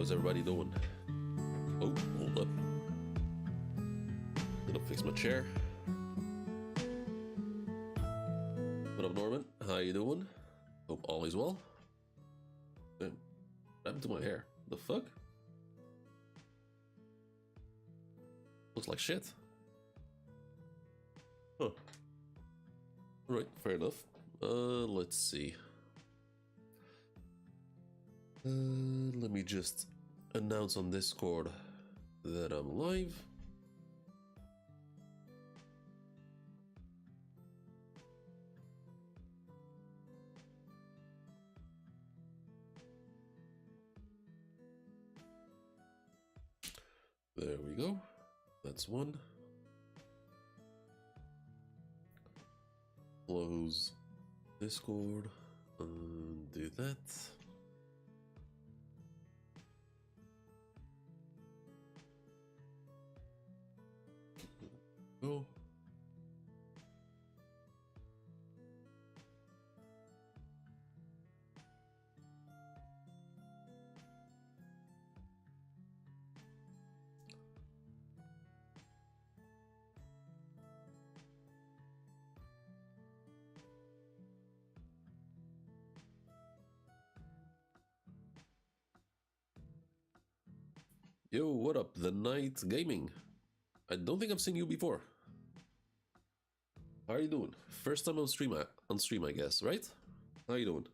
How's everybody doing? Oh, hold up. Gonna fix my chair. What up, Norman? How you doing? Hope all is well. Damn, what happened to my hair? The fuck? Looks like shit. Huh. Alright, fair enough. Let's see. Let me just announce on Discord that I'm live. There we go. That's one. Close Discord and do that. Go. Yo, what up, The Night Gaming? I don't think I've seen you before. How are you doing? First time on stream, I guess, right? How are you doing?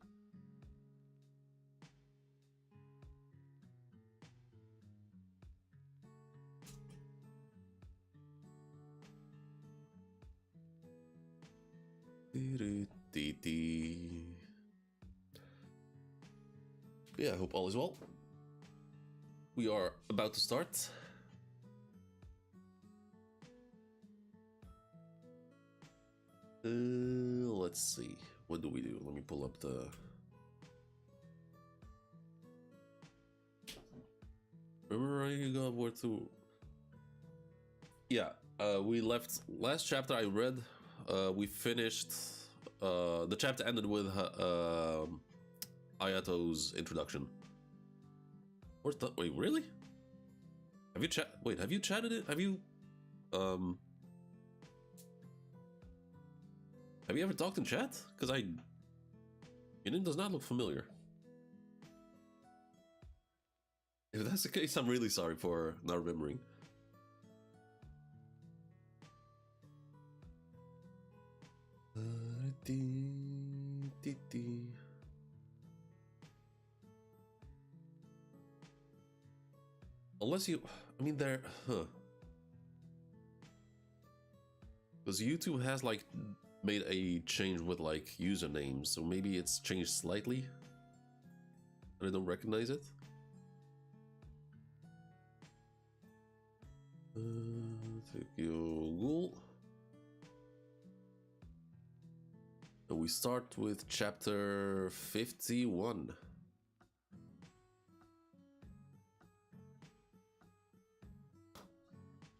Yeah, I hope all is well. We are about to start. Let's see. What do we do? Let me pull up the... Remember I got where to... Yeah, we left... Last chapter I read, we finished... the chapter ended with Ayato's introduction. Where's the... Wait, really? Have you Wait, have you chatted it? Have you... Have you ever talked in chat? Because your name does not look familiar. If that's the case, I'm really sorry for not remembering. Unless you... I mean, there... Huh. Because YouTube has, like... made a change with like usernames, so maybe it's changed slightly and I don't recognize it. Thank you, Ghoul. And we start with chapter 51.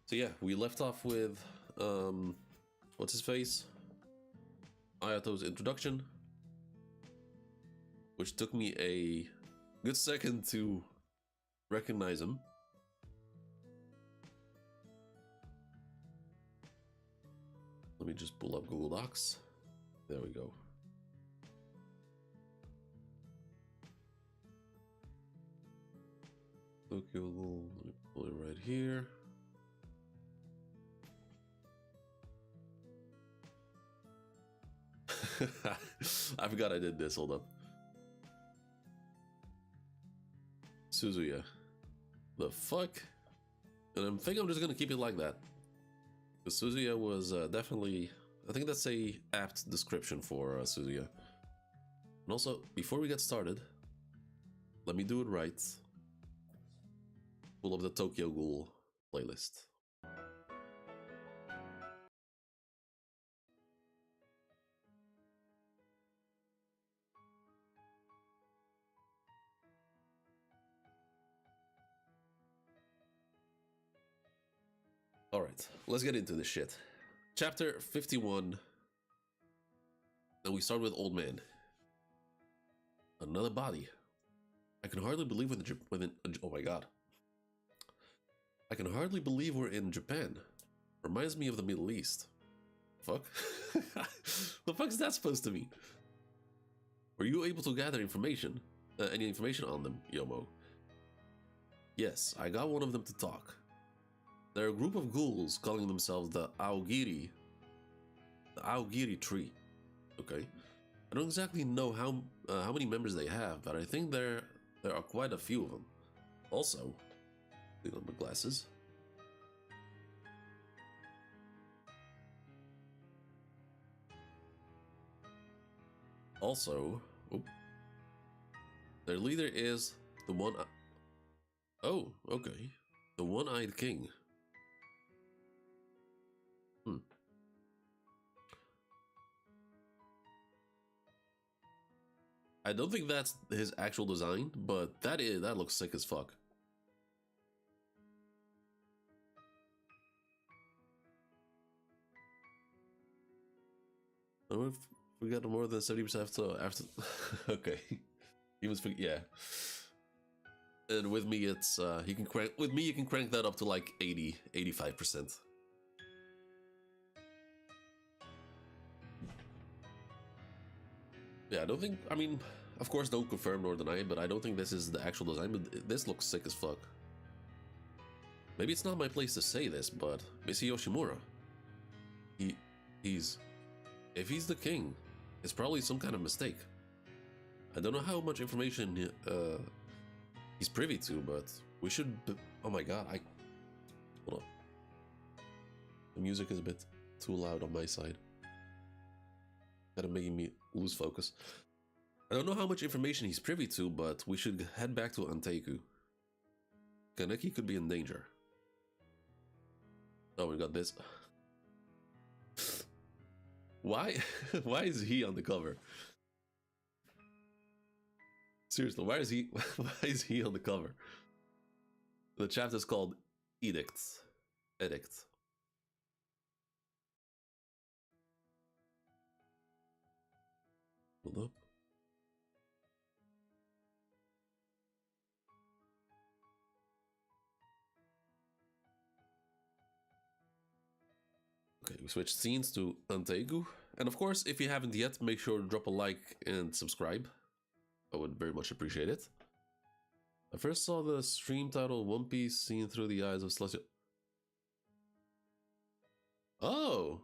So yeah, we left off with what's his face? Ayato's introduction, which took me a good second to recognize him. Let me just pull up Google Docs. There we go. Tokyo Ghoul, let me pull it right here. I forgot I did this, hold up. Suzuya. The fuck? And I think I'm just gonna keep it like that. Because Suzuya was definitely... I think that's a apt description for Suzuya. And also, before we get started, let me do it right. Pull up the Tokyo Ghoul playlist. Alright, let's get into this shit. Chapter 51. And we start with Old Man. Another body. I can hardly believe oh my god. I can hardly believe we're in Japan. Reminds me of the Middle East. Fuck? The fuck is that supposed to mean? Were you able to gather information? Any information on them, Yomo? Yes, I got one of them to talk. They're a group of ghouls calling themselves the Aogiri. The Aogiri tree. Okay. I don't exactly know how many members they have, but I think there are quite a few of them. Also, clean up my glasses. Also, their leader is the one. Oh, okay. The one-eyed king. I don't think that's his actual design, but that looks sick as fuck. Oh, if we got more than 70% after okay. Yeah. And with me it's you can crank that up to like 85%. Yeah, I don't think, I mean, of course don't confirm nor deny, but I don't think this is the actual design, but this looks sick as fuck. Maybe it's not my place to say this, but Missy Yoshimura, if he's the king, it's probably some kind of mistake. I don't know how much information he's privy to, but we should, oh my god, hold on. The music is a bit too loud on my side. Kind of making me lose focus. I don't know how much information he's privy to, but we should head back to Anteiku. Kaneki could be in danger. Oh, we got this. Why? Why is he on the cover? Seriously, why is he on the cover? The chapter is called Edict. Hold up. Okay, we switched scenes to Anteiku. And of course, if you haven't yet, make sure to drop a like and subscribe. I would very much appreciate it. I first saw the stream title One Piece seen through the eyes of Celestial. Oh!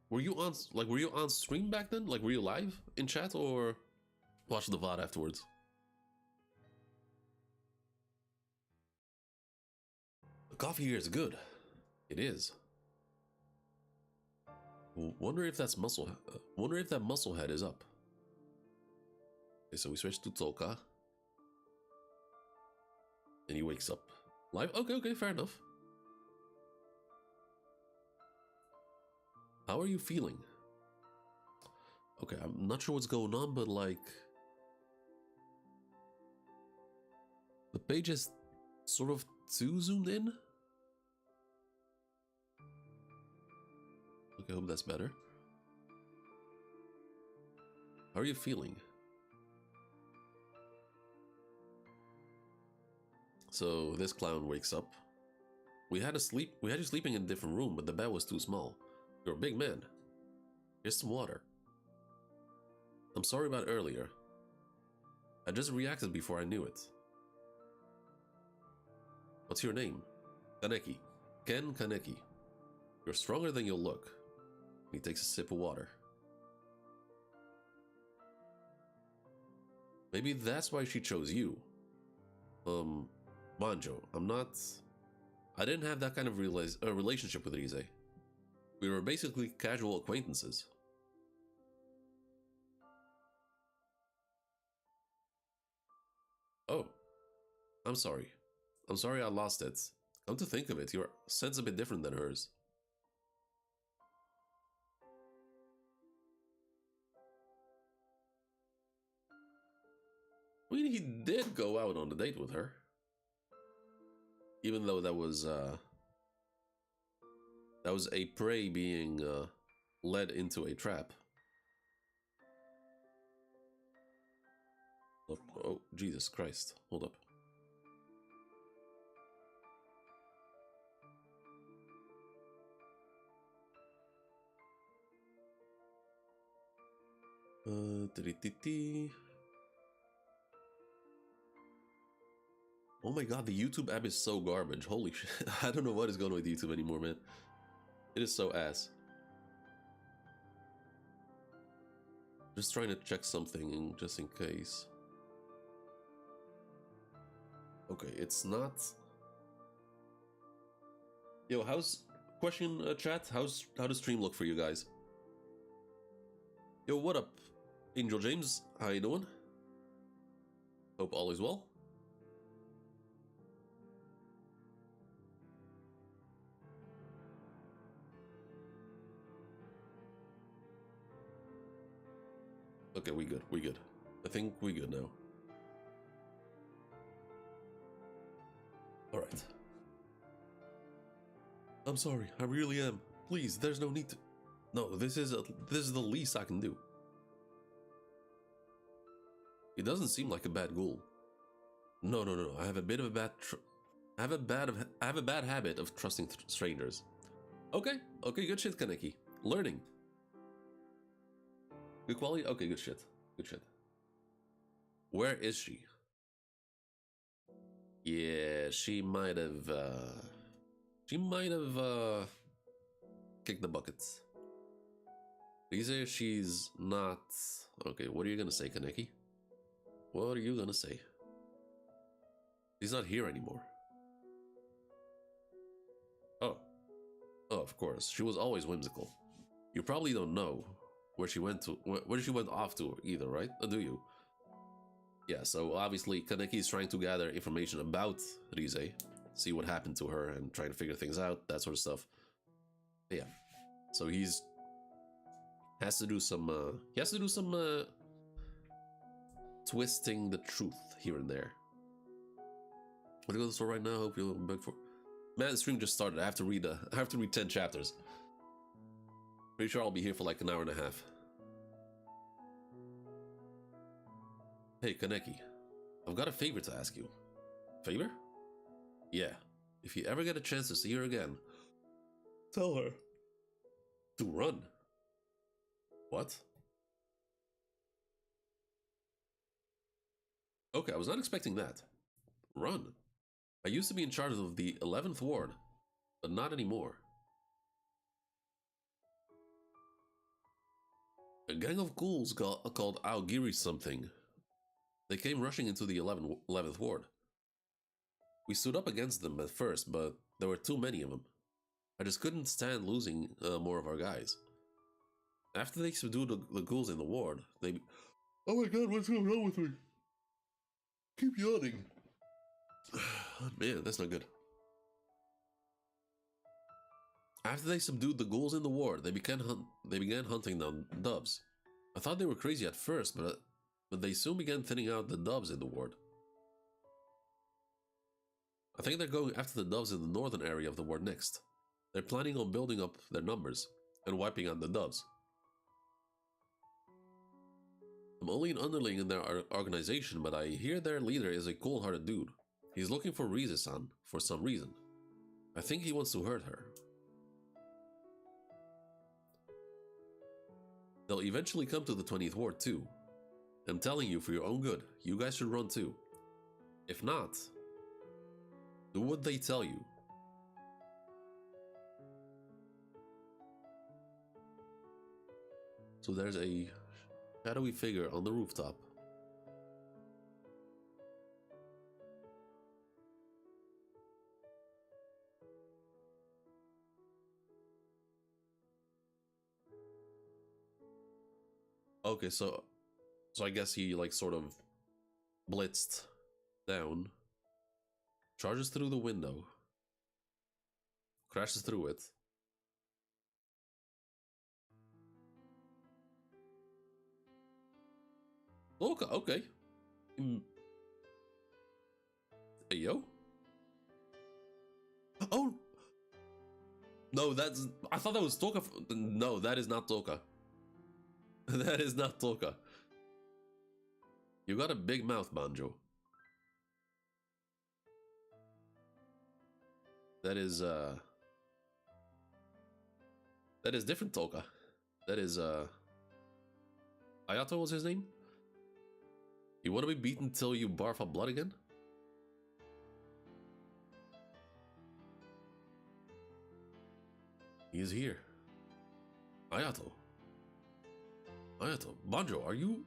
Were you on stream back then? Like, were you live in chat or watch the VOD afterwards? The coffee here is good. It is. Wonder if that muscle head is up. Okay, so we switch to Toka. And he wakes up. Live? Okay, fair enough. How are you feeling? Okay, I'm not sure what's going on, but like... the page is sort of too zoomed in. Okay, I hope that's better. How are you feeling? So this clown wakes up. We had you sleeping in a different room, but the bed was too small. You're a big man. Here's some water. I'm sorry about earlier. I just reacted before I knew it. What's your name? Kaneki. Ken Kaneki. You're stronger than you'll look. He takes a sip of water. Maybe that's why she chose you. Banjo, I didn't have that kind of relationship with Rize. We were basically casual acquaintances. Oh, I'm sorry. I'm sorry I lost it. Come to think of it, your scent's a bit different than hers. I mean, he did go out on a date with her. Even though that was a prey being led into a trap. Oh, Jesus Christ. Hold up. Oh my god, the YouTube app is so garbage. Holy shit. I don't know what is going on with YouTube anymore, man. It is so ass. Just trying to check something just in case. Okay, it's not. Yo, how's chat? How does stream look for you guys? Yo, what up, Angel James? How you doing? Hope all is well. Okay, we good. We good. I think we good now. All right. I'm sorry. I really am. Please, there's no need to. No, this is the least I can do. It doesn't seem like a bad ghoul. No. I have a bit of a bad. I have a bad habit of trusting strangers. Okay, good shit, Kaneki. Learning. Good quality. Okay, good shit. Where is she? Yeah, she might have. Kicked the buckets. You say she's not. Okay, what are you gonna say, Kaneki? What are you gonna say? She's not here anymore. Oh, of course. She was always whimsical. You probably don't know where she went to, where she went off to either, right? Or do you? Yeah, so obviously Kaneki is trying to gather information about Rise, see what happened to her, and trying to figure things out, that sort of stuff. But yeah, so he has to do some twisting the truth here and there. I'm gonna go to the store right now. Hope you'll be back for. Man, the stream just started. I have to read 10 chapters. Pretty sure I'll be here for like an hour and a half. Hey, Kaneki, I've got a favor to ask you. Favor? Yeah. If you ever get a chance to see her again, tell her to run. What? Okay, I was not expecting that. Run. I used to be in charge of the 11th ward, but not anymore. A gang of ghouls called Aogiri something. They came rushing into the 11th ward. We stood up against them at first, but there were too many of them. I just couldn't stand losing more of our guys. After they subdued the ghouls in the ward, they... Oh my god, what's going on with me? Keep yawning. Man, that's not good. After they subdued the ghouls in the ward, they began hunting down doves. I thought they were crazy at first, but they soon began thinning out the doves in the ward. I think they're going after the doves in the northern area of the ward next. They're planning on building up their numbers and wiping out the doves. I'm only an underling in their organization, but I hear their leader is a cold-hearted dude. He's looking for Rize-san for some reason. I think he wants to hurt her. They'll eventually come to the 20th ward too. I'm telling you, for your own good, you guys should run too. If not, do what they tell you. So there's a shadowy figure on the rooftop. Okay, so I guess he like sort of blitzed down, charges through the window, crashes through it. Okay. Hey, yo. Oh! No, that's... I thought that was Toka. No, that is not Toka. That is not Toka. You got a big mouth, Banjo. That is different, Toka. That is, Ayato was his name? You want to be beaten till you barf up blood again? He is here. Ayato. Ayato. Banjo, are you...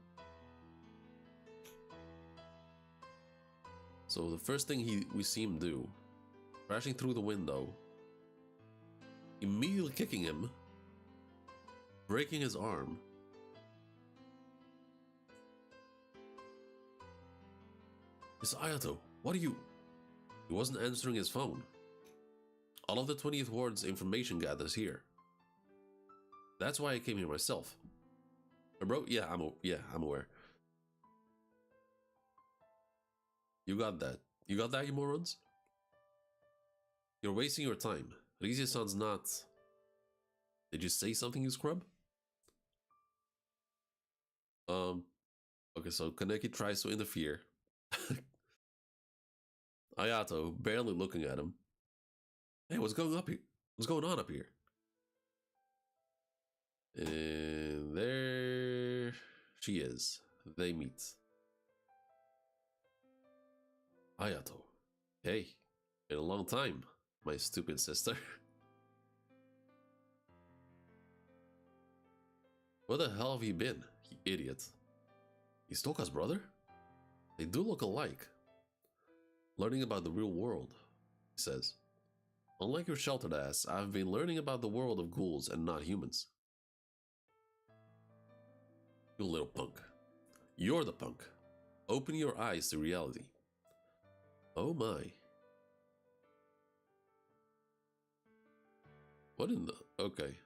So the first thing we see him do, crashing through the window, immediately kicking him, breaking his arm. It's Ayato. What are you... He wasn't answering his phone. All of the 20th Ward's information gathers here. That's why I came here myself. Bro, yeah, I'm aware. You got that. You got that, you morons? You're wasting your time. Rize-san's not... Did you say something, you scrub? Okay, so Kaneki tries to interfere. Ayato, barely looking at him. Hey, what's going up here? What's going on up here? And there she is. They meet. Ayato. Hey, been a long time, my stupid sister. Where the hell have you been, you idiot? He's Toka's brother? They do look alike. Learning about the real world, he says. Unlike your sheltered ass, I've been learning about the world of ghouls and not humans. You little punk. You're the punk. Open your eyes to reality. Oh my. What in the... Okay.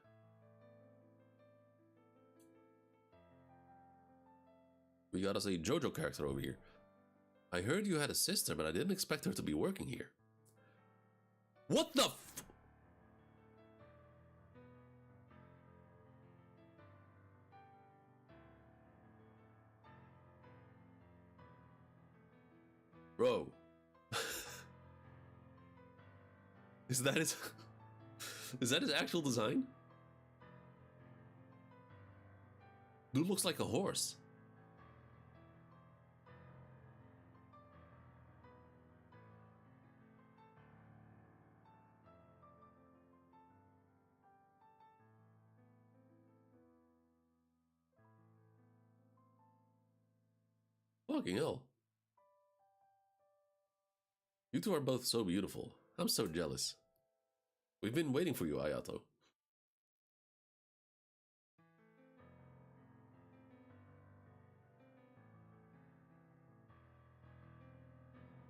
We got us a JoJo character over here. I heard you had a sister, but I didn't expect her to be working here. What the f... Bro. Is that his... Is that his actual design? Dude looks like a horse. Fucking hell. You two are both so beautiful. I'm so jealous. We've been waiting for you, Ayato.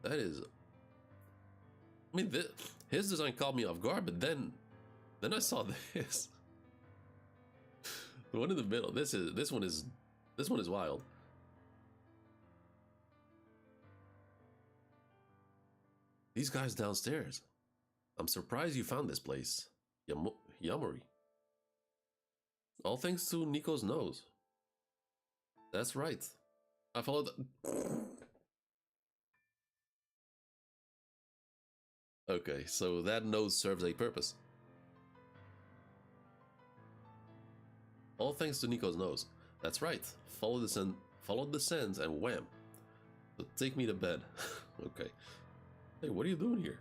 That is... I mean, his design caught me off guard, but then I saw this. The one in the middle. This one is wild. These guys downstairs. I'm surprised you found this place. Yamori. All thanks to Nico's nose. That's right. I followed Okay, so that nose serves a purpose. All thanks to Nico's nose. That's right. Followed the sands and wham. So take me to bed. Okay. Hey, what are you doing here?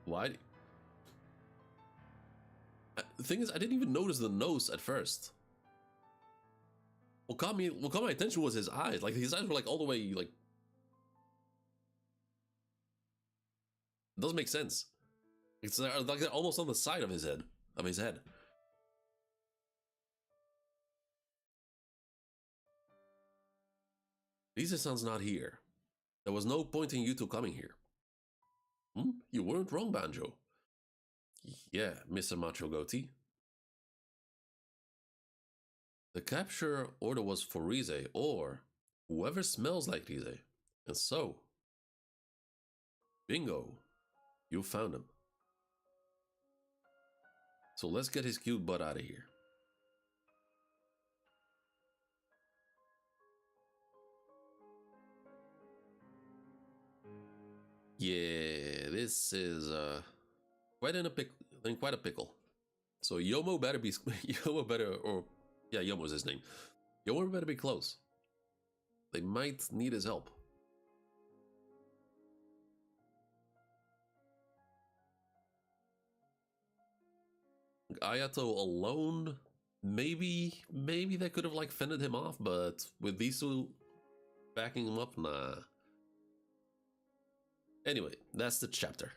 Why? The thing is, I didn't even notice the nose at first. What caught my attention was his eyes. Like, his eyes were like all the way, like... It doesn't make sense. It's like they're almost on the side of his head. Rize-san's not here. There was no point in you two coming here. You weren't wrong, Banjo. Yeah, Mr. Macho Goatee. The capture order was for Rize, or whoever smells like Rize. And so... Bingo. You found him. So let's get his cute butt out of here. Yeah, this is quite quite a pickle. So Yomo better be Yomo better or yeah, Yomo's his name. Yomo better be close. They might need his help. Ayato alone, maybe they could have like fended him off, but with these two backing him up, nah. Anyway, that's the chapter.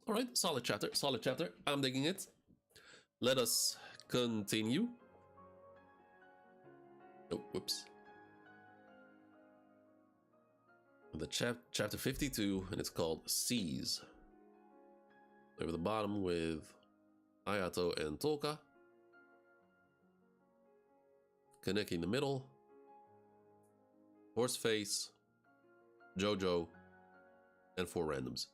All right, solid chapter, solid chapter. I'm digging it. Let us continue. Oh, whoops. The chapter 52, and it's called Seas. Over the bottom with Ayato and Tolka. Kaneki in the middle. Horseface, Jojo, and 4 randoms.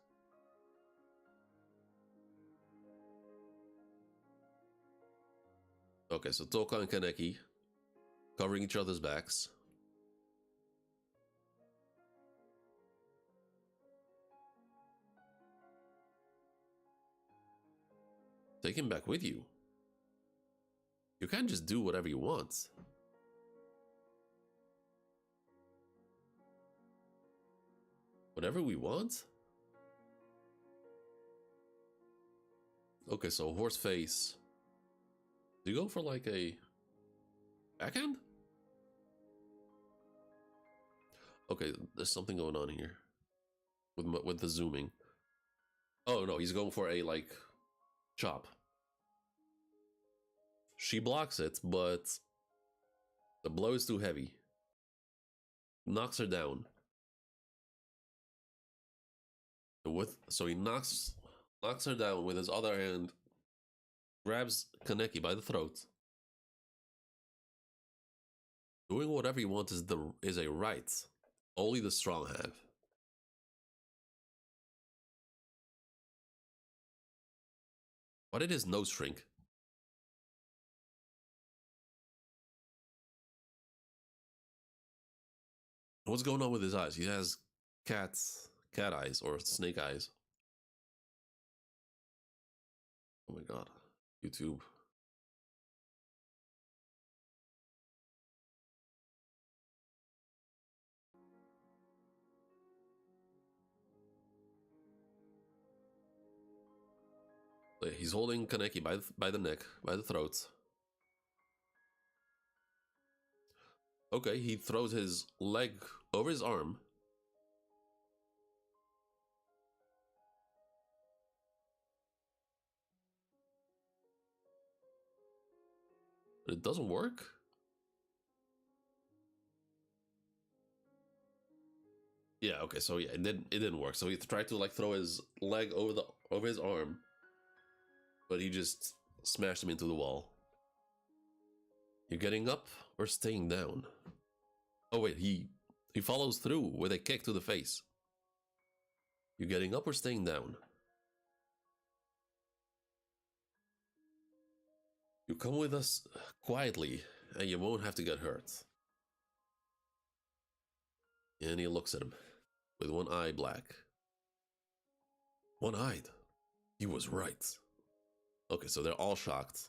Okay, so Tolka and Kaneki covering each other's backs. Take him back with you. You can't just do whatever you want. Whatever we want? Okay, so Horseface. Do you go for like a backhand? Okay, there's something going on here with the zooming. Oh no, he's going for a like chop. She blocks it, but the blow is too heavy. Knocks her down. So he knocks her down with his other hand, grabs Kaneki by the throat. Doing whatever you want is a right. Only the strong have. Why did his nose shrink? What's going on with his eyes? He has cat eyes or snake eyes. Oh my god. YouTube. He's holding Kaneki by the neck, by the throat. Okay, he throws his leg over his arm. But it doesn't work? Yeah, okay, so yeah, it didn't work. So he tried to like throw his leg over his arm, but he just smashed him into the wall. You're getting up or staying down? Oh wait, he follows through with a kick to the face. You're getting up or staying down? You come with us quietly, and you won't have to get hurt. And he looks at him, with one eye black. One-eyed? He was right. Okay, so they're all shocked.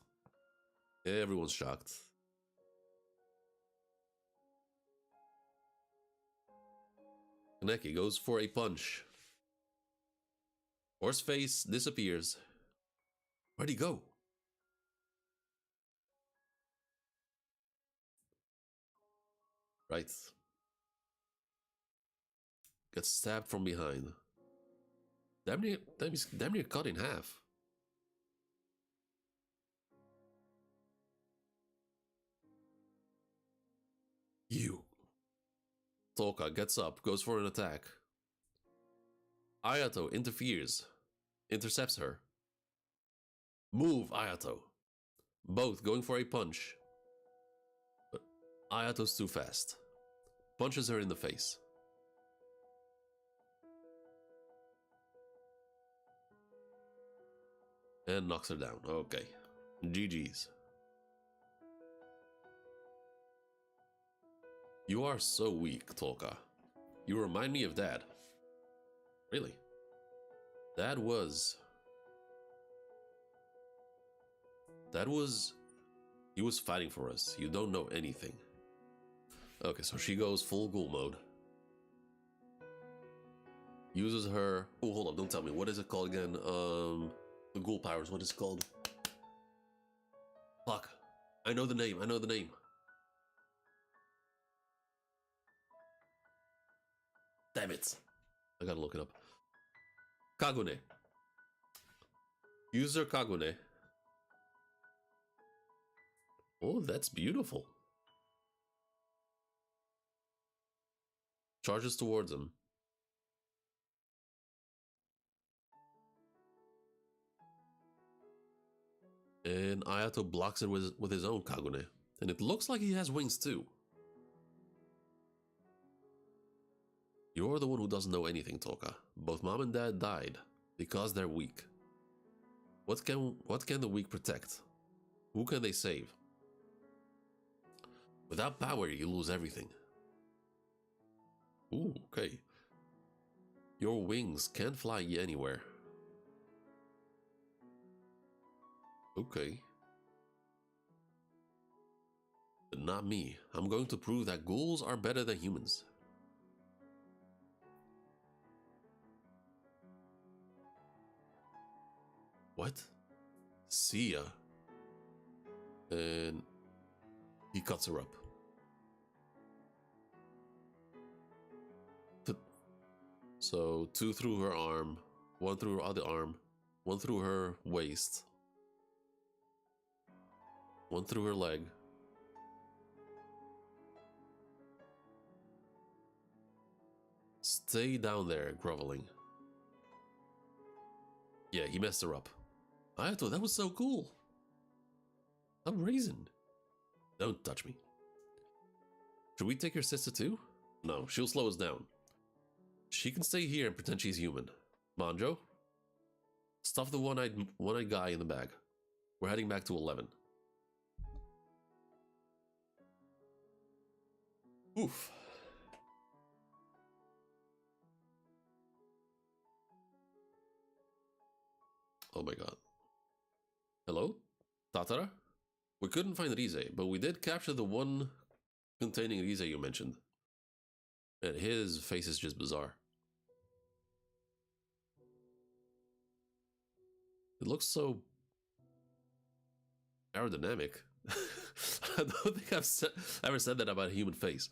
Everyone's shocked. Kaneki goes for a punch. Horseface disappears. Where'd he go? Right. Gets stabbed from behind. Damn near cut in half. You. Tolka gets up, goes for an attack. Ayato interferes, intercepts her. Move, Ayato. Both going for a punch. But Ayato's too fast. Punches her in the face. And knocks her down. Okay. GG's. You are so weak, Tolka. You remind me of Dad. Really? That was... He was fighting for us. You don't know anything. Okay, so she goes full ghoul mode. Uses her... Oh, hold up, don't tell me. What is it called again? The ghoul powers, what is it called? Fuck. I know the name, I know the name. Damn it. I gotta look it up. Kagune. Use her Kagune. Oh, that's beautiful. Charges towards him. And Ayato blocks it with his own Kagune. And it looks like he has wings too. You're the one who doesn't know anything, Toka. Both mom and dad died because they're weak. What can the weak protect? Who can they save? Without power, you lose everything. Ooh, okay. Your wings can't fly anywhere. Okay. But not me. I'm going to prove that ghouls are better than humans. What? See ya. And he cuts her up. So 2 through her arm, 1 through her other arm, 1 through her waist, 1 through her leg. Stay down there, groveling. Yeah, he messed her up. I thought that was so cool. I'm raisin. Don't touch me. Should we take your sister too? No, she'll slow us down. She can stay here and pretend she's human. Manjo, stuff the one-eyed guy in the bag. We're heading back to 11. Oof. Oh my god. Hello? Tatara? We couldn't find Rize, but we did capture the one containing Rize you mentioned. And his face is just bizarre. It looks so aerodynamic. I don't think I've ever said that about a human face.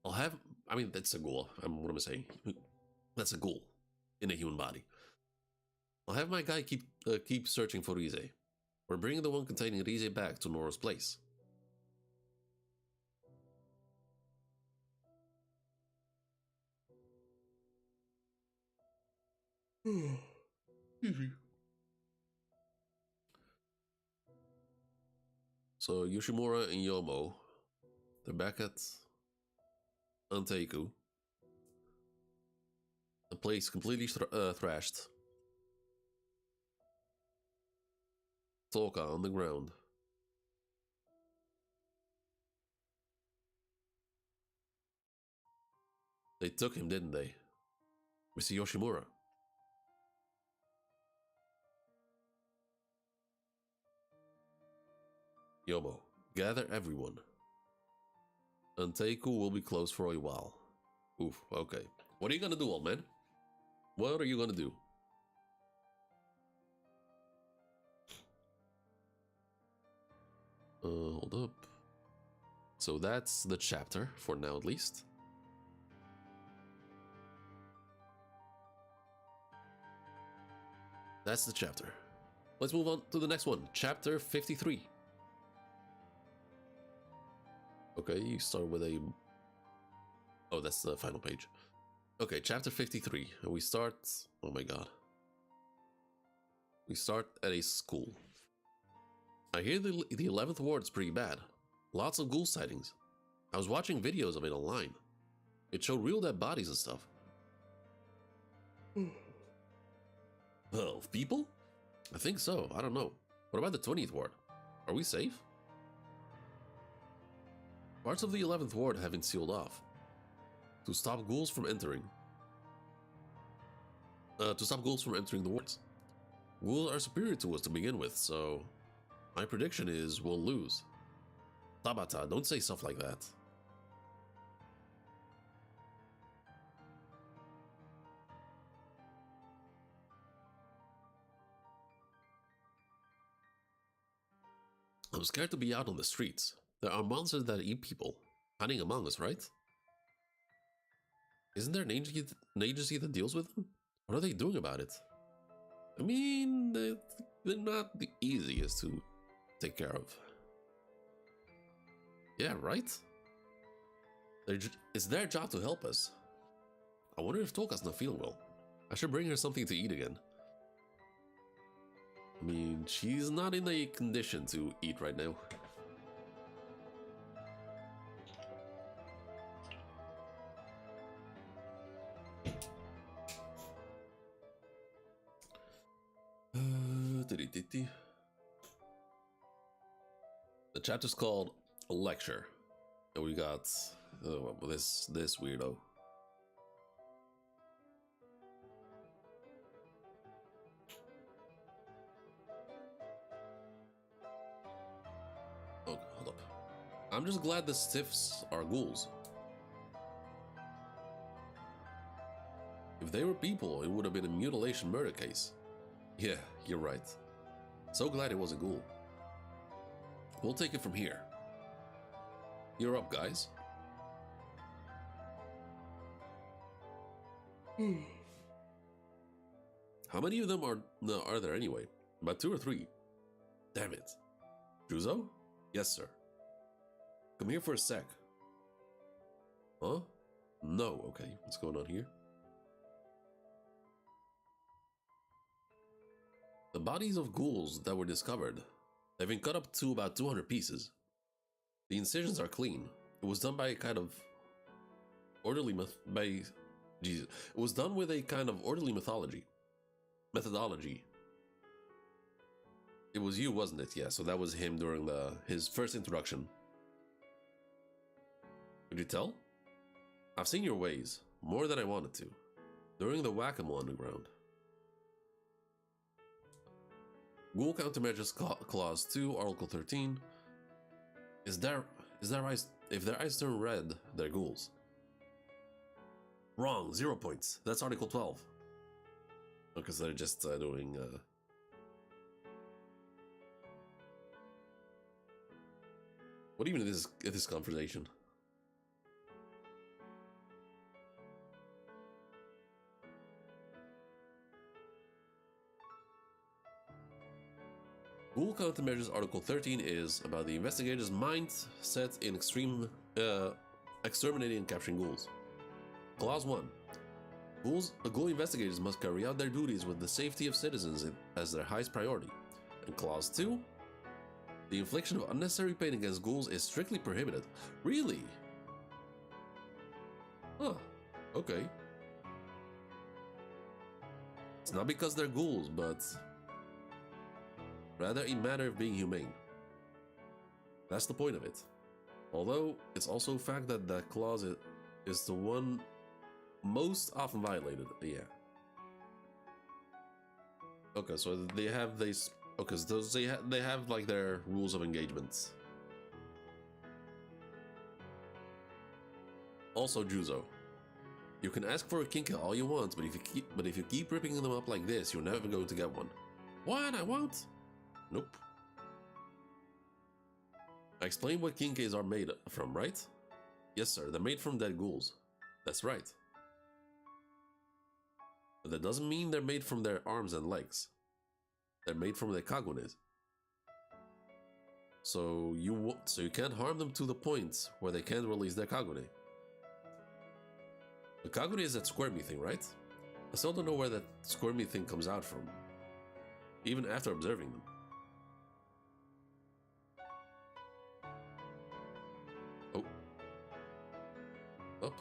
I mean, that's a ghoul. What am I saying? That's a ghoul in a human body. I'll have my guy keep searching for Rize. We're bringing the one containing Rize back to Noro's place. So Yoshimura and Yomo, they're back at Anteiku. The place completely thrashed. Toka on the ground. They took him, didn't they? Mr. Yoshimura. Yomo, gather everyone. Anteiku will be closed for a while. Oof, okay. What are you gonna do, old man? What are you gonna do? Hold up. So that's the chapter, for now at least. That's the chapter. Let's move on to the next one. Chapter 53. Okay, you start with a... Oh, that's the final page. Okay, chapter 53. And we start... Oh my god. We start at a school. I hear the 11th ward's pretty bad. Lots of ghoul sightings. I was watching videos of it online. It showed real dead bodies and stuff. 12 people? I think so. I don't know. What about the 20th ward? Are we safe? Parts of the 11th ward have been sealed off to stop ghouls from entering. to stop ghouls from entering the wards. Ghouls are superior to us to begin with, so my prediction is we'll lose. Tabata, don't say stuff like that. I'm scared to be out on the streets. There are monsters that eat people, hiding among us, right? Isn't there an agency that deals with them? What are they doing about it? I mean, they're not the easiest to take care of. Yeah, right? It's their job to help us. I wonder if Tolka's not feeling well. I should bring her something to eat again. I mean, she's not in a condition to eat right now. The chapter's called a lecture, and we got this weirdo. Oh, hold up. I'm just glad the stiffs are ghouls. If they were people, it would have been a mutilation murder case. Yeah, you're right. So glad it was a ghoul. We'll take it from here. You're up, guys. How many of them are there anyway? About 2 or 3. Damn it. Juzo? Yes, sir. Come here for a sec. Huh? No, okay. What's going on here? The bodies of ghouls that were discovered have been cut up to about 200 pieces. The incisions are clean. It was done by a kind of orderly it was done with a kind of orderly methodology. It was you, wasn't it? Yeah, so that was him during his first introduction. Could you tell? I've seen your ways, more than I wanted to, during the Whack-A-Mole Underground. Ghoul Countermeasures Clause 2, Article 13. If their eyes turn red, they're ghouls. Wrong, 0 points. That's Article 12. Because they're just doing... What even is this conversation? Ghoul Countermeasures Article 13 is about the investigator's mindset in exterminating and capturing ghouls. Clause 1. Ghoul investigators must carry out their duties with the safety of citizens as their highest priority. And Clause 2. The infliction of unnecessary pain against ghouls is strictly prohibited. Really? Huh. Okay. It's not because they're ghouls, but rather a matter of being humane. That's the point of it. Although, it's also a fact that that clause is the one most often violated. Yeah. Okay, so they have these... Okay, so they have like their rules of engagement. Also, Juzo. You can ask for a kinka all you want, but if you keep ripping them up like this, you're never going to get one. What? I won't? Nope. I explained what kinkes are made from, right? Yes, sir. They're made from dead ghouls. That's right. But that doesn't mean they're made from their arms and legs. They're made from their kagunes. So you can't harm them to the point where they can't release their kagune. The kagune is that squirmy thing, right? I still don't know where that squirmy thing comes out from, even after observing them. Oh. Up.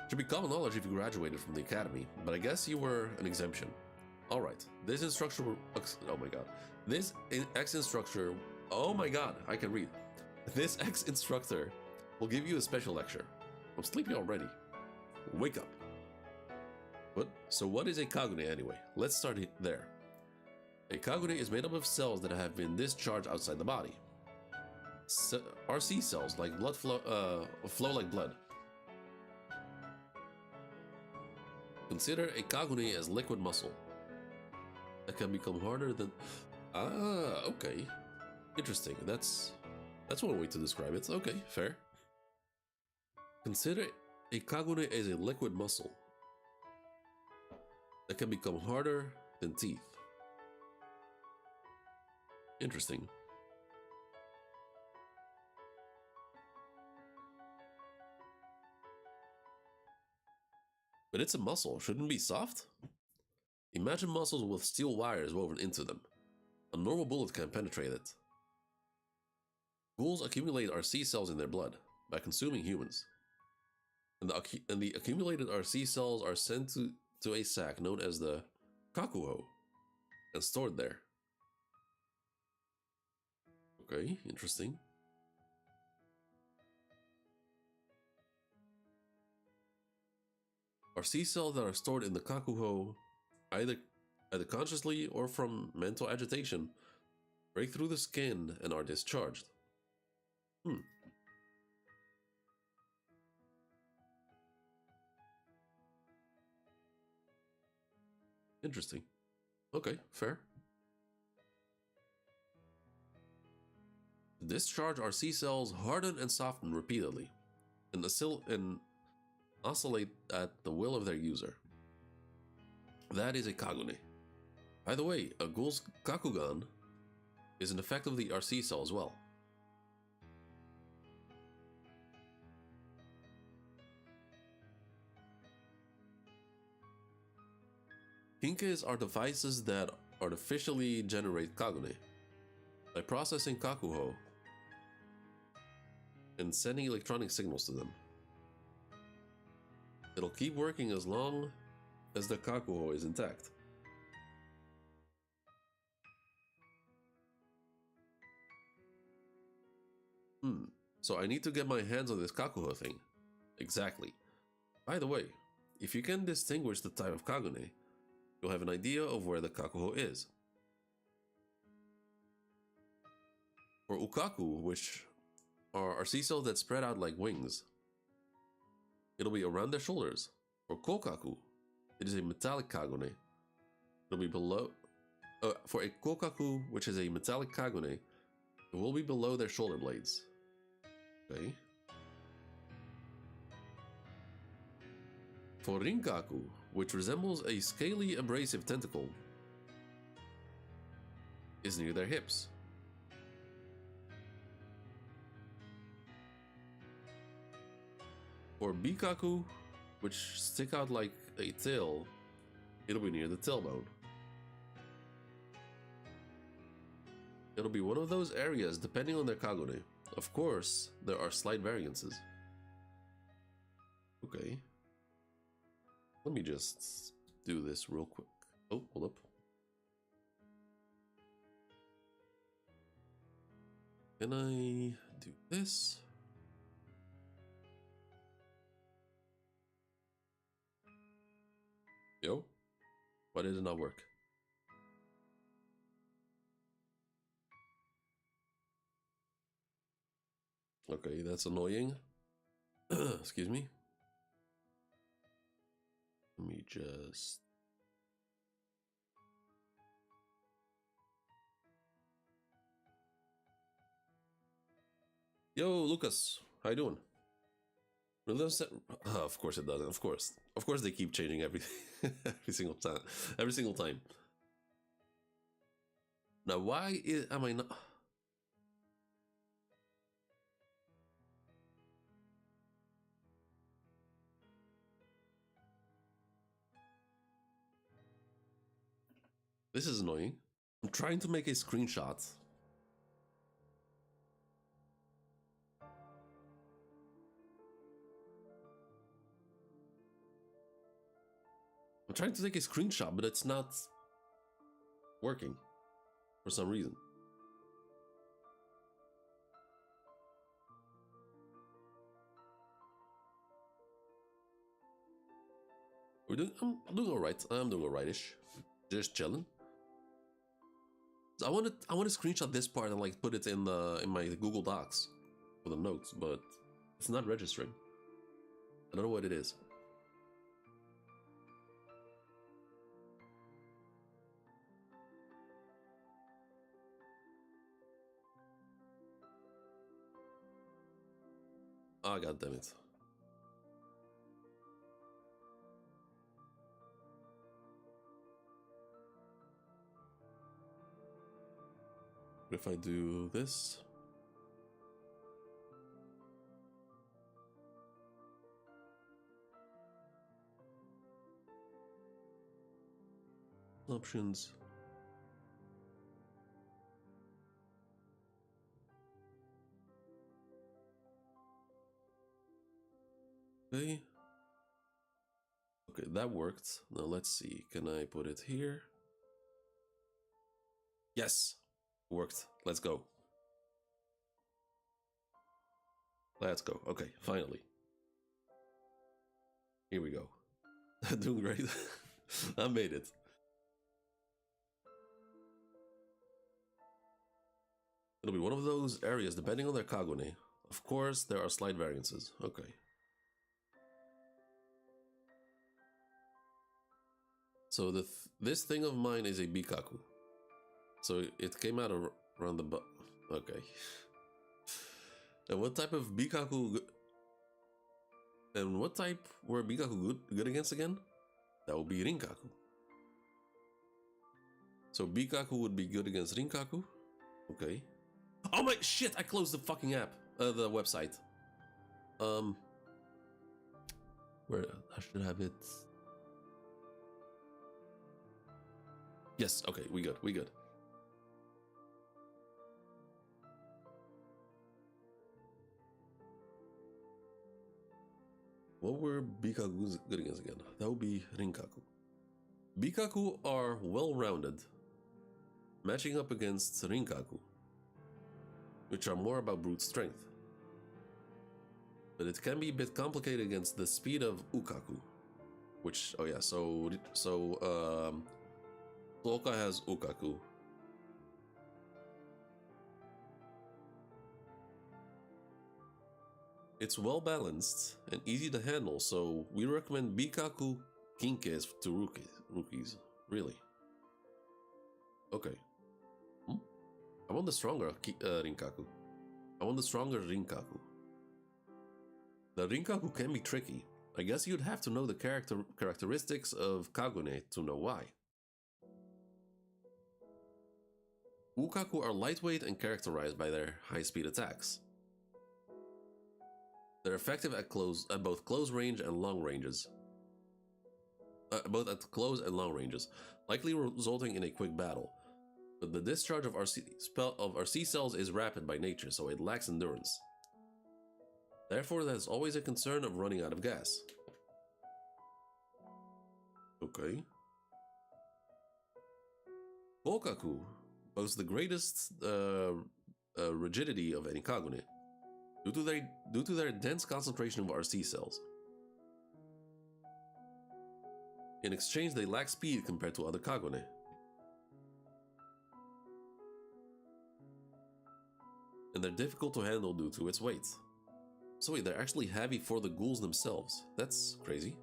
Should be common knowledge if you graduated from the academy, but I guess you were an exemption. Alright, this instructor... Oh my god. This ex-instructor... Oh my god, I can read. This ex-instructor will give you a special lecture. I'm sleepy already. Wake up. What is a Kagune anyway? Let's start there. A Kagune is made up of cells that have been discharged outside the body. RC cells, like blood flow like blood. Consider a Kagune as liquid muscle that can become harder than... Ah, okay. Interesting. That's one way to describe it. Okay, fair. Consider a Kagune as a liquid muscle that can become harder than teeth. Interesting. But it's a muscle, shouldn't it be soft? Imagine muscles with steel wires woven into them. A normal bullet can't penetrate it. Ghouls accumulate RC cells in their blood by consuming humans. And the accumulated RC cells are sent to a sac known as the kakuho and stored there. Okay, interesting. RC cells that are stored in the kakuho, either consciously or from mental agitation, break through the skin and are discharged. Interesting. Okay, fair. To discharge RC cells harden and soften repeatedly and oscillate at the will of their user. That is a Kagune. By the way, a Ghoul's Kakugan is an effect of the RC cell as well. Kinkes are devices that artificially generate Kagune by processing Kakuho and sending electronic signals to them. It'll keep working as long as the Kakuho is intact. So I need to get my hands on this Kakuho thing. Exactly. By the way, if you can distinguish the type of Kagune, you'll have an idea of where the Kakuho is. For Ukaku, which are RC cells that spread out like wings, it'll be around their shoulders. For Kokaku, it is a metallic Kagune. It'll be below... for a Kokaku, which is a metallic Kagune, it will be below their shoulder blades. Okay. For Rinkaku, which resembles a scaly abrasive tentacle, is near their hips. For Bikaku, which stick out like a tail, it'll be near the tailbone. It'll be one of those areas depending on their Kagune. Of course, there are slight variances. Okay. Let me just do this real quick. Oh, hold up. Can I do this? Yo, why did it not work? Okay, that's annoying. Excuse me. Let me just... Yo, Lucas, how you doing? Of course it doesn't. Of course they keep changing everything every single time. Every single time. Now, why am I not? This is annoying. I'm trying to make a screenshot. I'm trying to take a screenshot, but it's not working for some reason. I'm doing alright. I'm doing alrightish. Just chilling. So I want to screenshot this part and like put it in my Google Docs for the notes, but it's not registering. I don't know what it is. Ah, god damn it. If I do this. Options. Okay. Okay, that worked. Now let's see. Can I put it here? Yes. Worked. Let's go. Let's go. Okay, finally. Here we go. Doing great. I made it. It'll be one of those areas depending on their Kagune. Of course, there are slight variances. Okay. So this thing of mine is a Bikaku. So it came out around the okay. And what type of Bikaku? And what type were Bikaku good against again? That would be Rinkaku. So Bikaku would be good against Rinkaku. Okay. Oh my shit! I closed the fucking app, the website. Where I should have it. Yes. Okay. We good. We good. What were Bikaku good against again? That would be Rinkaku. Bikaku are well-rounded, matching up against Rinkaku, which are more about brute strength. But it can be a bit complicated against the speed of Ukaku, which, oh yeah, so Toka has Ukaku. It's well balanced and easy to handle, so we recommend Bikaku Kinkes to rookies. Really? Okay. I want the stronger Rinkaku. I want the stronger Rinkaku. The Rinkaku can be tricky. I guess you'd have to know the characteristics of Kagune to know why. Ukaku are lightweight and characterized by their high-speed attacks. They're effective at both close range and long ranges. Both at close and long ranges, likely resulting in a quick battle. But the discharge of RC cells is rapid by nature, so it lacks endurance. Therefore, there's always a concern of running out of gas. Okay. Kokaku boasts the greatest rigidity of any Kagune, due to their dense concentration of RC cells. In exchange, they lack speed compared to other Kagune. And they're difficult to handle due to its weight. So wait, they're actually heavy for the ghouls themselves. That's crazy.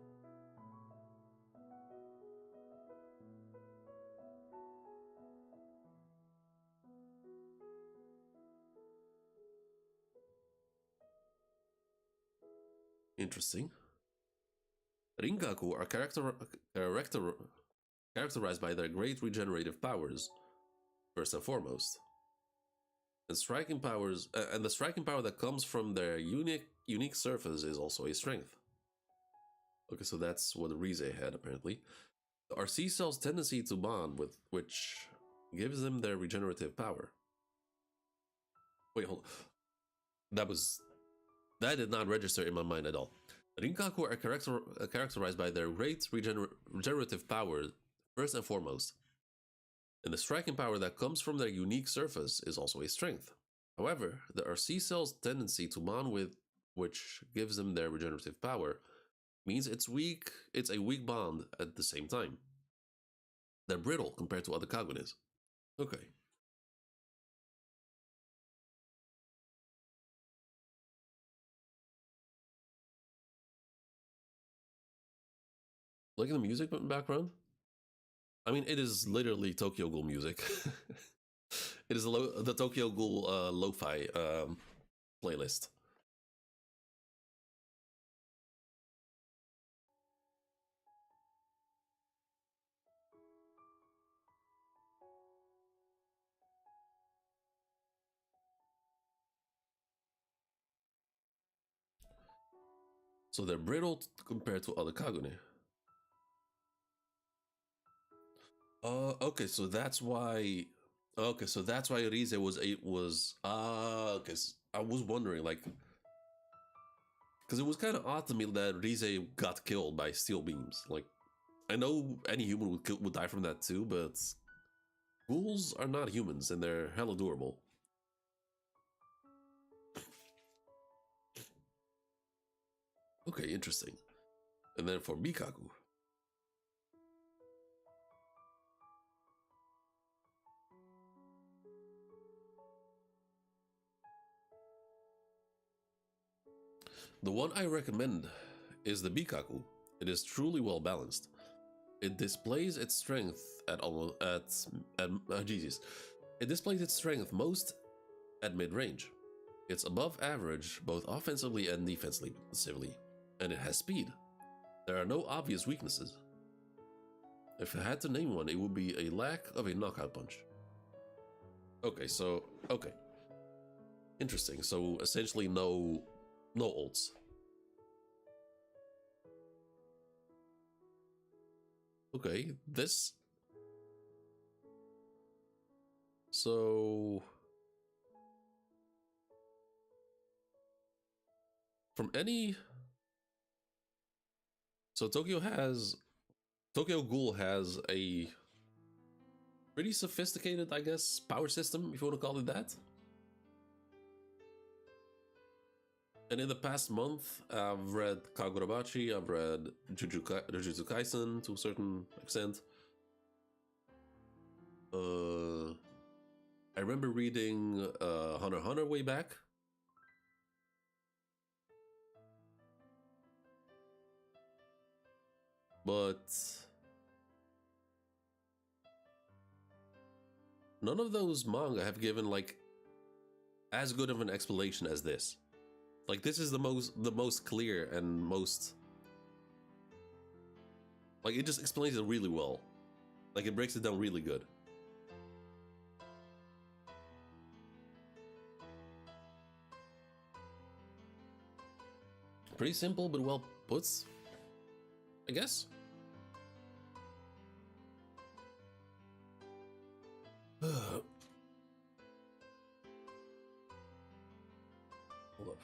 Interesting. Rinkaku are characterized by their great regenerative powers, first and foremost. And the striking power that comes from their unique surface is also a strength. Okay, so that's what Rize had apparently. The RC cells' tendency to bond with which gives them their regenerative power. Wait, hold on. That did not register in my mind at all. Rinkaku are characterized by their great regenerative power, first and foremost. And the striking power that comes from their unique surface is also a strength. However, the RC cells' tendency to bond with which gives them their regenerative power means it's weak. It's a weak bond at the same time. They're brittle compared to other Kagunes. Okay. Look at the music background. I mean, it is literally Tokyo Ghoul music. It is the Tokyo Ghoul lo-fi playlist. So they're brittle compared to other Kagune. Okay, so that's why. Okay, so that's why Rize was okay. I was wondering like because it was kind of odd to me that Rize got killed by steel beams. Like I know any human would die from that too, but ghouls are not humans and they're hella durable. Okay, interesting. And then for Mikaku, the one I recommend is the Bikaku. It is truly well balanced. It displays its strength at almost at Jesus. It displays its strength most at mid range. It's above average both offensively and defensively, and it has speed. There are no obvious weaknesses. If I had to name one, it would be a lack of a knockout punch. Okay, interesting. So essentially, no ults. Okay, this. So from any, so Tokyo Ghoul has a pretty sophisticated, I guess, power system, if you want to call it that. And in the past month, I've read Kagurabachi, I've read Jujutsu Kaisen to a certain extent. I remember reading Hunter x Hunter way back. But none of those manga have given like as good of an explanation as this. Like this is the most clear and most like it just explains it really well. Like it breaks it down really good. Pretty simple but well put, I guess. Hold up.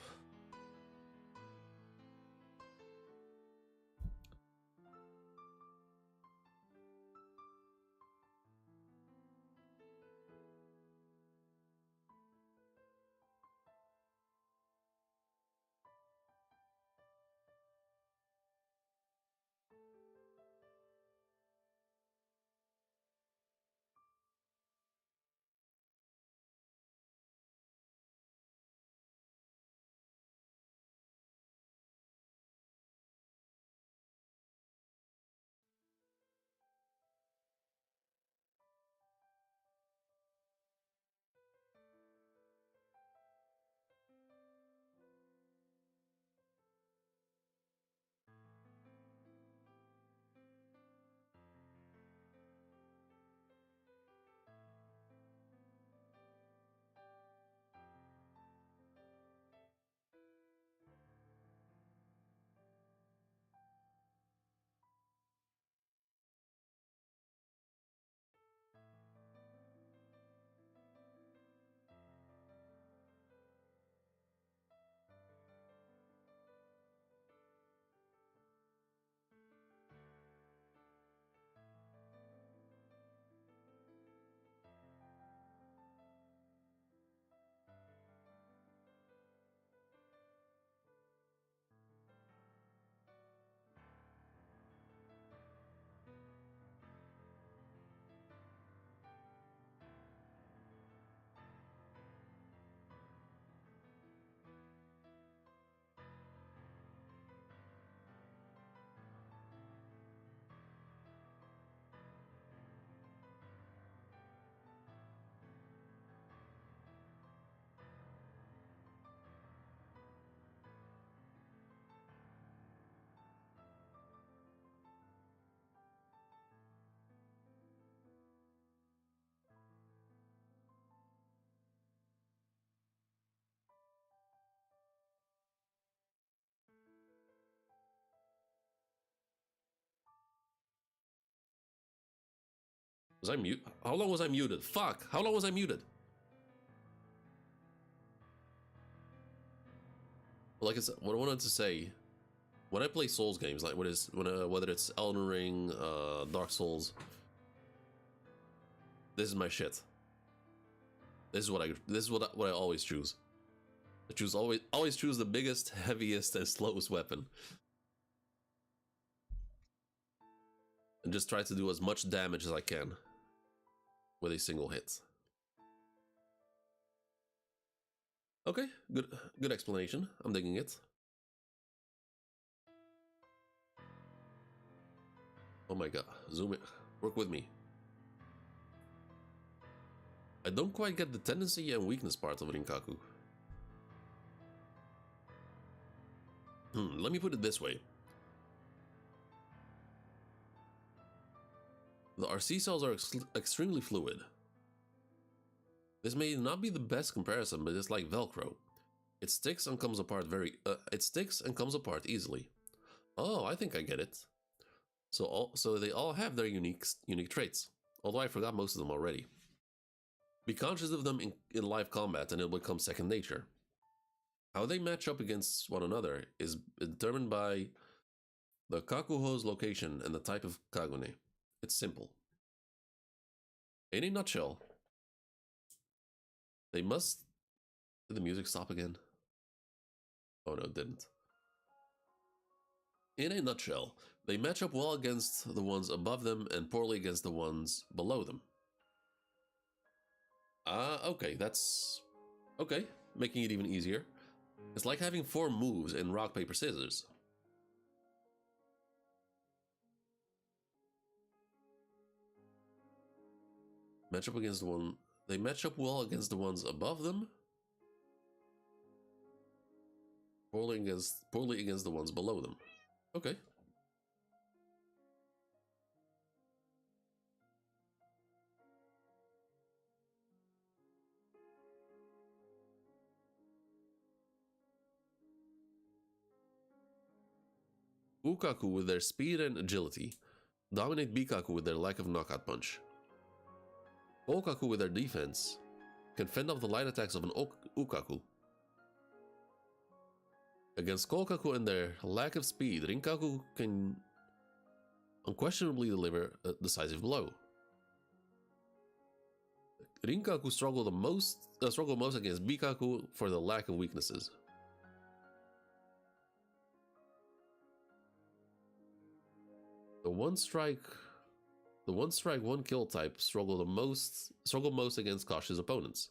Was I mute? How long was I muted? Fuck! How long was I muted? Like I said, what I wanted to say, when I play Souls games, like whether it's Elden Ring, Dark Souls, this is my shit. This is what I always choose. Always choose the biggest, heaviest, and slowest weapon, and just try to do as much damage as I can with a single hit. Okay, good explanation. I'm digging it. Oh my god, zoom it. Work with me. I don't quite get the tendency and weakness part of Rinkaku. Let me put it this way. The RC cells are extremely fluid. This may not be the best comparison, but it's like Velcro. It sticks and comes apart easily. Oh, I think I get it. So they all have their unique traits, although I forgot most of them already. Be conscious of them in live combat and it will become second nature. How they match up against one another is determined by the Kakuho's location and the type of Kagune. It's simple. In a nutshell, they must... Did the music stop again? Oh no, it didn't. In a nutshell, they match up well against the ones above them and poorly against the ones below them. Okay, that's... Okay, making it even easier. It's like having 4 moves in rock, paper, scissors. Match up against the one... They match up well against the ones above them. Poorly against the ones below them. Okay. Ukaku with their speed and agility dominate Bikaku with their lack of knockout punch. Okaku with their defense can fend off the light attacks of an Ukaku. Against Kolkaku and their lack of speed, Rinkaku can unquestionably deliver a decisive blow. Rinkaku struggle most against Bikaku for the lack of weaknesses. The one strike, one kill type struggle most against cautious opponents.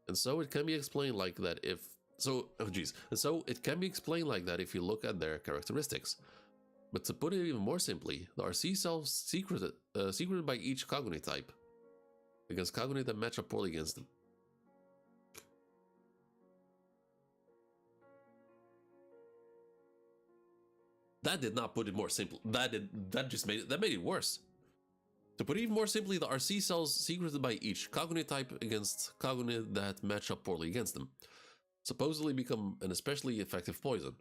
And so it can be explained like that if it can be explained like that if you look at their characteristics. But to put it even more simply, the RC cells secreted by each Kagune type against Kagune that match up poorly against them. That did not put it more simple. That made it worse. To put it even more simply, the RC cells secreted by each Kagune type against Kagune that match up poorly against them supposedly become an especially effective poison.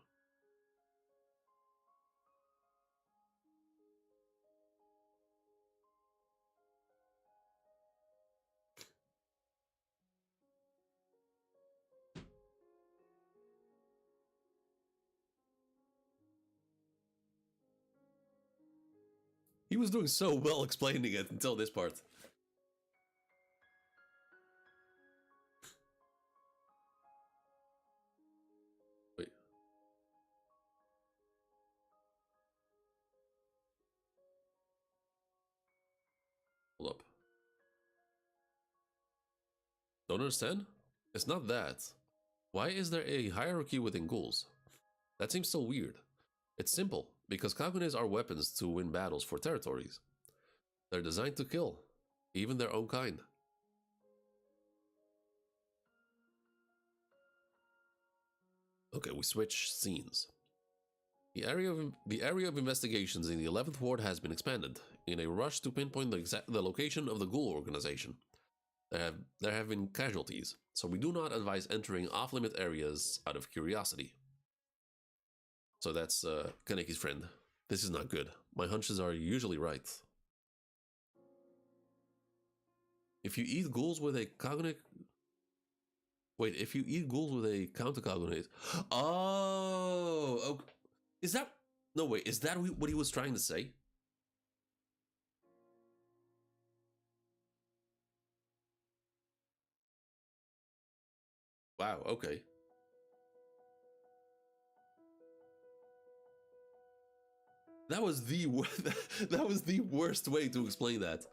He was doing so well explaining it until this part. Wait. Hold up. Don't understand? It's not that. Why is there a hierarchy within ghouls? That seems so weird. It's simple, because Kagunes are weapons to win battles for territories. They're designed to kill, even their own kind. Okay, we switch scenes. The area of investigations in the 11th Ward has been expanded, in a rush to pinpoint the location of the Ghoul organization. There have been casualties, so we do not advise entering off-limit areas out of curiosity. So that's Kaneki's friend. This is not good. My hunches are usually right. If you eat ghouls with a cognate. Wait, if you eat ghouls with a counter cognate. Oh, okay. Is that. No, wait, is that what he was trying to say? Wow, okay. That was the that was the worst way to explain that.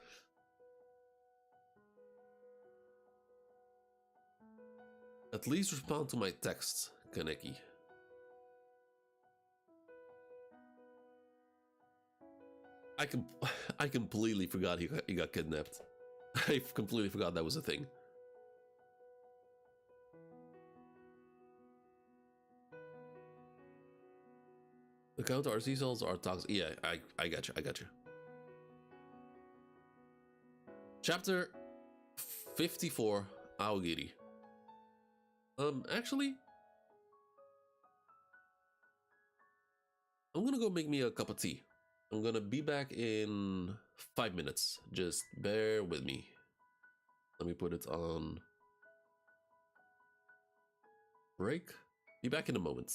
At least respond to my text, Kaneki. I com- I completely forgot he got kidnapped. I completely forgot that was a thing. The counter RC cells are toxic. Yeah, I got you. I got you. Chapter 54, Aogiri. Actually, I'm gonna go make me a cup of tea. I'm gonna be back in 5 minutes. Just bear with me. Let me put it on break. Be back in a moment.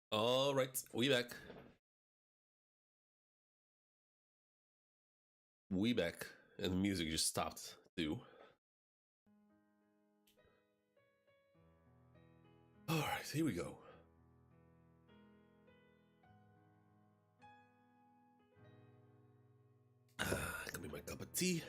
All right, we back. We back, and the music just stopped too. All right, here we go. Give me my cup of tea.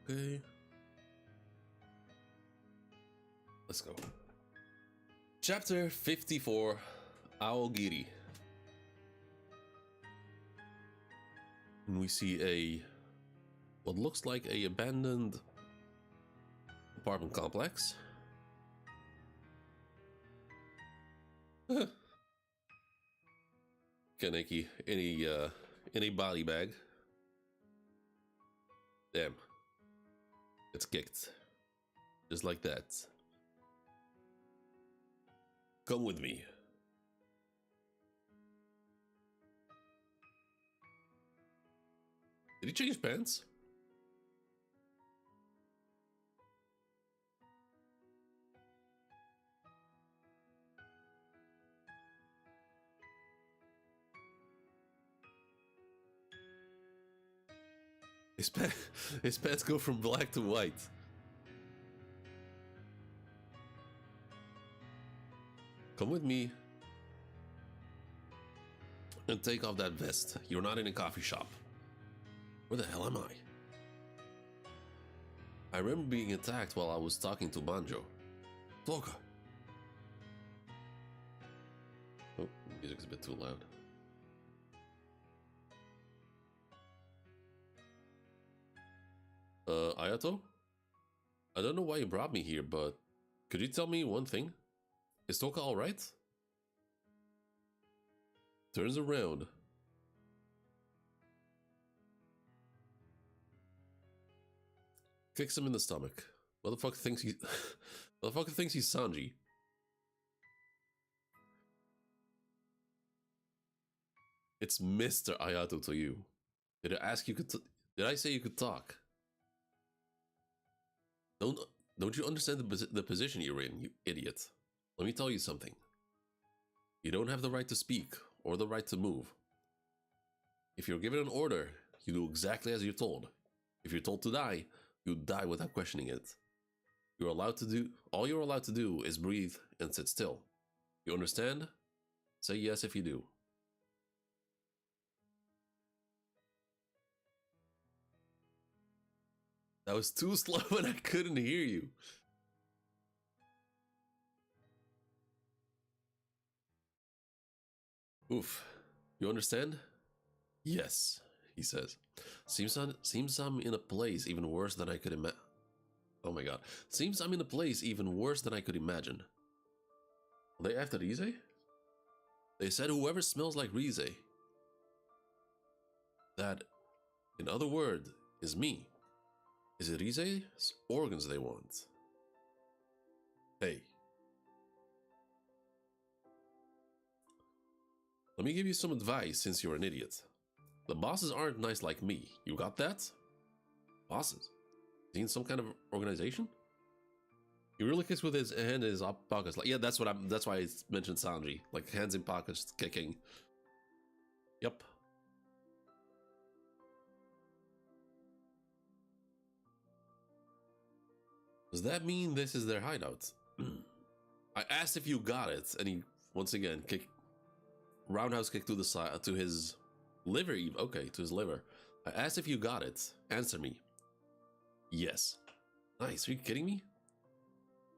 Okay. Let's go. Chapter 54, Aogiri. And we see what looks like a abandoned apartment complex. Kaneki, any body bag. Damn. It's kicked. Just like that. Come with me. Did he change pants? His pants go from black to white. Come with me and take off that vest. You're not in a coffee shop. Where the hell am I? I remember being attacked while I was talking to Banjo. Toka. Oh, the music's a bit too loud. Ayato? I don't know why you brought me here, but could you tell me one thing? Is Toka alright? Turns around. Kicks him in the stomach. Motherfucker thinks he's Motherfucker thinks he's Sanji. It's Mr. Ayato to you. Did I ask you did I say you could talk? Don't you understand the position you're in, you idiot? Let me tell you something. You don't have the right to speak or the right to move. If you're given an order, you do exactly as you're told. If you're told to die, you die without questioning it. All you're allowed to do is breathe and sit still. You understand? Say yes if you do. That was too slow and I couldn't hear you. Oof. You understand? Yes, he says. Seems I'm in a place even worse than I could imagine. Oh my god. Seems I'm in a place even worse than I could imagine. Are they after Rize? They said whoever smells like Rize. That, in other words, is me. Is it Rize's organs they want? Hey. Let me give you some advice since you're an idiot. The bosses aren't nice like me. You got that? Bosses? Seen some kind of organization? He really kicks with his hand in his pockets. Like, yeah, that's why I mentioned Sanji. Like hands in pockets kicking. Yep. Does that mean this is their hideout? I asked if you got it, and he once again roundhouse kick to the side to his liver. Okay, to his liver. I asked if you got it. Answer me. Yes. Nice. Are you kidding me?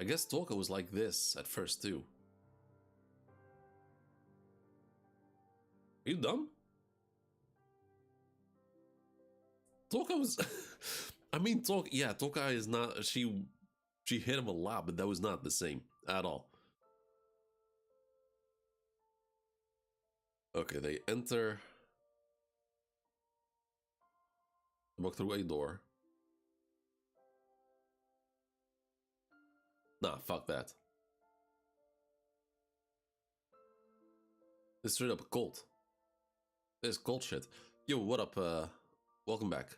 I guess Toka was like this at first too. Are you dumb? Toka was. I mean, Toka is not. She hit him a lot, but that was not the same at all. Okay, they enter. Walk through a door. Nah, fuck that. This is straight up a cult. This is cult shit. Yo, what up, Welcome back.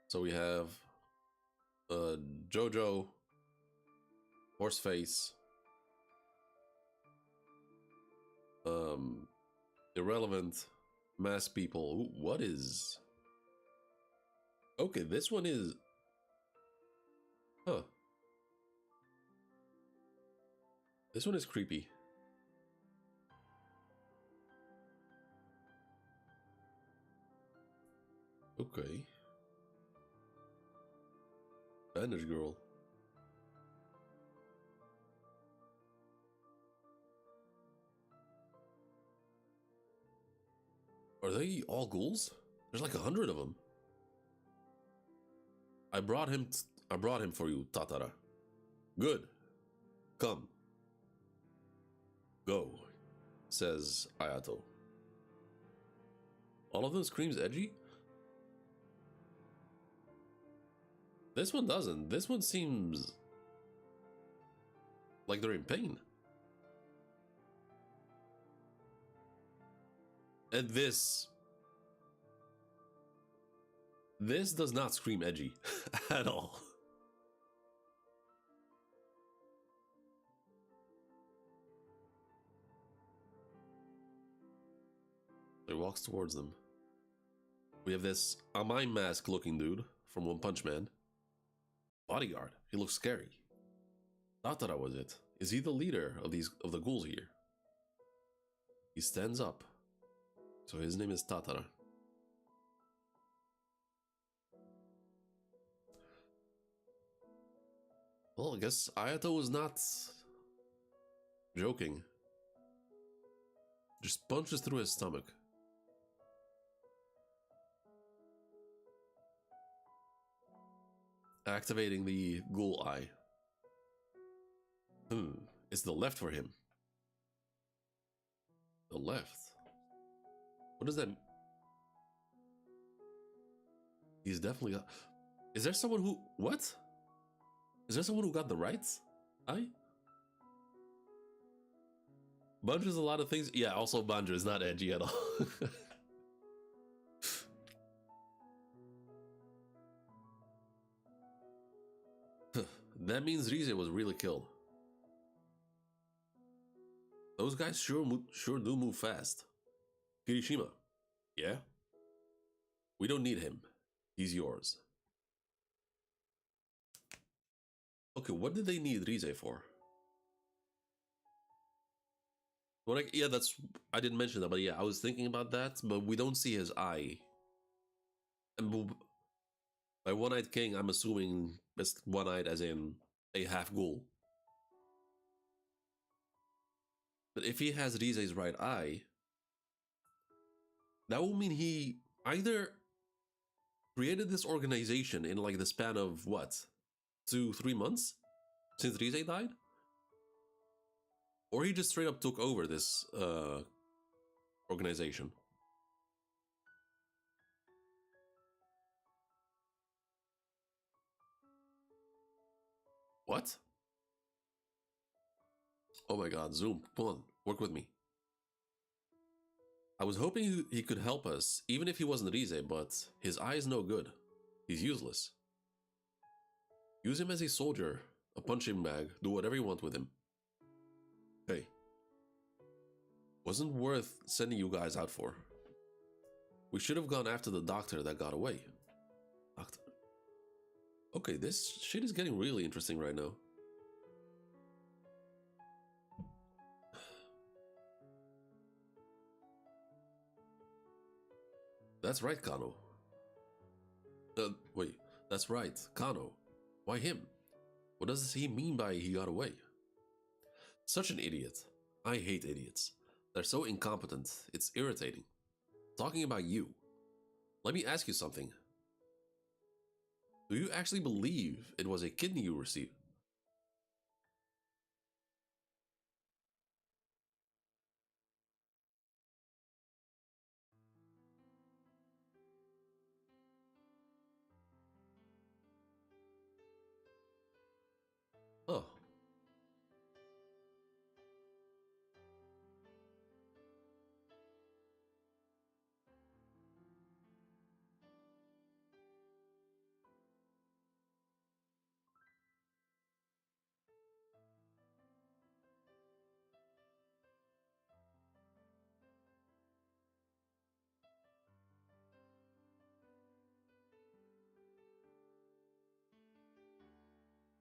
So we have Jojo, Horseface, irrelevant, mass people. Ooh, what is? Okay, this one is. Huh. This one is creepy. Okay. Bandage girl. Are they all ghouls? There's like 100 of them. I brought him for you, Tatara. Good. Come. Go, says Ayato. All of them screams edgy? This one doesn't. This one seems like they're in pain. And this does not scream edgy at all. He walks towards them. We have this Amai mask looking dude from One Punch Man. Bodyguard. He looks scary. Tatara was it. Is he the leader of the ghouls here? He stands up. So his name is Tatara. Well, I guess Ayato was not joking. Just punches through his stomach. Activating the ghoul eye. It's the left for him. The left? What does that mean? He's definitely got... Is there someone who... What? Is there someone who got the right eye? Banjo's a lot of things. Yeah, also Banjo is not edgy at all. That means Rize was really killed. Those guys sure do move fast. Kirishima. Yeah? We don't need him. He's yours. Okay, what did they need Rize for? Yeah, I didn't mention that, but yeah, I was thinking about that, but we don't see his eye. And by one-eyed king, I'm assuming it's one-eyed as in a half ghoul. But if he has Rize's right eye, that will mean he either created this organization in like the span of what? 2-3 months? Since Rize died? Or he just straight up took over this organization. What? Oh my god, Zoom, come on, work with me. I was hoping he could help us, even if he wasn't Rize, but his eye is no good. He's useless. Use him as a soldier, a punching bag, do whatever you want with him. Hey. Wasn't worth sending you guys out for. We should have gone after the doctor that got away. Doctor. Okay, this shit is getting really interesting right now. That's right, Kano. Wait, that's right, Kano. Why him? What does he mean by he got away? Such an idiot. I hate idiots. They're so incompetent, it's irritating. Talking about you. Let me ask you something. Do you actually believe it was a kidney you received? Oh.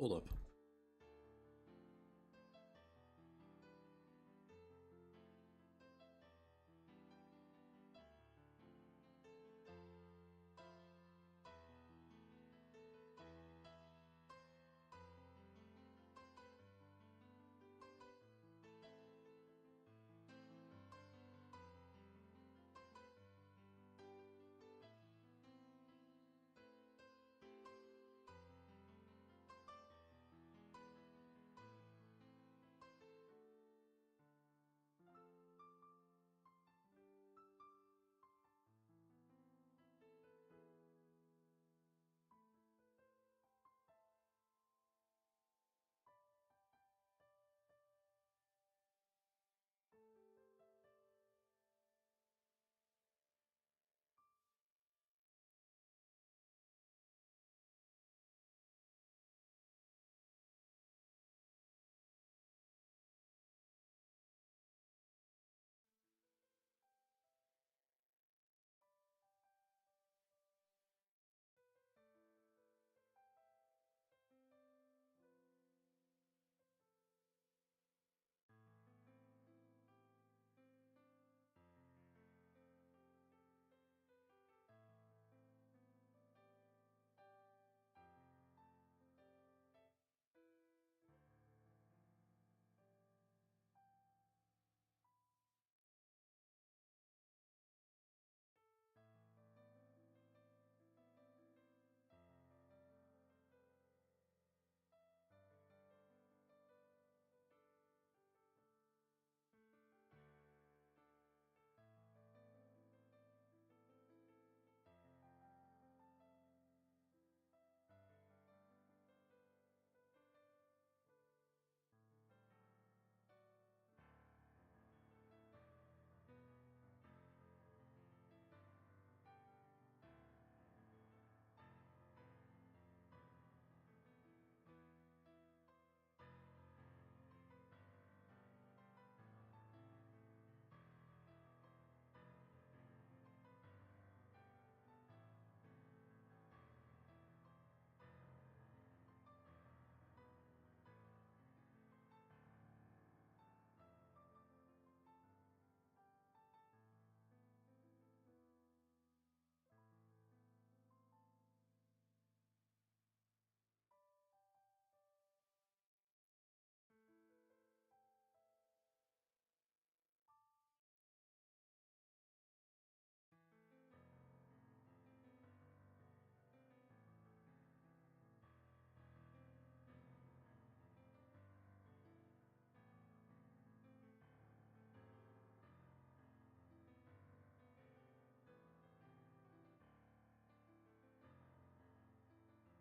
hold up.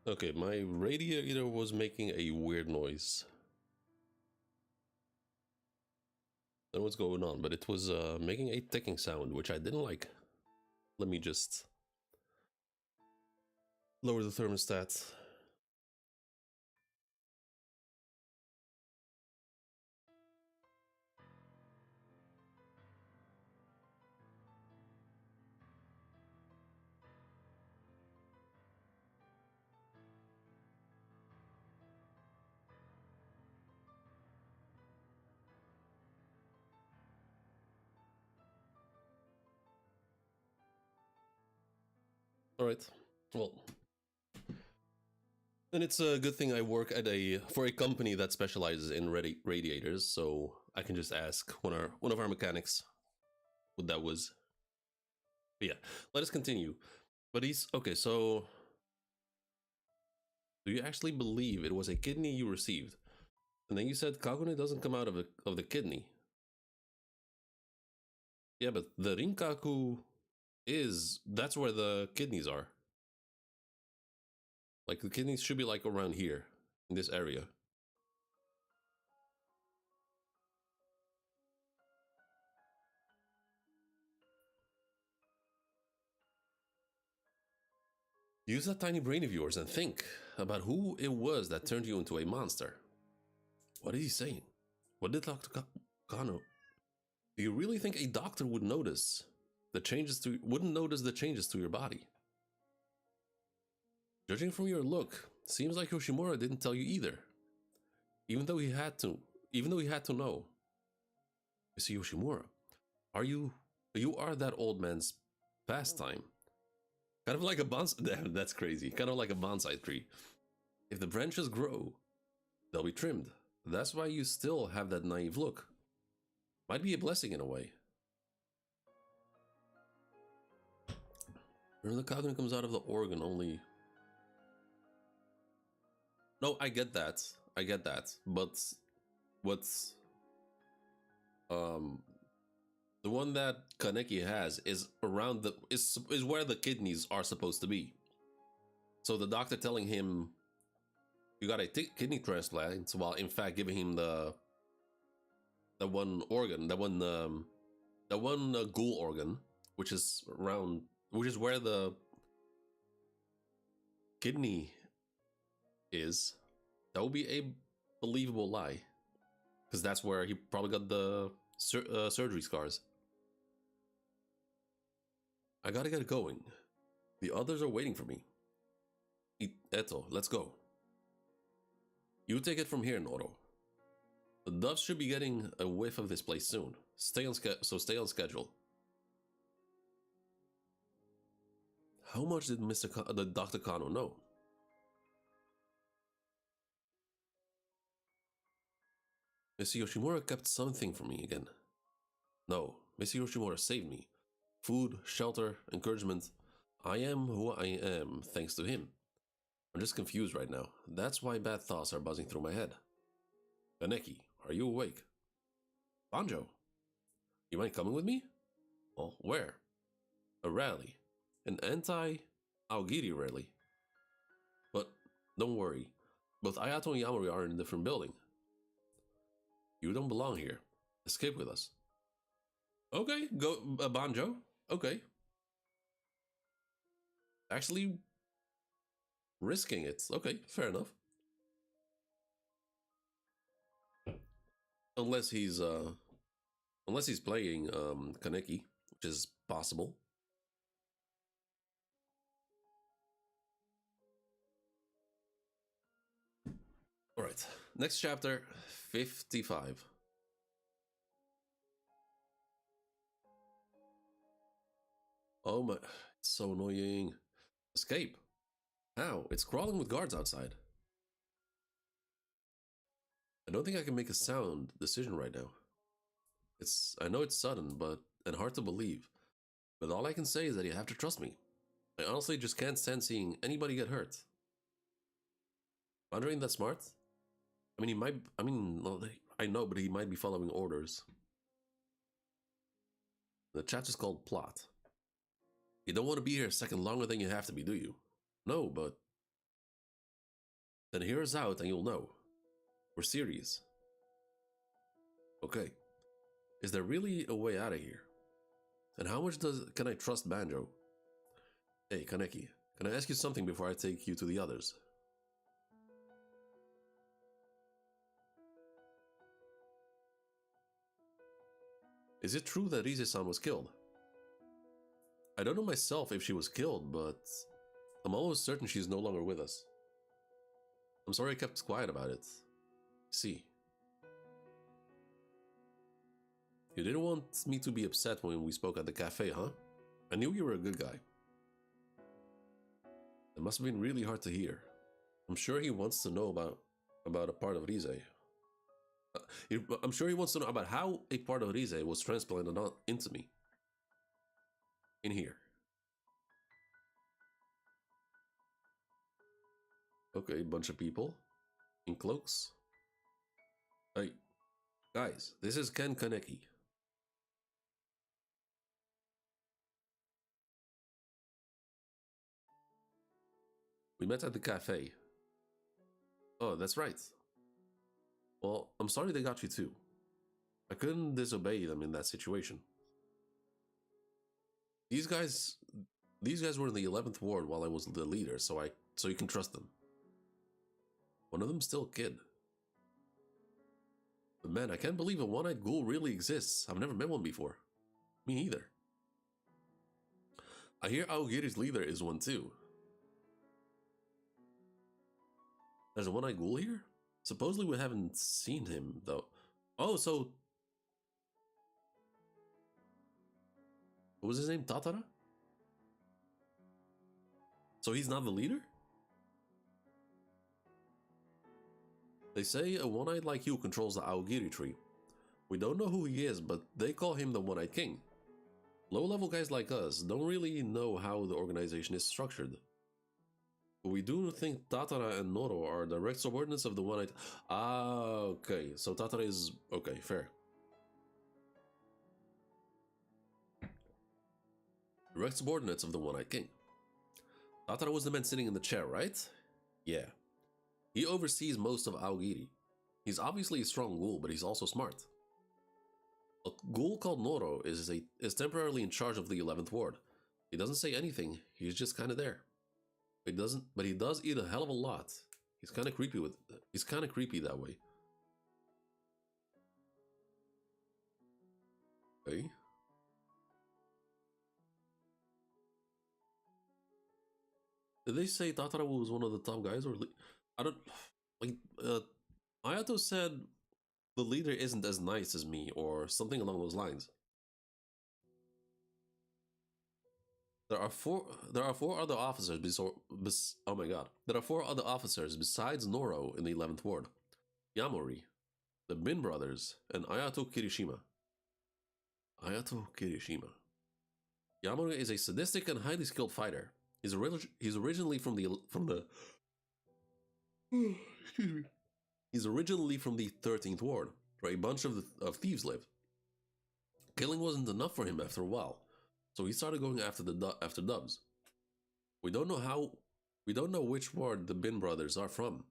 Okay, my radiator was making a weird noise. I don't know what's going on, but it was making a ticking sound, which I didn't like. Let me just lower the thermostat. All right. Well, and it's a good thing I work at for a company that specializes in radiators, so I can just ask one of our mechanics what that was. But yeah, let us continue. But he's okay. So, do you actually believe it was a kidney you received? And then you said Kagune doesn't come out of the kidney. Yeah, but the Rinkaku that's where the kidneys are. Like the kidneys should be like around here in this area. Use that tiny brain of yours and think about who it was that turned you into a monster. What is he saying? What did Dr. Kano? Do you really think a doctor would notice wouldn't notice the changes to your body? Judging from your look, Seems like Yoshimura didn't tell you either. Even though he had to. Even though he had to know. Mr. Yoshimura, are you... You are that old man's pastime. Kind of like a bonsai... Damn, that's crazy. Kind of like a bonsai tree. If the branches grow, they'll be trimmed. That's why you still have that naive look. Might be a blessing in a way. When the cognition comes out of the organ only... No, I get that. I get that. But what's... The one that Kaneki has is around the... is where the kidneys are supposed to be. So the doctor telling him you got a kidney transplant while in fact giving him the one organ, the one ghoul organ, which is around, which is where the kidney is. That would be a believable lie, because that's where he probably got the surgery scars. I gotta get going. The others are waiting for me. Eto, let's go. You take it from here, Noro. The doves should be getting a whiff of this place soon. Stay on schedule. How much did Dr. Kano know? Mr. Yoshimura kept something from me again. No, Mr. Yoshimura saved me. Food, shelter, encouragement. I am who I am thanks to him. I'm just confused right now. That's why bad thoughts are buzzing through my head. Kaneki, are you awake? Banjo, you mind coming with me? Well, where? A rally. An anti-Aogiri rally. But don't worry. Both Ayato and Yamori are in a different building. You don't belong here. Escape with us. Okay, go, Banjo. Okay. Actually... risking it. Okay, fair enough. Unless he's playing Kaneki, which is possible. All right, next chapter, 55. Oh my, it's so annoying. Escape. How? It's crawling with guards outside. I don't think I can make a sound decision right now. I know it's sudden, and hard to believe. But all I can say is that you have to trust me. I honestly just can't stand seeing anybody get hurt. Andre ain't that smart? I mean, I know, but he might be following orders. The chapter's called Plot. You don't want to be here a second longer than you have to be, do you? No, but... Then hear us out and you'll know. We're serious. Okay. Is there really a way out of here? And how much can I trust Banjo? Hey, Kaneki, can I ask you something before I take you to the others? Is it true that Rise-san was killed? I don't know myself if she was killed, but I'm almost certain she's no longer with us. I'm sorry I kept quiet about it. See. You didn't want me to be upset when we spoke at the cafe, huh? I knew you were a good guy. It must have been really hard to hear. I'm sure he wants to know about a part of Rise. I'm sure he wants to know about how a part of Rise was transplanted into me. In here. Okay, bunch of people. In cloaks. Hey, guys, this is Ken Kaneki. We met at the cafe. Oh, that's right. Well, I'm sorry they got you too. I couldn't disobey them in that situation. These guys were in the 11th ward while I was the leader, so you can trust them. One of them's still a kid. But man, I can't believe a one-eyed ghoul really exists. I've never met one before. Me either. I hear Aogiri's leader is one too. There's a one-eyed ghoul here? Supposedly we haven't seen him, though. Oh, so... What was his name? Tatara? So he's not the leader? They say a one-eyed like you controls the Aogiri tree. We don't know who he is, but they call him the One-Eyed King. Low-level guys like us don't really know how the organization is structured. But we do think Tatara and Noro are direct subordinates of the One-Eyed... Ah, okay. So Tatara is... Okay, fair. Direct subordinates of the One-Eyed King. Tatara was the man sitting in the chair, right? Yeah. He oversees most of Aogiri. He's obviously a strong ghoul, but he's also smart. A ghoul called Noro is temporarily in charge of the 11th ward. He doesn't say anything, he's just kinda there. But he does eat a hell of a lot. He's kinda creepy that way. Okay. Did they say Tatara was one of the top guys, or I don't like? Ayato said the leader isn't as nice as me, or something along those lines. There are four other officers. Oh my god! There are 4 other officers besides Noro in the 11th ward: Yamori, the Bin brothers, and Ayato Kirishima. Ayato Kirishima. Yamori is a sadistic and highly skilled fighter. He's originally from the excuse me. He's originally from the 13th ward, where a bunch of thieves live. Killing wasn't enough for him after a while, so he started going after dubs. We don't know which ward the Bin brothers are from.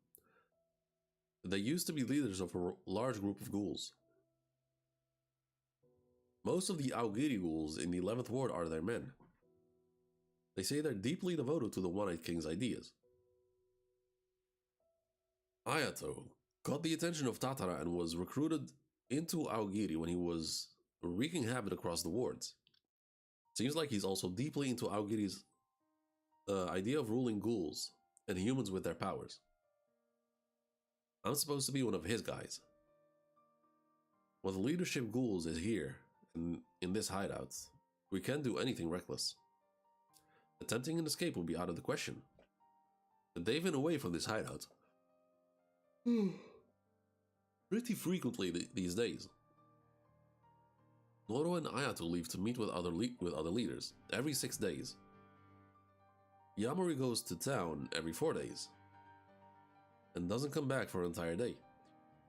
They used to be leaders of a large group of ghouls. Most of the Aogiri ghouls in the 11th ward are their men. They say they're deeply devoted to the One-Eyed King's ideas. Ayato caught the attention of Tatara and was recruited into Aogiri when he was wreaking havoc across the wards. Seems like he's also deeply into Aogiri's idea of ruling ghouls and humans with their powers. I'm supposed to be one of his guys. While the leadership ghouls is here in this hideout, we can't do anything reckless. Attempting an escape will be out of the question. But they've been away from this hideout pretty frequently these days. Noro and Ayato leave to meet with other leaders every 6 days. Yamori goes to town every 4 days and doesn't come back for an entire day.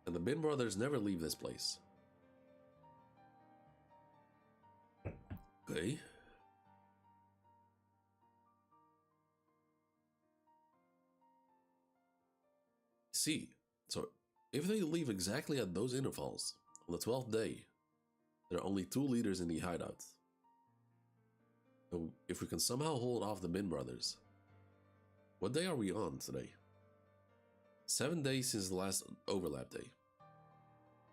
And the Bin brothers never leave this place. Okay. See, so if they leave exactly at those intervals, on the 12th day, there are only 2 leaders in the hideout. So if we can somehow hold off the Bin brothers. What day are we on today? 7 days since the last overlap day.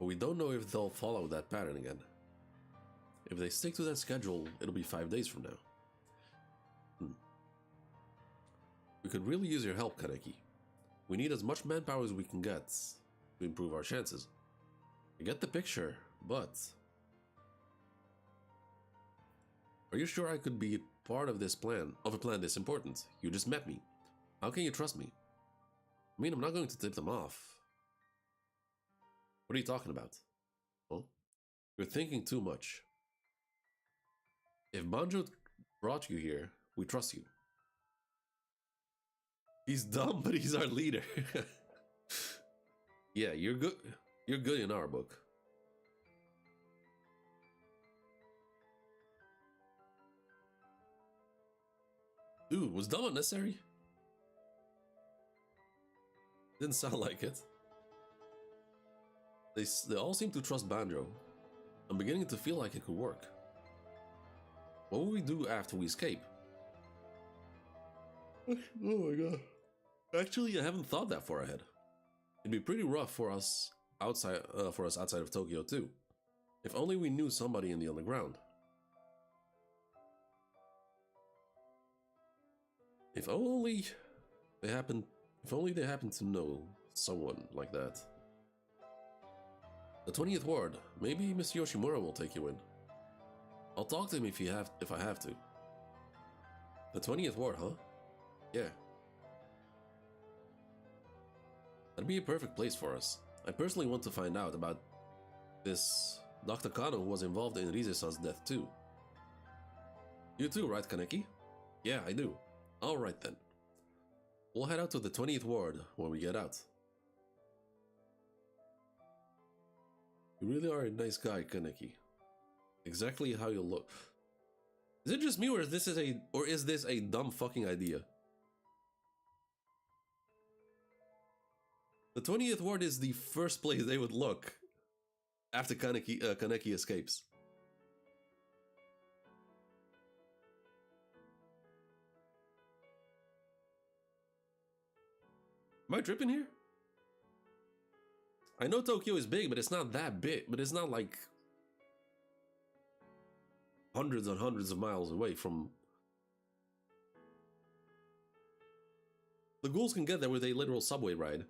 But we don't know if they'll follow that pattern again. If they stick to that schedule, it'll be 5 days from now. We could really use your help, Kaneki. We need as much manpower as we can get to improve our chances. I get the picture, but... Are you sure I could be part of this plan, of a plan this important? You just met me. How can you trust me? I mean, I'm not going to tip them off. What are you talking about? Well, you're thinking too much. If Banjo brought you here, we trust you. He's dumb, but he's our leader. Yeah, you're good. You're good in our book. Dude, was dumb unnecessary? Didn't sound like it. They all seem to trust Banjo. I'm beginning to feel like it could work. What will we do after we escape? Oh my god. Actually, I haven't thought that far ahead. It'd be pretty rough for us outside of Tokyo too. If only we knew somebody in the underground. If only they happened If only they happen to know someone like that. The 20th Ward. Maybe Mr. Yoshimura will take you in. I'll talk to him if I have to. The 20th Ward, huh? Yeah. That'd be a perfect place for us. I personally want to find out about this Dr. Kano who was involved in Rize-san's death too. You too, right, Kaneki? Yeah, I do. Alright then. We'll head out to the 20th Ward when we get out. You really are a nice guy, Kaneki. Exactly how you look. Is it just me, or is this a dumb fucking idea? The 20th Ward is the first place they would look after Kaneki escapes. Am I tripping here? I know Tokyo is big, but it's not that big. But it's not like hundreds and hundreds of miles away from... The ghouls can get there with a literal subway ride.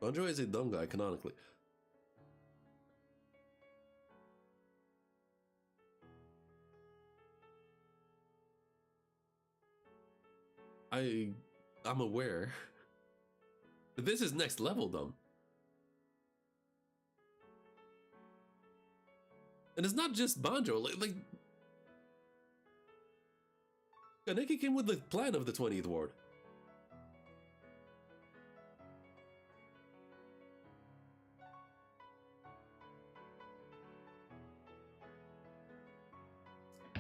Banjo is a dumb guy, canonically. I'm aware. But this is next level dumb. And it's not just Banjo, like Kaneki came with the plan of the 20th Ward.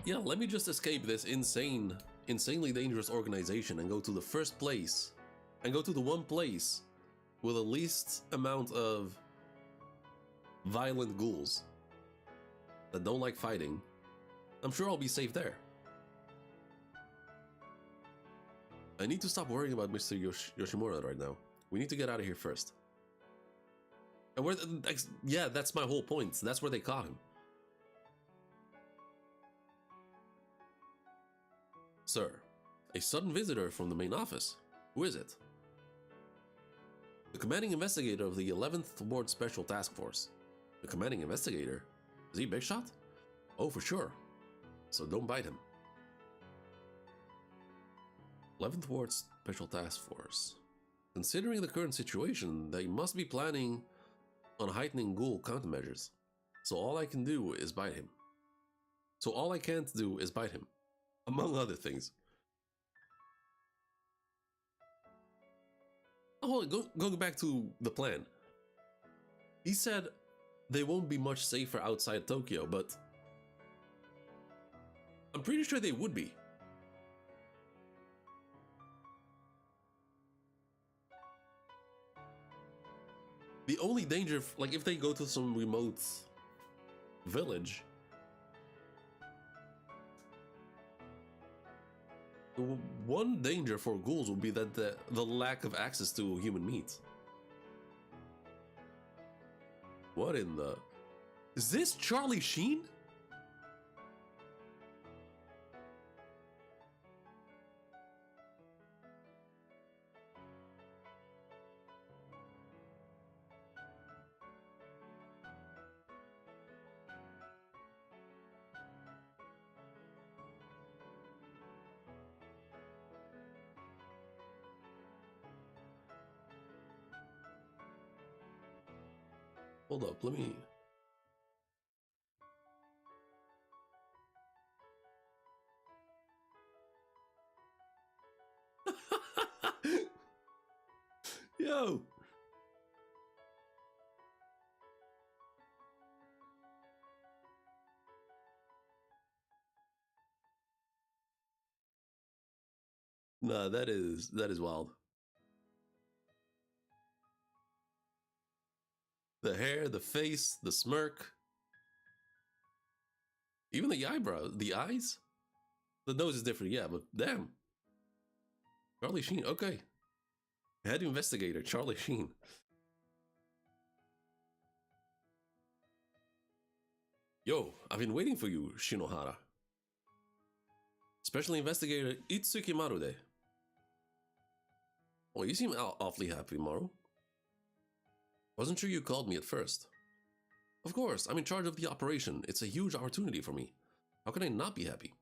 Yeah, let me just escape this insanely dangerous organization and go to the first place, and go to the one place with the least amount of violent ghouls that don't like fighting. I'm sure I'll be safe there. I need to stop worrying about Mr. Yoshimura right now. We need to get out of here first. And yeah, that's my whole point. That's where they caught him. Sir, a sudden visitor from the main office. Who is it? The commanding investigator of the 11th Ward Special Task Force. The commanding investigator? Is he Big Shot? Oh, for sure. So don't bite him. 11th Ward Special Task Force. Considering the current situation, they must be planning on heightening ghoul countermeasures. So all I can do is bite him. So all I can't do is bite him. Among other things. Oh, going back to the plan. He said they won't be much safer outside Tokyo, but I'm pretty sure they would be. The only danger, like if they go to some remote village, the one danger for ghouls would be that the lack of access to human meat. What in the... Is this Charlie Sheen? Hold up, let me... Yo! Nah, that is wild. The hair, the face, the smirk. Even the eyebrows, the eyes? The nose is different, yeah, but damn. Charlie Sheen, okay. Head investigator, Charlie Sheen. Yo, I've been waiting for you, Shinohara. Special Investigator Itsuki Marude. Oh, you seem awfully happy, Maru. Wasn't sure you called me at first. Of course, I'm in charge of the operation. It's a huge opportunity for me. How can I not be happy?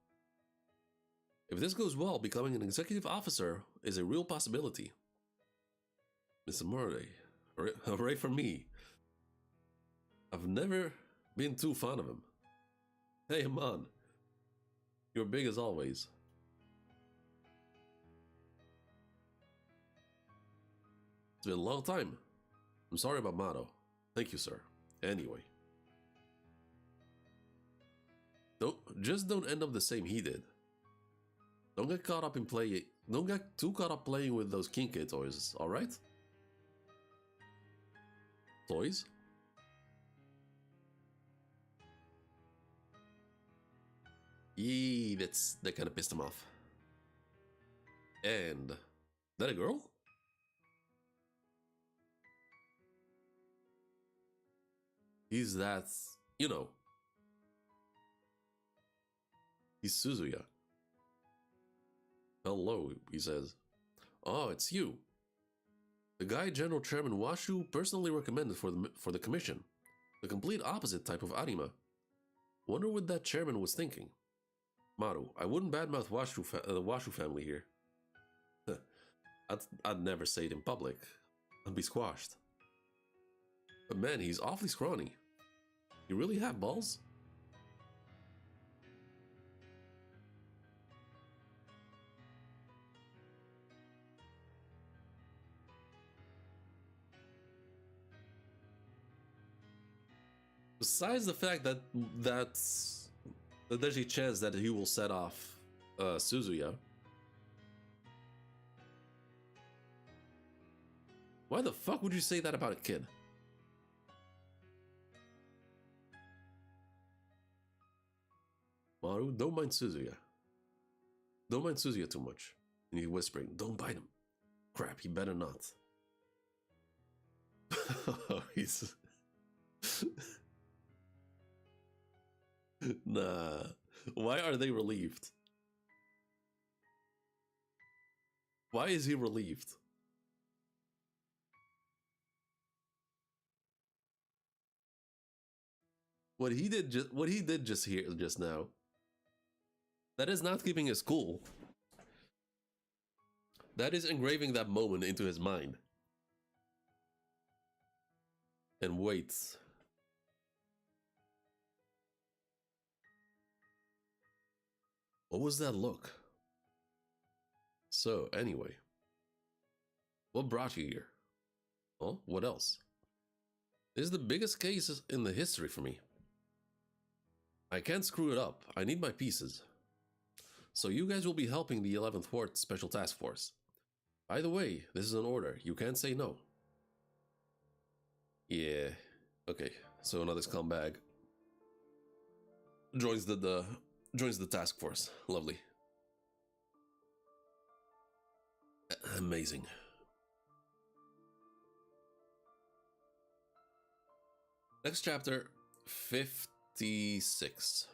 If this goes well, becoming an executive officer is a real possibility. Mr. Marude, hooray for me. I've never been too fond of him. Hey, man. You're big as always. It's been a long time. I'm sorry about Mato. Thank you, sir. Anyway. Just don't end up the same he did. Don't get caught up in play. Don't get too caught up playing with those kinky toys, alright? Toys? Yee, that kind of pissed him off. And that a girl? He's that, you know. He's Suzuya. Hello, he says. Oh, it's you. The guy General Chairman Washu personally recommended for the commission. The complete opposite type of anima. Wonder what that chairman was thinking. Maru, I wouldn't badmouth the Washu family here. I'd never say it in public. I'd be squashed. But man, he's awfully scrawny. You really have balls? Besides the fact that there's a chance that he will set off Suzuya. Why the fuck would you say that about a kid? Maru, don't mind Suzuya. Don't mind Suzuya too much. And he's whispering, don't bite him. Crap, he better not. He's... Nah. Why are they relieved? Why is he relieved? What he did just now. That is not keeping his cool. That is engraving that moment into his mind. And waits. What was that look? So, anyway. What brought you here? Oh, what else? This is the biggest case in the history for me. I can't screw it up. I need my pieces. So you guys will be helping the 11th Ward Special Task Force. By the way, this is an order. You can't say no. Yeah. Okay. So another scumbag joins the task force. Lovely. Amazing. Next chapter, 56.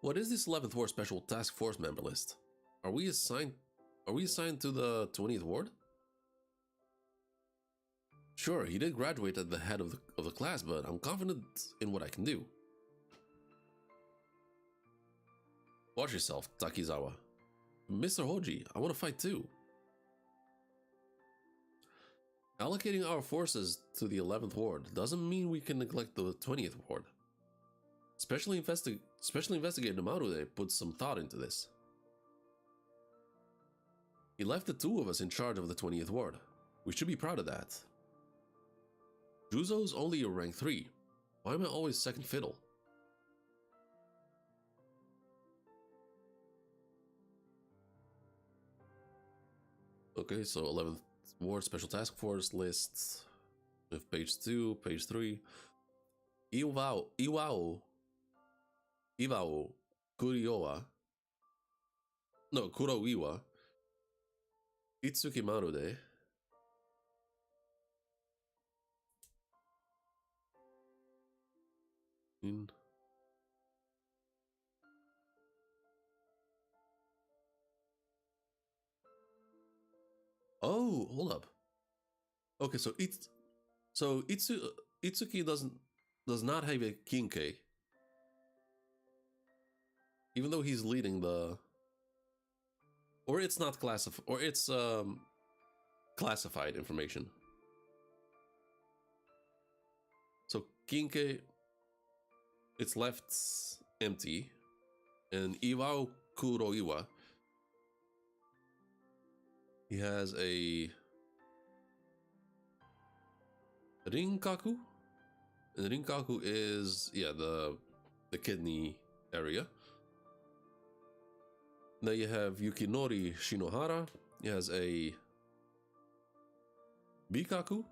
What is this 11th Ward Special Task Force member list? Are we assigned to the 20th Ward? Sure, he did graduate at the head of the class, but I'm confident in what I can do. Watch yourself, Takizawa. Mr. Hoji, I want to fight too. Allocating our forces to the 11th Ward doesn't mean we can neglect the 20th Ward. Special Investigator Marude put some thought into this. He left the two of us in charge of the 20th Ward. We should be proud of that. Juzo's only a rank 3. Why am I always second fiddle? Okay, so 11th Ward Special Task Force lists with page 2, page 3. Iwao, Kuriowa. No, Kuroiwa. Itsuki Marude. Oh, hold up. Okay, so Itsuki does not have a Kinkei, even though he's leading the, or it's not classified, or it's classified information. So Kinkei, it's left empty, and Iwao Kuroiwa, he has a Rinkaku, and Rinkaku is, yeah, the kidney area. Now you have Yukinori Shinohara. He has a Bikaku.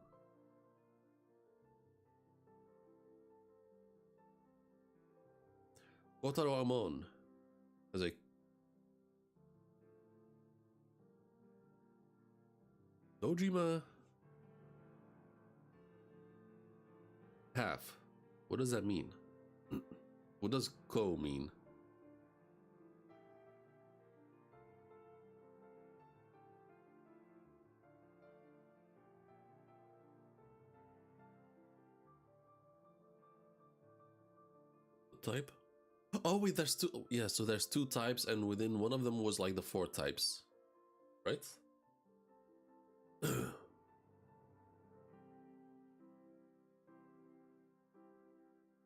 Kotaro Amon has a Dojima half. What does that mean? What does Ko mean? Type? Oh wait, there's two. Yeah, so there's two types, and within one of them was like the four types, right?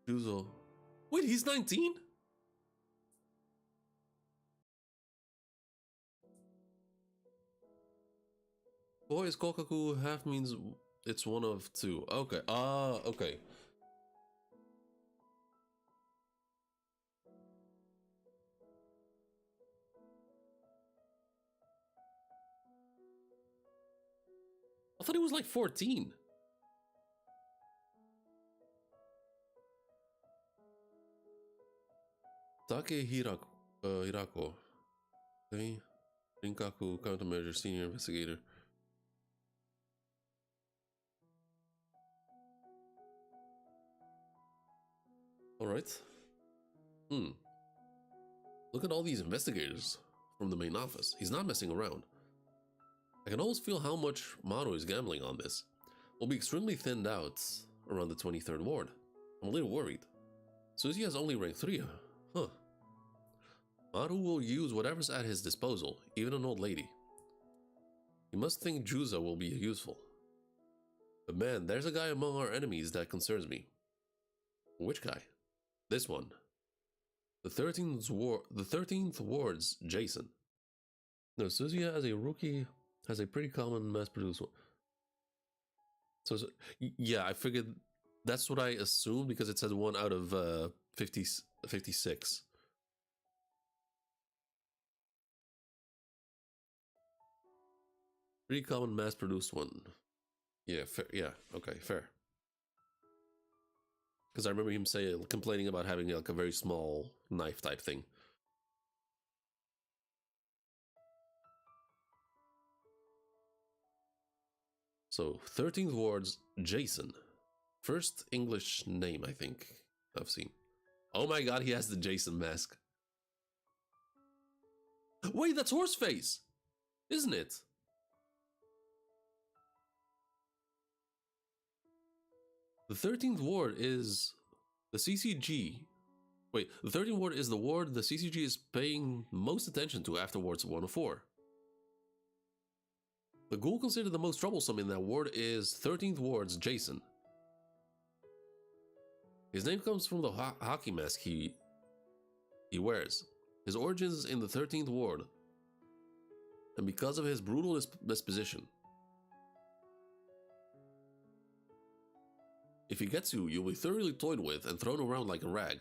Juzo. Wait, he's 19? Boys, Kokaku half means it's one of two. Okay. Ah, okay. I thought he was like 14. Take Hirako. Okay. Rinkaku countermeasure senior investigator. Alright. Look at all these investigators from the main office. He's not messing around. I can almost feel how much Maru is gambling on this. We'll be extremely thinned out around the 23rd ward. I'm a little worried. Suzy has only rank 3. Huh. Maru will use whatever's at his disposal, even an old lady. He must think Juza will be useful. But man, there's a guy among our enemies that concerns me. Which guy? This one. The 13th ward's Jason. No, Suzuya as a rookie has a pretty common mass-produced one. So, yeah, I figured that's what I assumed because it said 1 out of 56. Pretty common mass-produced one. Yeah, fair. Yeah, okay, fair. Because I remember him complaining about having like a very small knife type thing. So 13th ward's Jason. First English name I think I've seen. Oh my god, he has the Jason mask. Wait, that's Horseface, isn't it? The 13th ward is the CCG. Wait, the 13th ward is the ward the CCG is paying most attention to after wards 104. The ghoul considered the most troublesome in that ward is 13th ward's Jason. His name comes from the hockey mask he wears. His origins in the 13th ward, and because of his brutal disposition. If he gets you, you'll be thoroughly toyed with and thrown around like a rag.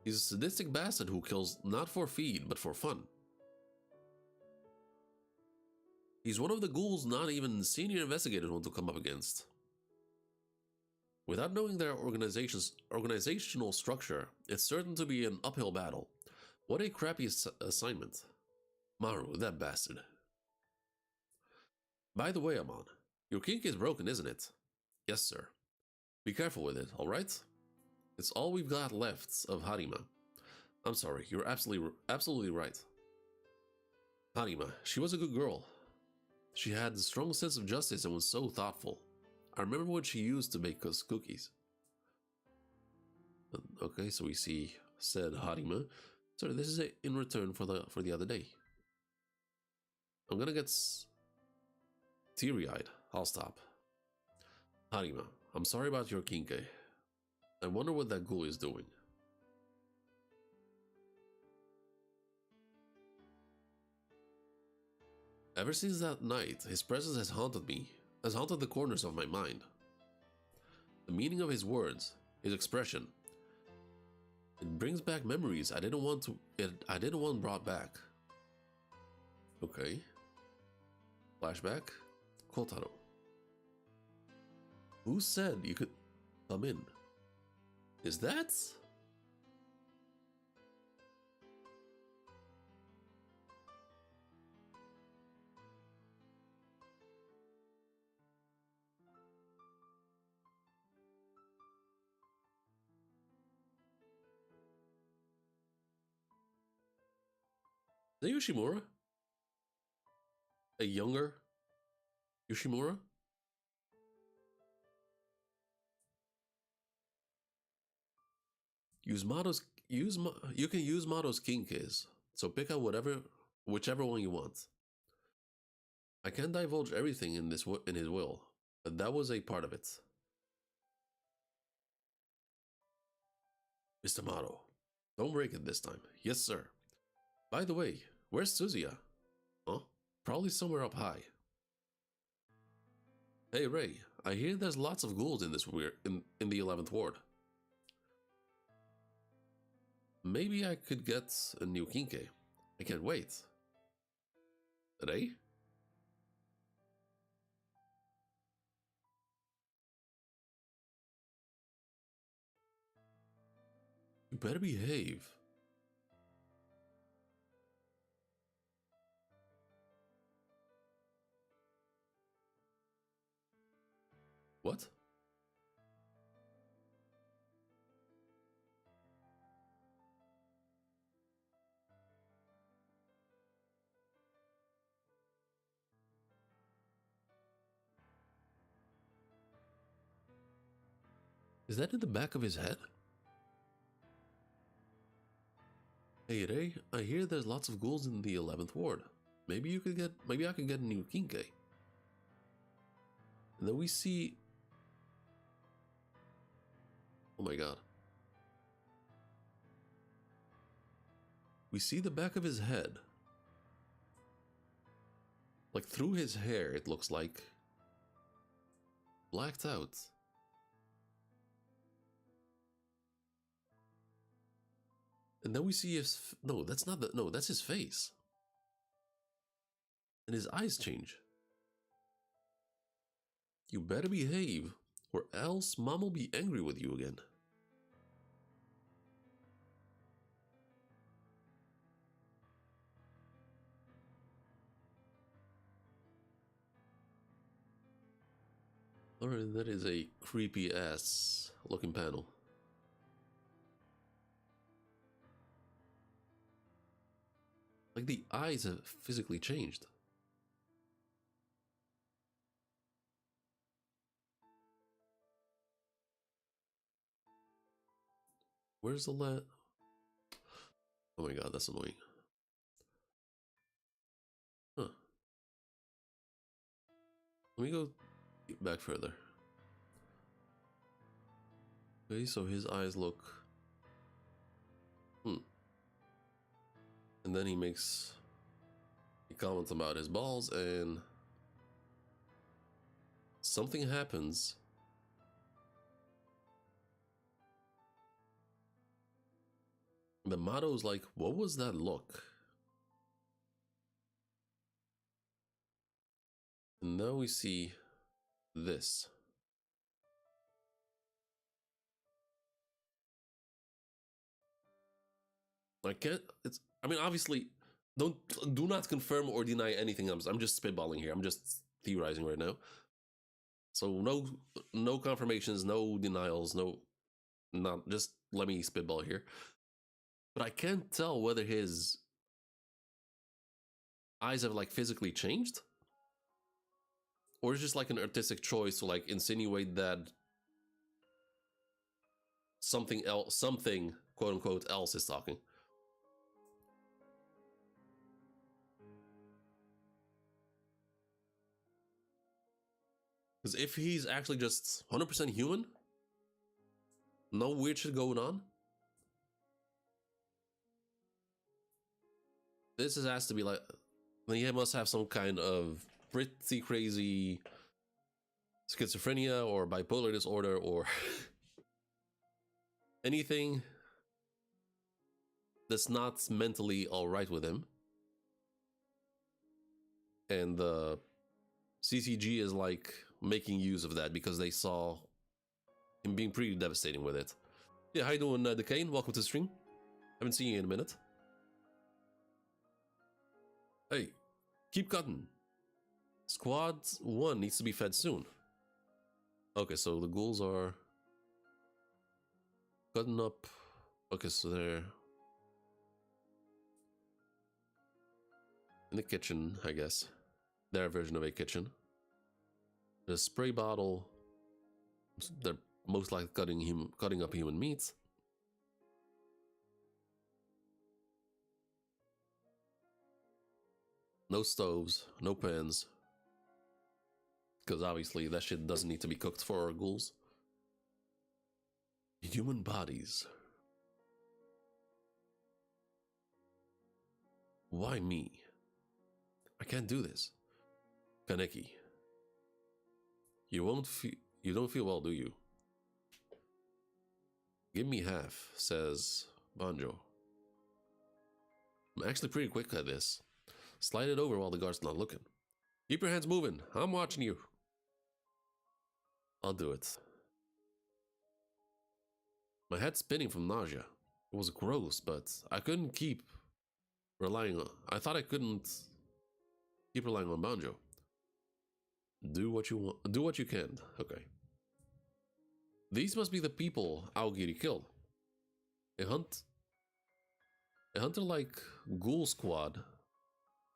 He's a sadistic bastard who kills not for feed, but for fun. He's one of the ghouls not even senior investigators want to come up against. Without knowing their organizational structure, it's certain to be an uphill battle. What a crappy assignment. Maru, that bastard. By the way, Amon, your kink is broken, isn't it? Yes, sir. Be careful with it, alright? It's all we've got left of Harima. I'm sorry, you're absolutely right. Harima, she was a good girl. She had a strong sense of justice and was so thoughtful. I remember when she used to bake us cookies. Okay, so we see said Harima. So this is in return for the other day. I'm gonna get teary-eyed. I'll stop. Harima, I'm sorry about your kinke. I wonder what that ghoul is doing. Ever since that night, his presence has haunted me, has haunted the corners of my mind. The meaning of his words, his expression, it brings back memories I didn't want brought back. Okay. Flashback. Kotaro. Who said you could come in? Is that? Is that Yoshimura? A younger Yoshimura? You can use Mato's kinkes, so pick out whichever one you want. I can't divulge everything in his will, but that was a part of it. Mr. Mato, don't break it this time. Yes, sir. By the way, where's Suzuya? Huh? Probably somewhere up high. Hey Ray, I hear there's lots of ghouls in in the 11th ward. Maybe I could get a new kinke. I can't wait. Ray? You better behave. What? Is that in the back of his head? Hey Ray, I hear there's lots of ghouls in the 11th ward. Maybe I could get a new kinke. And then we see... Oh my god. We see the back of his head. Like through his hair, it looks like. Blacked out. And then we see his... No, that's not the... No, that's his face. And his eyes change. You better behave, or else Mom will be angry with you again. Alright, that is a creepy ass looking panel. Like the eyes have physically changed. Where's the Oh my god, that's annoying. Huh. Let me go back further. Okay, so his eyes look... And then he makes a comment about his balls and... Something happens. The motto is like, what was that look? And now we see this. I can't, I mean, obviously, do not confirm or deny anything. I'm just spitballing here. I'm just theorizing right now. So no confirmations, no denials, not just let me spitball here. But I can't tell whether his eyes have like physically changed Or it's just like an artistic choice to like insinuate that something else, something quote unquote else is talking. Because if he's actually just 100% human, no weird shit going on, this has to be like, he must have some kind of pretty crazy schizophrenia or bipolar disorder or anything that's not mentally all right with him. And the CCG is like making use of that because they saw him being pretty devastating with it. Yeah, how you doing, Decane? Welcome to the stream. Haven't seen you in a minute. Hey, keep cutting. Squad 1 needs to be fed soon. Okay, so the ghouls are cutting up. Okay, so they're in the kitchen, I guess. Their version of a kitchen. The spray bottle. They're most likely cutting up human meat. No stoves, no pans. Because obviously that shit doesn't need to be cooked for our ghouls. Human bodies. Why me? I can't do this. Kaneki. You don't feel well, do you? Give me half, says Banjo. I'm actually pretty quick at this. Slide it over while the guard's not looking. Keep your hands moving. I'm watching you. I'll do it. My head's spinning from nausea. It was gross, but I couldn't keep relying on... I thought I couldn't keep relying on Banjo. Do what you want. Do what you can. Okay. These must be the people Aogiri killed. A hunter like Ghoul Squad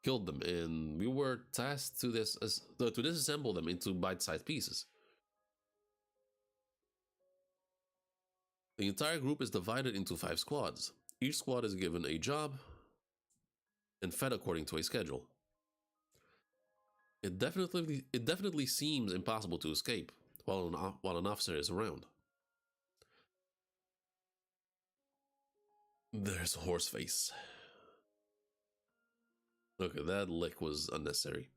killed them, and we were tasked to disassemble them into bite-sized pieces. The entire group is divided into 5 squads. Each squad is given a job and fed according to a schedule. It definitely seems impossible to escape while an officer is around. There's Horseface. Okay, that lick was unnecessary.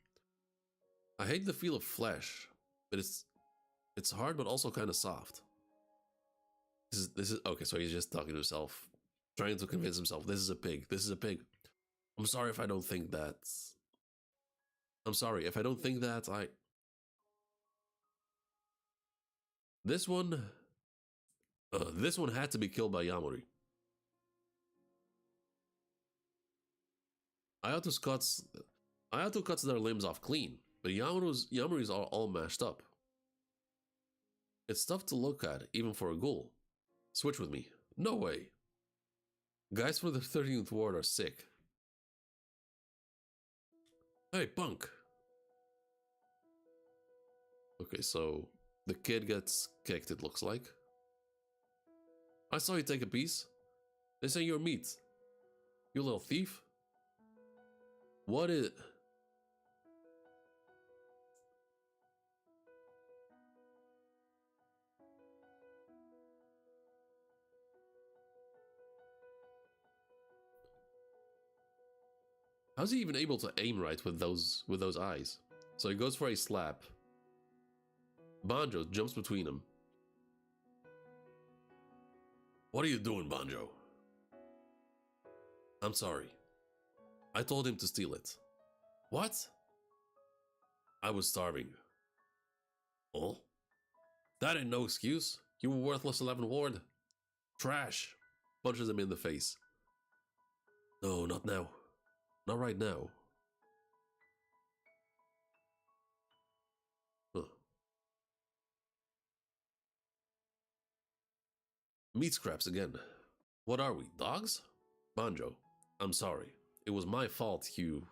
I hate the feel of flesh, but it's hard but also kind of soft. This is okay, so he's just talking to himself, trying to convince himself this is a pig. This is a pig. I'm sorry if I don't think that. I'm sorry if I don't think that This one had to be killed by Yamori. I had to cut their limbs off clean, but Yamori's are all mashed up. It's tough to look at, even for a ghoul. Switch with me. No way. Guys from the 13th Ward are sick. Hey, punk. Okay, so the kid gets kicked, it looks like. I saw you take a piece. They say you're meat. You little thief. What is... How's he even able to aim right with those eyes? So he goes for a slap. Banjo jumps between them. What are you doing, Banjo? I'm sorry. I told him to steal it. What? I was starving. Oh? That ain't no excuse. You were worthless 11 Ward. Trash. Punches him in the face. No, not now. Not right now. Huh. Meat scraps again. What are we, dogs? Banjo, I'm sorry. It was my fault, you...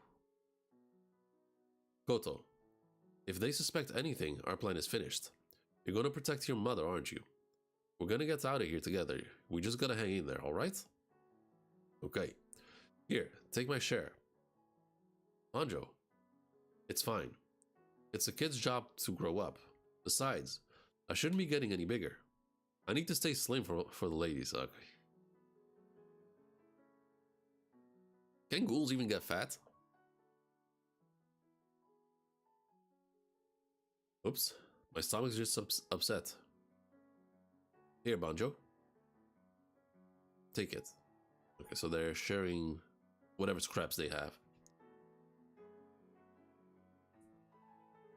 Koto. If they suspect anything, our plan is finished. You're gonna protect your mother, aren't you? We're gonna get out of here together. We just gotta hang in there, alright? Okay. Here, take my share. Anjo. It's fine. It's a kid's job to grow up. Besides, I shouldn't be getting any bigger. I need to stay slim for the ladies. Okay. Can ghouls even get fat? Oops. My stomach's just upset. Here, Banjo. Take it. Okay, so they're sharing whatever scraps they have.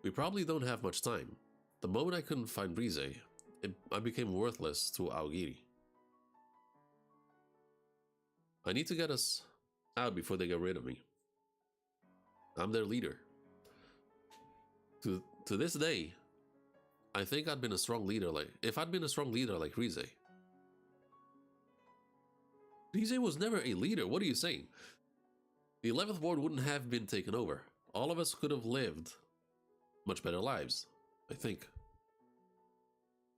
We probably don't have much time. The moment I couldn't find Rize, I became worthless to Aogiri. I need to get us out before they get rid of me. I'm their leader. To this day, I think I'd been a strong leader if I'd been a strong leader like Rize. Rize was never a leader, what are you saying? The 11th ward wouldn't have been taken over. All of us could have lived much better lives, I think.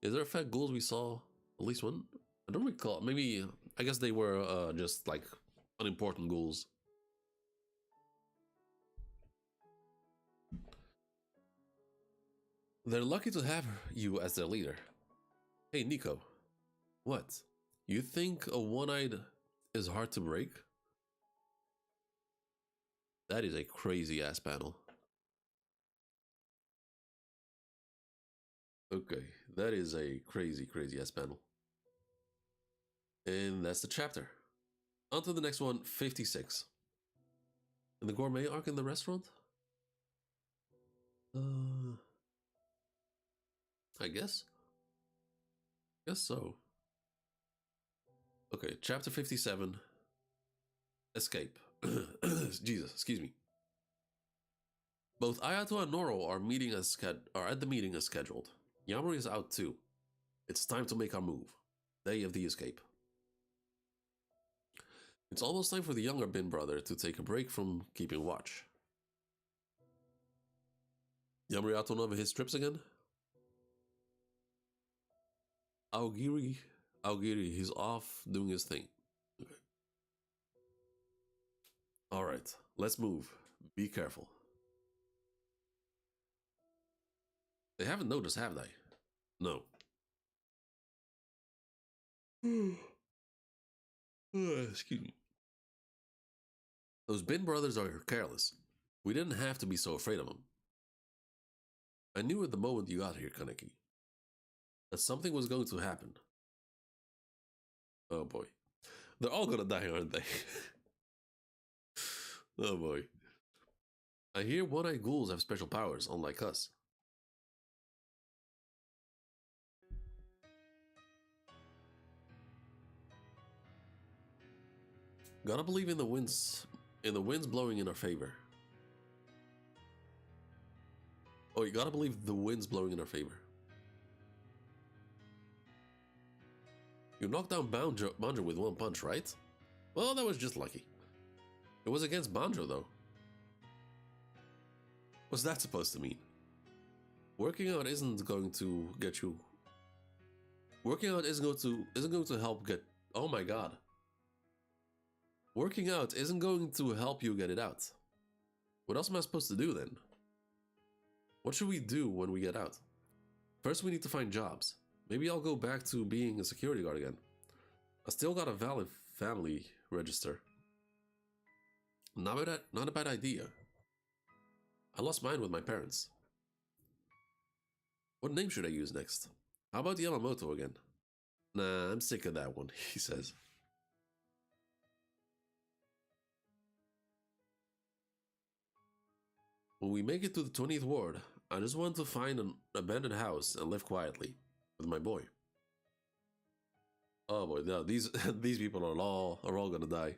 Is there a fact ghouls we saw? At least one? I don't recall. Maybe, I guess they were just like unimportant ghouls. They're lucky to have you as their leader. Hey, Nico. What? You think a one-eyed is hard to break? That is a crazy-ass panel. Okay, that is a crazy-ass panel. And that's the chapter. On to the next one, 56. In the gourmet arc in the restaurant? I guess? Guess so. Okay, chapter 57. Escape. Jesus, excuse me. Both Ayato and Noro are at the meeting as scheduled. Yamori is out too. It's time to make our move. Day of the escape. It's almost time for the younger Bin brother to take a break from keeping watch. Yamori out on one of his trips again? Aogiri, he's off doing his thing. Okay. Alright, let's move. Be careful. They haven't noticed, have they? No. Excuse me. Those Bin brothers are careless. We didn't have to be so afraid of them. I knew at the moment you got here, Kaneki, that something was going to happen. Oh boy. They're all gonna die, aren't they? Oh boy. I hear one-eyed ghouls have special powers, unlike us. Gotta believe in the winds blowing in our favor. Oh, you gotta believe the wind's blowing in our favor. You knocked down Banjo with one punch, right? Well, that was just lucky. It was against Banjo, though. What's that supposed to mean? Working out isn't going to get you. Working out isn't going to help get. Oh my god. Working out isn't going to help you get it out. What else am I supposed to do then? What should we do when we get out? First, we need to find jobs. Maybe I'll go back to being a security guard again. I still got a valid family register. Not a bad idea. I lost mine with my parents. What name should I use next? How about Yamamoto again? Nah, I'm sick of that one, he says. When we make it to the 20th ward, I just want to find an abandoned house and live quietly with my boy. Oh boy, no, these people are all gonna die.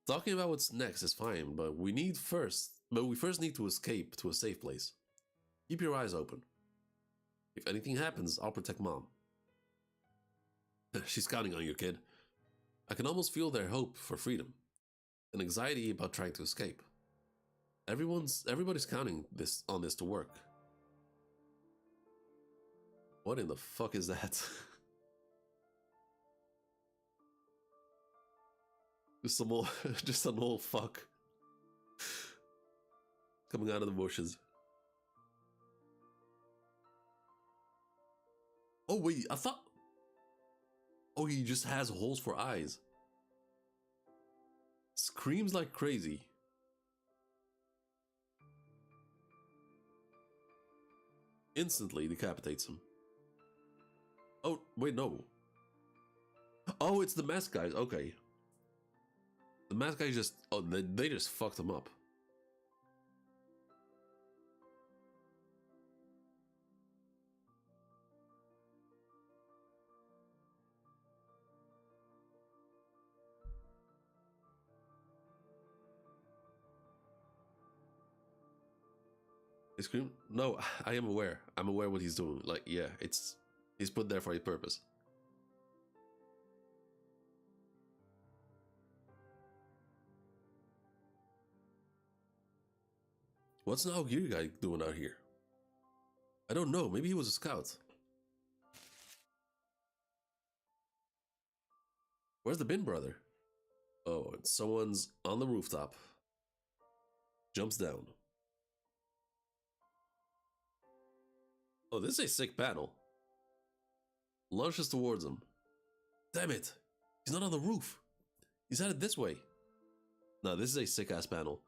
Talking about what's next is fine, but we first need to escape to a safe place. Keep your eyes open. If anything happens, I'll protect Mom. She's counting on you, kid. I can almost feel their hope for freedom. and anxiety about trying to escape. Everybody's counting on this to work. What in the fuck is that? Just some old, just an old fuck coming out of the bushes. Oh wait, I thought. Oh, he just has holes for eyes. Screams like crazy. Instantly decapitates him. Oh, wait, no. Oh, it's the mask guys. Okay. The mask guys just... Oh, they just fucked him up. He screamed? No, I am aware. I'm aware what he's doing. Like, yeah, he's put there for a purpose. What's an Aogiri guy doing out here? I don't know. Maybe he was a scout. Where's the bin brother? Oh, and someone's on the rooftop. Jumps down. Oh, this is a sick panel. Launches towards him. Damn it! He's not on the roof. He's headed this way. No, this is a sick ass panel.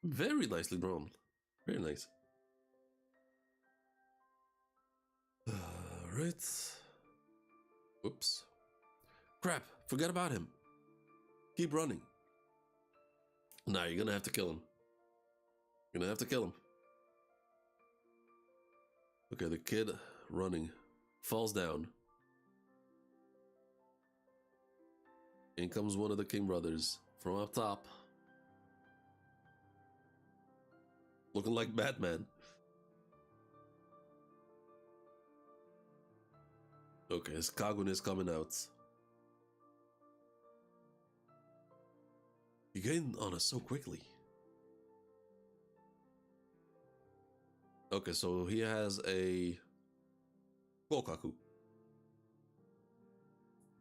Very nicely drawn. Very nice. Right. Oops. Crap, forget about him. Keep running. Nah, you're gonna have to kill him. You're gonna have to kill him. Okay, the kid running falls down. In comes one of the King brothers from up top. Looking like Batman. Okay, his Kagun is coming out. You getting on us so quickly. Okay, so he has a Kokaku.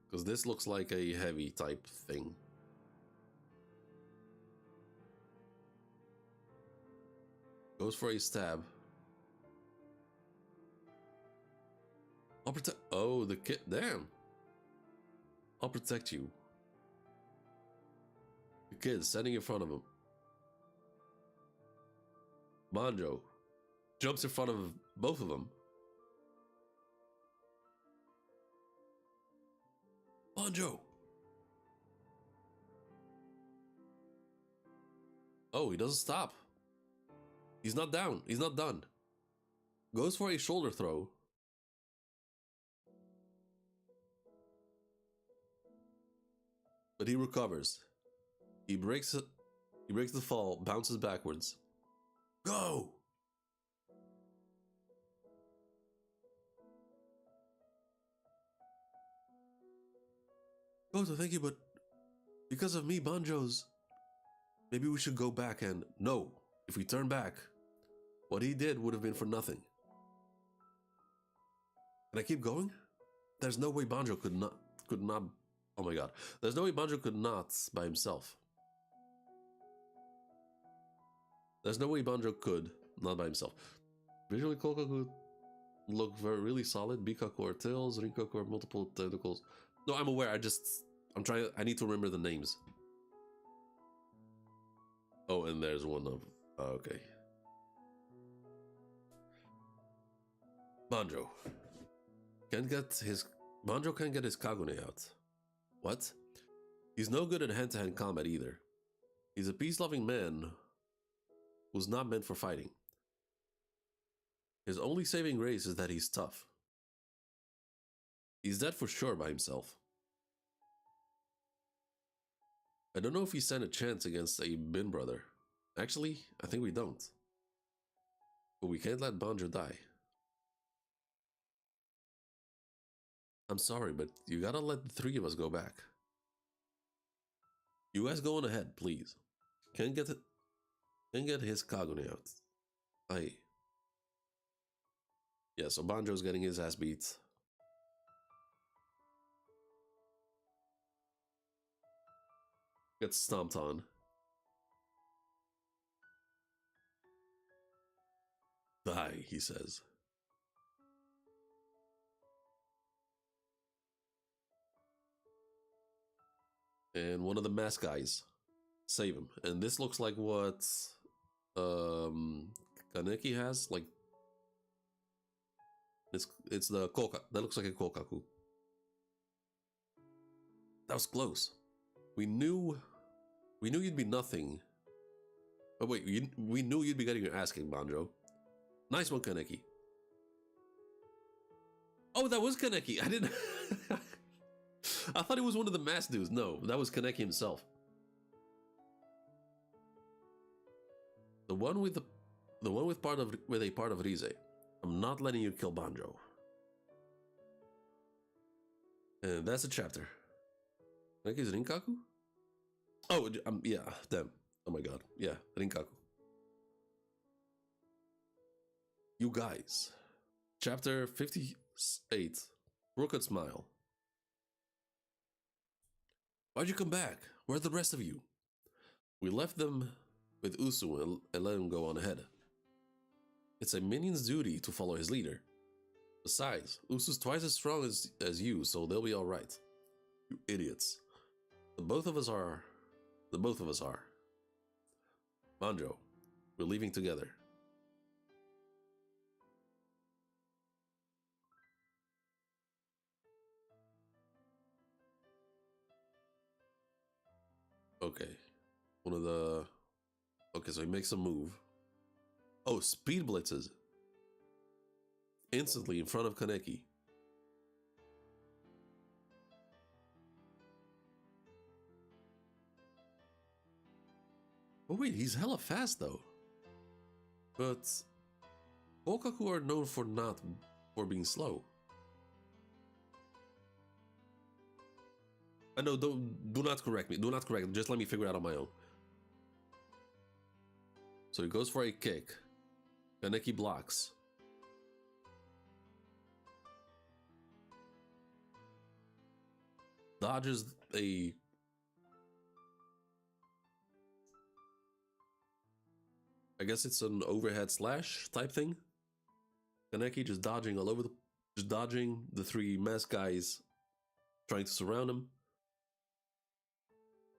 Because this looks like a heavy type thing. Goes for a stab. I'll protect. Oh, the kid. Damn. I'll protect you. The kid standing in front of him. Banjo jumps in front of both of them. Banjo. Oh, he doesn't stop. He's not down. He's not done. Goes for a shoulder throw. But he recovers. He breaks it. He breaks the fall, bounces backwards. Go! Goto, thank you, but because of me, Banjo's. Maybe we should go back and... No, if we turn back, what he did would have been for nothing. Can I keep going? There's no way Banjo could not... Oh my god. There's no way Banjo could not by himself. There's no way Banjo could not by himself. Visually, Kokaku look really solid. Bikaku are tails, Rinkaku are multiple tentacles. No, I'm aware. I need to remember the names. Oh, and there's one of... okay. Banjo. Banjo can't get his Kagune out. What? He's no good at hand-to-hand combat either. He's a peace-loving man who's not meant for fighting. His only saving grace is that he's tough. He's dead for sure by himself. I don't know if he stand a chance against a Bin brother. Actually, I think we don't. But we can't let Banjo die. I'm sorry, but you gotta let the three of us go back. You guys go on ahead, please. Can't get it. Can't get his Kagune out. Aye. Yeah, so Banjo's getting his ass beat. Gets stomped on. Die, he says. And one of the mask guys save him. And this looks like what Kaneki has. Like it's the Koka. That looks like a Kokaku. That was close. We knew you'd be nothing. Oh wait, we knew you'd be getting your ass kicked, Banjo. Nice one, Kaneki. Oh, that was Kaneki. I didn't. I thought he was one of the masked dudes. No, that was Kaneki himself. The one with a part of Rize. I'm not letting you kill Banjo. And that's a chapter. Kaneki's Rinkaku? Oh, yeah, damn. Oh my god. Yeah, Rinkaku. You guys. Chapter 58. Crooked Smile. Why'd you come back? Where are the rest of you? We left them with Usu and let him go on ahead. It's a minion's duty to follow his leader. Besides, Usu's twice as strong as you, so they'll be alright. You idiots. The both of us are. Banjo, we're leaving together. Okay. Okay, so he makes a move. Oh, speed blitzes. Instantly in front of Kaneki. Oh wait, he's hella fast though. But Kokaku are known for being slow. I know, do not correct me. Do not correct me. Just let me figure it out on my own. So he goes for a kick. Kaneki blocks. Dodges a... I guess it's an overhead slash type thing. Kaneki just dodging all over the... Just dodging the three masked guys trying to surround him.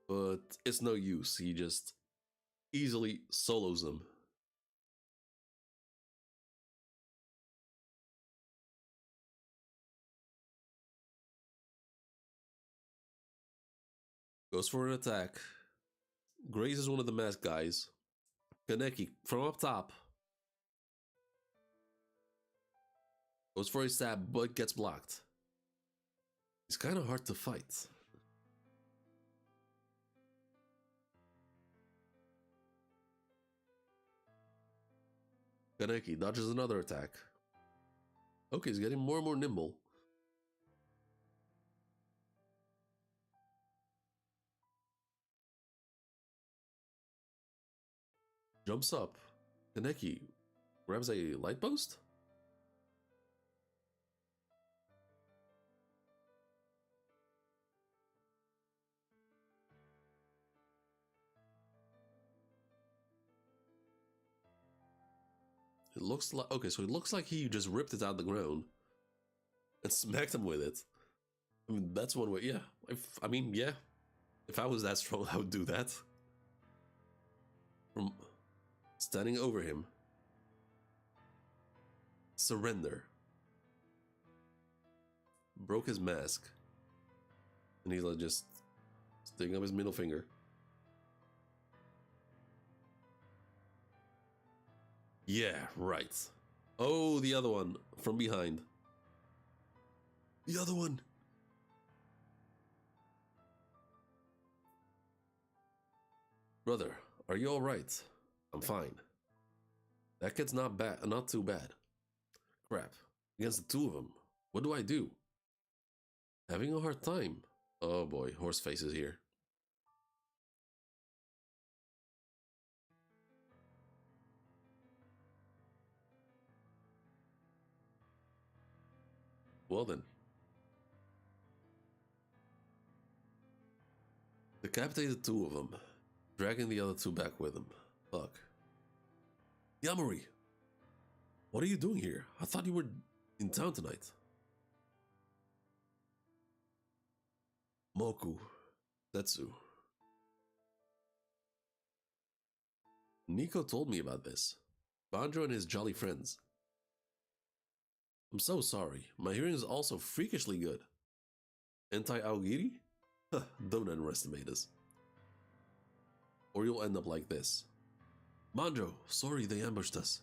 But it's no use. He just easily solos them. Goes for an attack. Grazes one of the masked guys. Kaneki from up top. Goes for a stab, but gets blocked. It's kind of hard to fight. Kaneki dodges another attack. Okay, he's getting more and more nimble. Jumps up. Kaneki grabs a light post. It looks like... Okay, so it looks like he just ripped it out of the ground and smacked him with it. I mean, that's one way. Yeah. Yeah. If I was that strong, I would do that. From standing over him. Surrender. Broke his mask. And he's like just sticking up his middle finger. Yeah, right. Oh, the other one from behind. The other one. Brother, are you alright? I'm fine. That kid's not too bad. Crap. Against the two of them. What do I do? Having a hard time. Oh boy, Horseface is here. Well then. Decapitated two of them, dragging the other two back with him. Fuck. Yamori! What are you doing here? I thought you were in town tonight. Moku. Tetsu. Nico told me about this. Banjo and his jolly friends. I'm so sorry. My hearing is also freakishly good. Anti-Aogiri? Don't underestimate us. Or you'll end up like this. Banjo, sorry they ambushed us.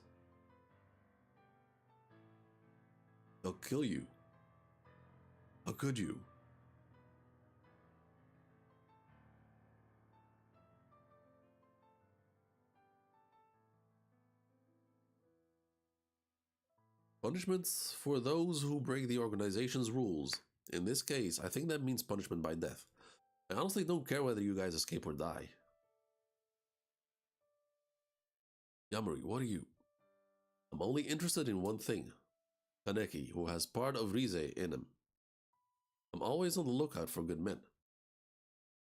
They'll kill you. How could you? Punishments for those who break the organization's rules. In this case, I think that means punishment by death. I honestly don't care whether you guys escape or die. Yamori, what are you? I'm only interested in one thing. Kaneki, who has part of Rize in him. I'm always on the lookout for good men.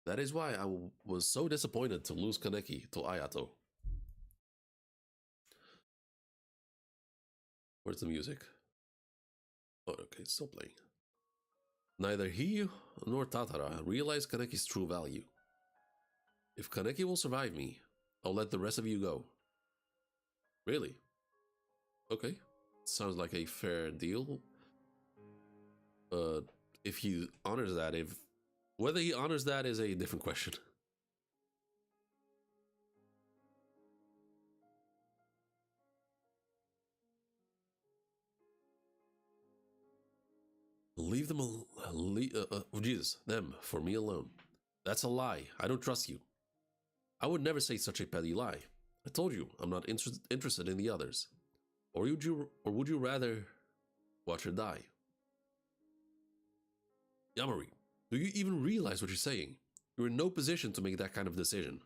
That is why I was so disappointed to lose Kaneki to Ayato. Where's the music? Oh, okay, it's still playing. Neither he nor Tatara realize Kaneki's true value. If Kaneki will survive me, I'll let the rest of you go. Really? Okay. Sounds like a fair deal. If he honors that, whether he honors that is a different question. Leave them Jesus, them, for me alone. That's a lie. I don't trust you. I would never say such a petty lie. I told you, I'm not interested in the others. Or would you rather watch her die? Yamori, do you even realize what you're saying? You're in no position to make that kind of decision.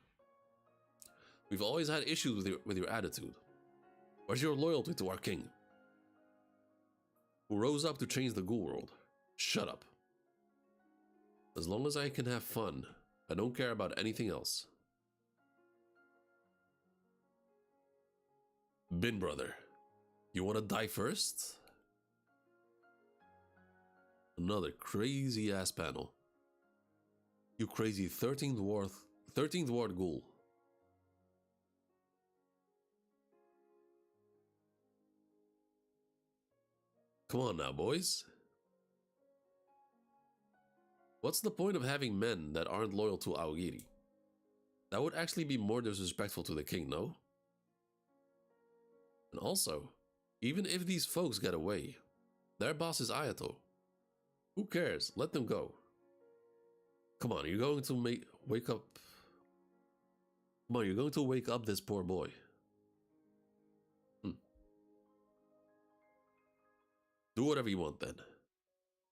We've always had issues with your attitude. Where's your loyalty to our king? Who rose up to change the Ghoul world? Shut up. As long as I can have fun, I don't care about anything else. Bin brother, you want to die first? Another crazy ass panel. You crazy 13th ward ghoul. Come on now, boys. What's the point of having men that aren't loyal to Aogiri? That would actually be more disrespectful to the king, no? And also, even if these folks get away, their boss is Ayato. Who cares? Let them go. Come on, you're going to wake up. Come on, you're going to wake up this poor boy. Do whatever you want then.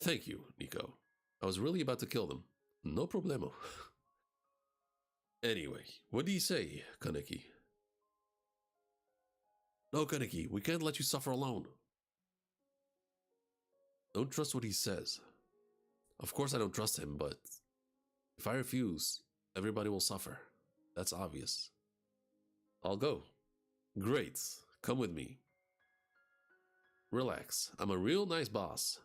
Thank you, Nico. I was really about to kill them. No problemo. Anyway, what do you say, Kaneki? No, Kaneki, we can't let you suffer alone. Don't trust what he says. Of course I don't trust him, but if I refuse, everybody will suffer. That's obvious. I'll go. Great. Come with me. Relax. I'm a real nice boss.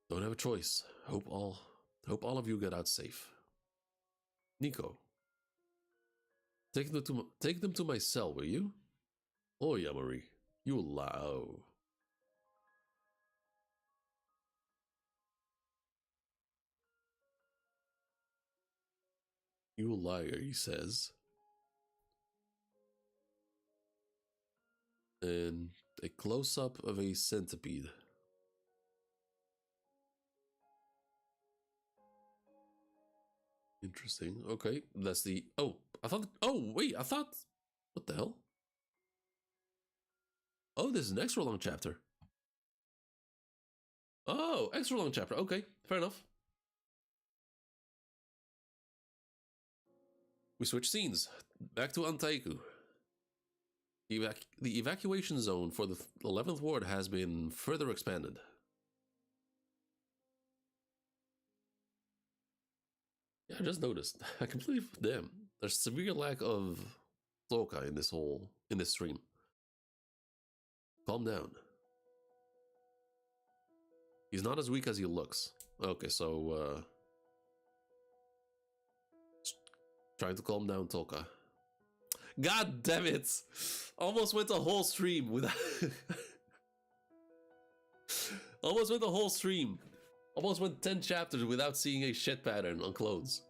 Don't have a choice. Hope all of you get out safe. Nico. Take them to my cell, will you? Oh, Yamori. You lie. You liar, he says. And a close-up of a centipede. Interesting. Okay, that's the... Oh, I thought... Oh, wait, I thought... What the hell? Oh, this is an extra long chapter. Oh, extra long chapter. Okay, fair enough. We switch scenes. Back to Antaiku. The evacuation zone for the 11th Ward has been further expanded. Yeah, I just noticed. I completely damn. There's severe lack of Toka in this stream. Calm down. He's not as weak as he looks. Okay, so trying to calm down Toka. God damn it! Almost went a whole stream without. Almost went the whole stream. Almost went 10 chapters without seeing a shit pattern on clothes.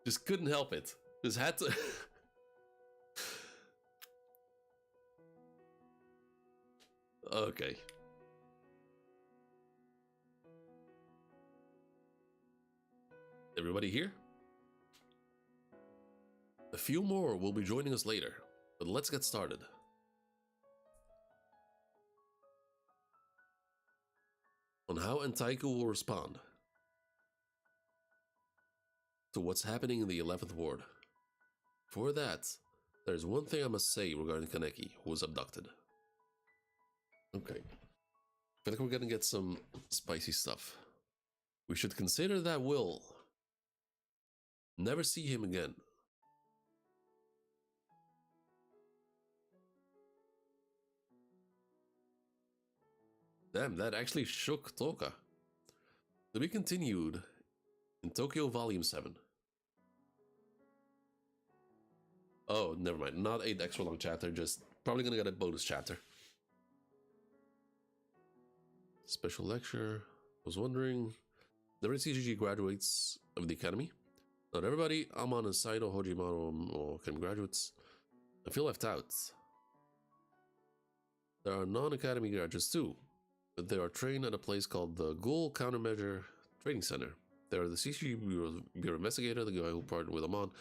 Just couldn't help it. Just had to. Okay. Everybody here? A few more will be joining us later, but let's get started. On how Antaiku will respond to what's happening in the 11th Ward. For that, there's one thing I must say regarding Kaneki, who was abducted. Okay. I feel like we're gonna get some spicy stuff. We should consider that we'll never see him again. Damn, that actually shook Toka. To be continued in Tokyo Volume 7. Oh, never mind. Not an extra long chapter, just probably gonna get a bonus chapter. Special lecture. Was wondering, there are CGG graduates of the academy. Not everybody, Amon and Saito, Hojimaro, or Academy graduates. I feel left out. There are non-academy graduates too, but they are trained at a place called the Ghoul Countermeasure Training Center. They are the CGG Bureau Investigator, the guy who partnered with Amon,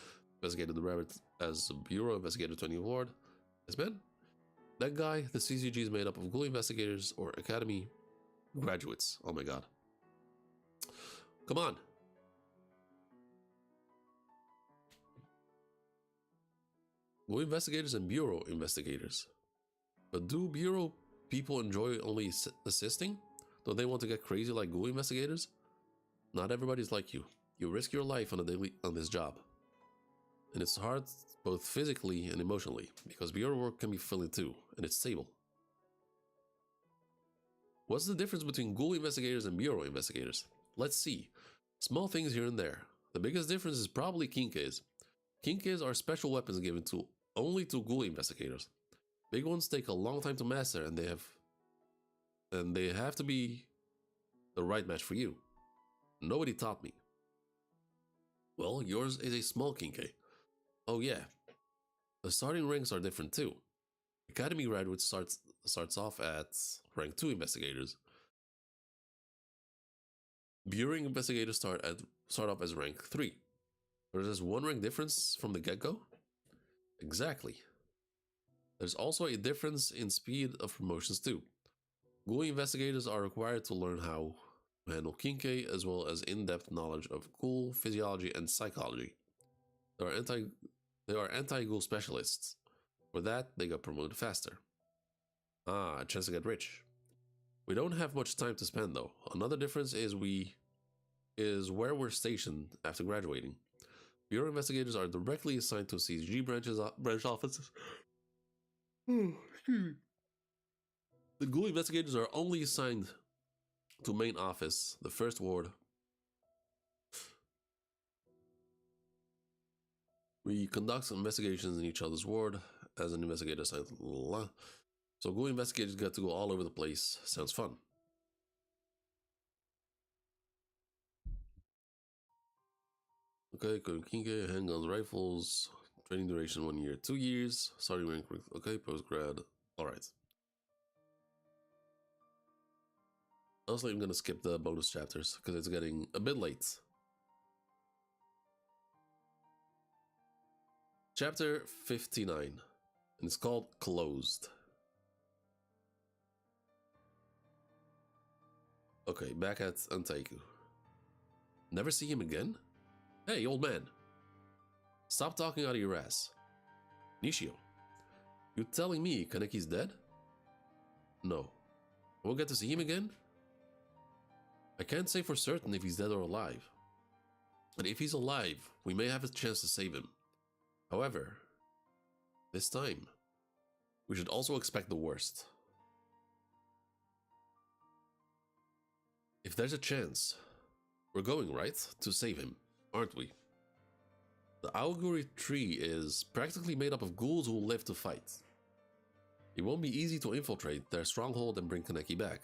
investigated the rabbit as Bureau Investigator 20 Award. Yes, man? That guy, the CCG is made up of Ghoul investigators or academy graduates. Oh my god. Come on. Ghoul investigators and Bureau investigators. But do Bureau people enjoy only assisting? Don't they want to get crazy like Ghoul investigators? Not everybody's like you. You risk your life on this job. And it's hard both physically and emotionally, because Bureau work can be fulfilling too, and it's stable. What's the difference between Ghoul investigators and Bureau investigators? Let's see. Small things here and there. The biggest difference is probably Kinkeis. Kinkeis are special weapons given only to Ghoul investigators. Big ones take a long time to master, and they have to be the right match for you. Nobody taught me. Well, yours is a small Kinkei. Oh yeah. The starting ranks are different too. Academy graduates starts off at rank 2 investigators. Bureau investigators start off as rank 3. There's just one rank difference from the get-go? Exactly. There's also a difference in speed of promotions too. Ghoul investigators are required to learn how to handle Kinkei as well as in-depth knowledge of Ghoul physiology and psychology. They are anti-Ghoul specialists. For that, they got promoted faster. Ah, a chance to get rich. We don't have much time to spend though. Another difference is where we're stationed after graduating. Bureau investigators are directly assigned to CSG branch offices. The Ghoul investigators are only assigned to main office, the first ward. We conduct investigations in each other's ward as an investigator assigned. So Ghoul investigators get to go all over the place. Sounds fun. Okay, Kinke, handguns, rifles, training duration 1 year, 2 years, starting rank, okay, post-grad, alright. Honestly, I'm gonna skip the bonus chapters, because it's getting a bit late. Chapter 59, and it's called Closed. Okay, back at Antaiku. Never see him again? Hey, old man. Stop talking out of your ass. Nishio, you telling me Kaneki's dead? No. I won't get to see him again? I can't say for certain if he's dead or alive. And if he's alive, we may have a chance to save him. However, this time, we should also expect the worst. If there's a chance, we're going, right, to save him, aren't we? The Aoguri tree is practically made up of ghouls who will live to fight. It won't be easy to infiltrate their stronghold and bring Kaneki back.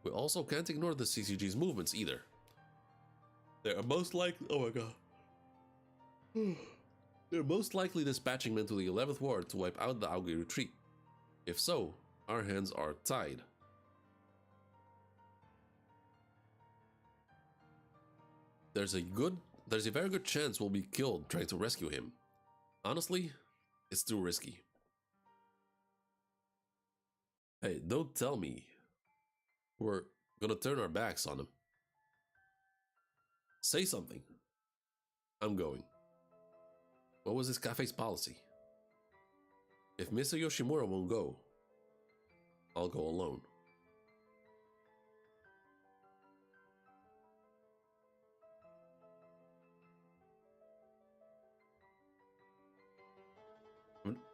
We also can't ignore the CCG's movements either. They are most likely... Oh my god. They're most likely dispatching men to the 11th Ward to wipe out the Aoguri tree. If so, our hands are tied. There's a very good chance we'll be killed trying to rescue him. Honestly, it's too risky. Hey, don't tell me we're gonna turn our backs on him. Say something. I'm going. What was this cafe's policy? If Mr. Yoshimura won't go, I'll go alone.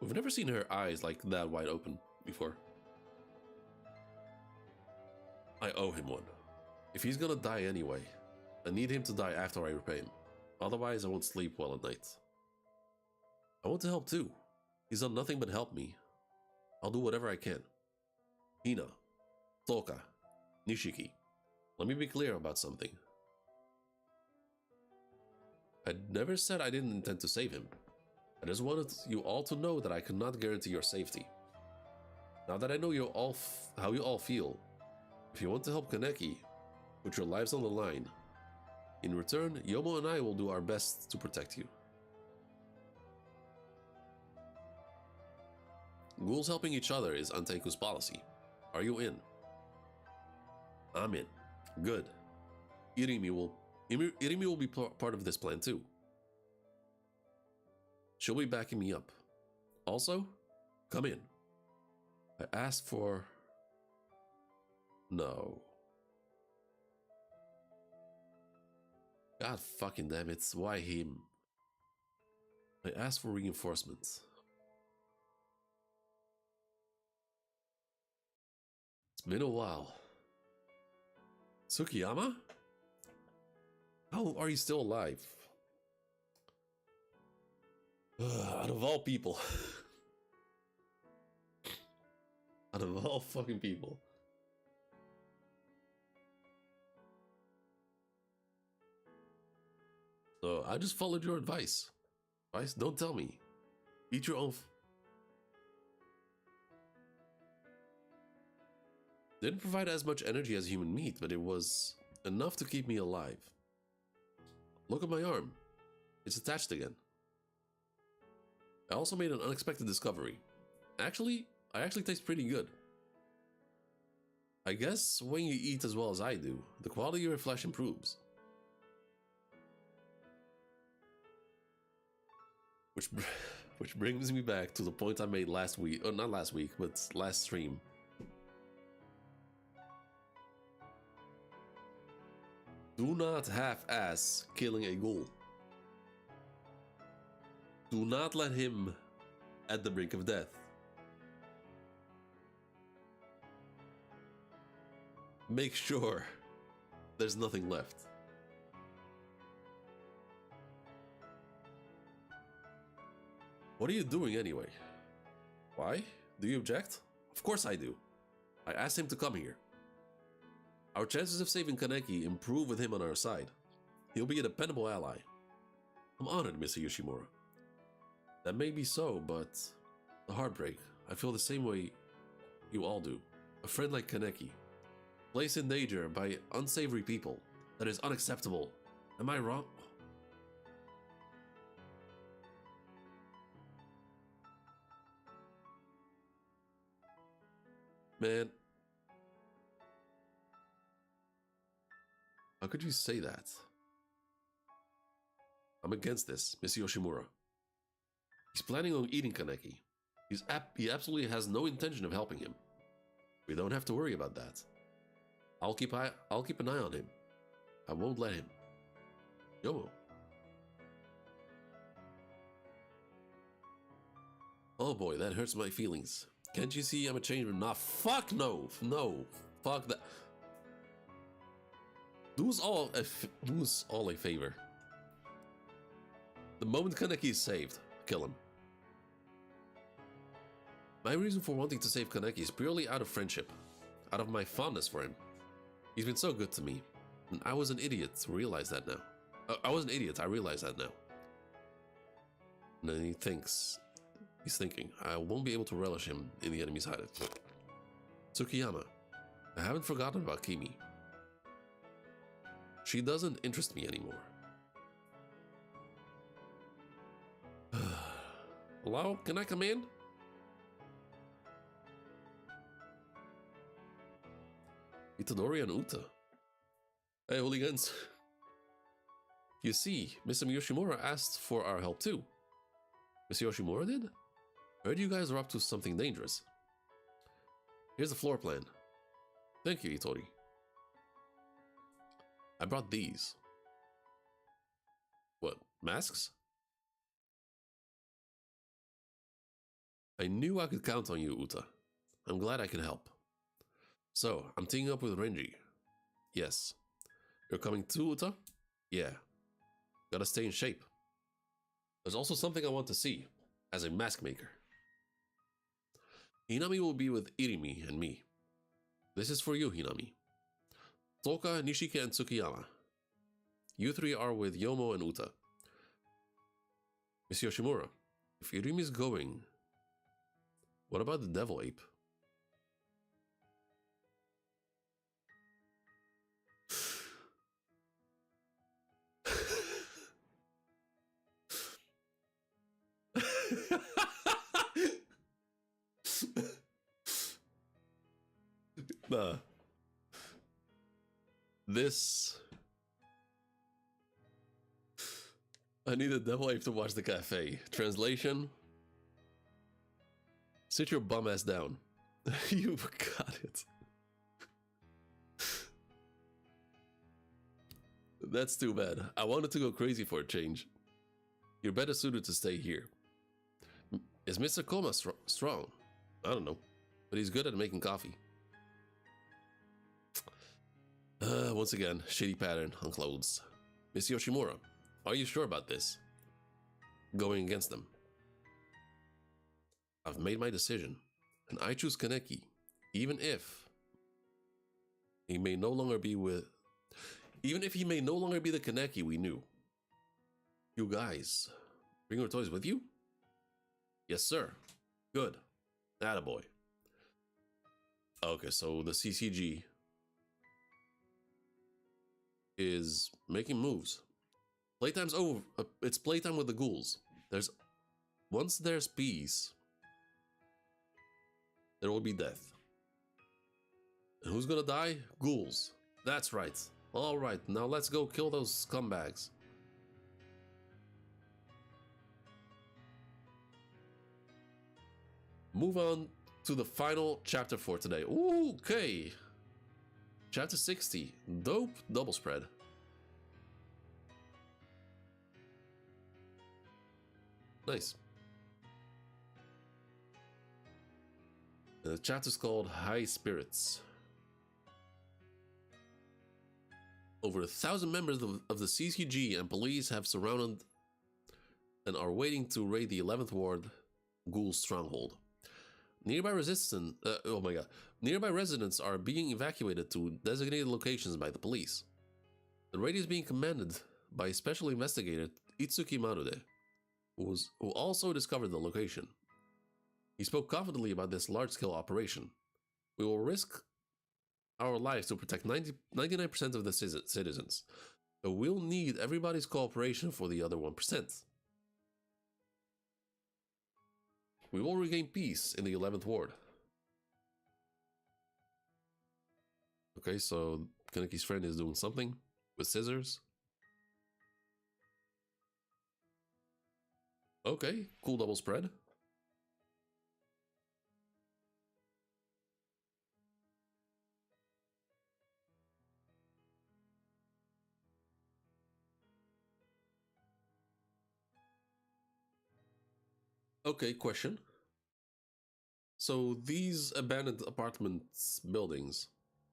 We've never seen her eyes like that wide open before. I owe him one. If he's gonna die anyway, I need him to die after I repay him. Otherwise, I won't sleep well at night. I want to help too. He's done nothing but help me. I'll do whatever I can. Hina, Toka, Nishiki, let me be clear about something. I never said I didn't intend to save him. I just wanted you all to know that I cannot guarantee your safety. Now that I know how you all feel, if you want to help Kaneki, put your lives on the line. In return, Yomo and I will do our best to protect you. Ghouls helping each other is Anteiku's policy. Are you in? I'm in. Good. Irimi will be part of this plan too. She'll be backing me up. Also, come in. I asked for... No. God fucking damn it, why him? I asked for reinforcements. It's been a while. Tsukiyama? How are you still alive? Out of all people. Out of all fucking people. So I just followed your advice. Don't tell me. Eat your own. Didn't provide as much energy as human meat, but it was enough to keep me alive. Look at my arm. It's attached again. I also made an unexpected discovery. I actually taste pretty good. I guess when you eat as well as I do, the quality of your flesh improves. Which brings me back to the point I made last week, or not last week, but last stream. Do not half-ass killing a ghoul. Do not let him at the brink of death. Make sure there's nothing left. What are you doing anyway? Why? Do you object? Of course I do. I asked him to come here. Our chances of saving Kaneki improve with him on our side. He'll be a dependable ally. I'm honored, Mr. Yoshimura. That may be so, but the heartbreak, I feel the same way you all do. A friend like Kaneki, placed in danger by unsavory people, that is unacceptable. Am I wrong? Man, How could you say that? I'm against this, Miss Yoshimura. He's planning on eating Kaneki. He absolutely has no intention of helping him. We don't have to worry about that. I'll keep an eye on him. I won't let him. Yomo. Oh boy, that hurts my feelings. Can't you see I'm a changeman? Nah, fuck no. No. Fuck that. Do us all a favor. The moment Kaneki is saved, kill him. My reason for wanting to save Kaneki is purely out of friendship, out of my fondness for him. He's been so good to me, and I was an idiot to realize that now. I was an idiot, I realize that now. And then he's thinking, I won't be able to relish him in the enemy's hideout. Tsukiyama, I haven't forgotten about Kimi. She doesn't interest me anymore. Hello, can I come in? Itadori and Uta. Hey, hooligans. You see, Mr. Yoshimura asked for our help too. Mr. Yoshimura did? Heard you guys are up to something dangerous. Here's the floor plan. Thank you, Itadori. I brought these. What, masks? I knew I could count on you, Uta. I'm glad I can help. So, I'm teaming up with Renji. Yes. You're coming too, Uta? Yeah. Gotta stay in shape. There's also something I want to see, as a mask maker. Hinami will be with Irimi and me. This is for you, Hinami. Toka, Nishiki, and Tsukiyama. You three are with Yomo and Uta. Miss Yoshimura, if Irimi's going, what about the devil ape? Nah. This... I need a devil ape to watch the cafe. Translation? Sit your bum ass down. You got it. That's too bad. I wanted to go crazy for a change. You're better suited to stay here. Is Mr. Koma strong? I don't know. But he's good at making coffee. Once again, shitty pattern on clothes. Miss Yoshimura, are you sure about this? Going against them. I've made my decision, and I choose Kaneki, even if he may no longer be the Kaneki we knew. You guys, bring your toys with you? Yes, sir. Good. Attaboy. Okay, so the CCG is making moves. Playtime's over. It's playtime with the ghouls. Once there's peace, there will be death. And who's gonna die? Ghouls. That's right. Alright, now let's go kill those scumbags. Move on to the final chapter for today. Ooh, okay. Chapter 60. Dope double spread. Nice. The chapter's called High Spirits. Over 1,000 members of the CCG and police have surrounded and are waiting to raid the 11th Ward Ghoul stronghold. Nearby residents are being evacuated to designated locations by the police. The raid is being commanded by Special Investigator Itsuki Marude, who also discovered the location. He spoke confidently about this large-scale operation. We will risk our lives to protect 99% of the citizens, but we'll need everybody's cooperation for the other 1%. We will regain peace in the 11th Ward. Okay, so Kaneki's friend is doing something. with scissors. Okay, cool double spread. Okay, question. So these abandoned apartments buildings,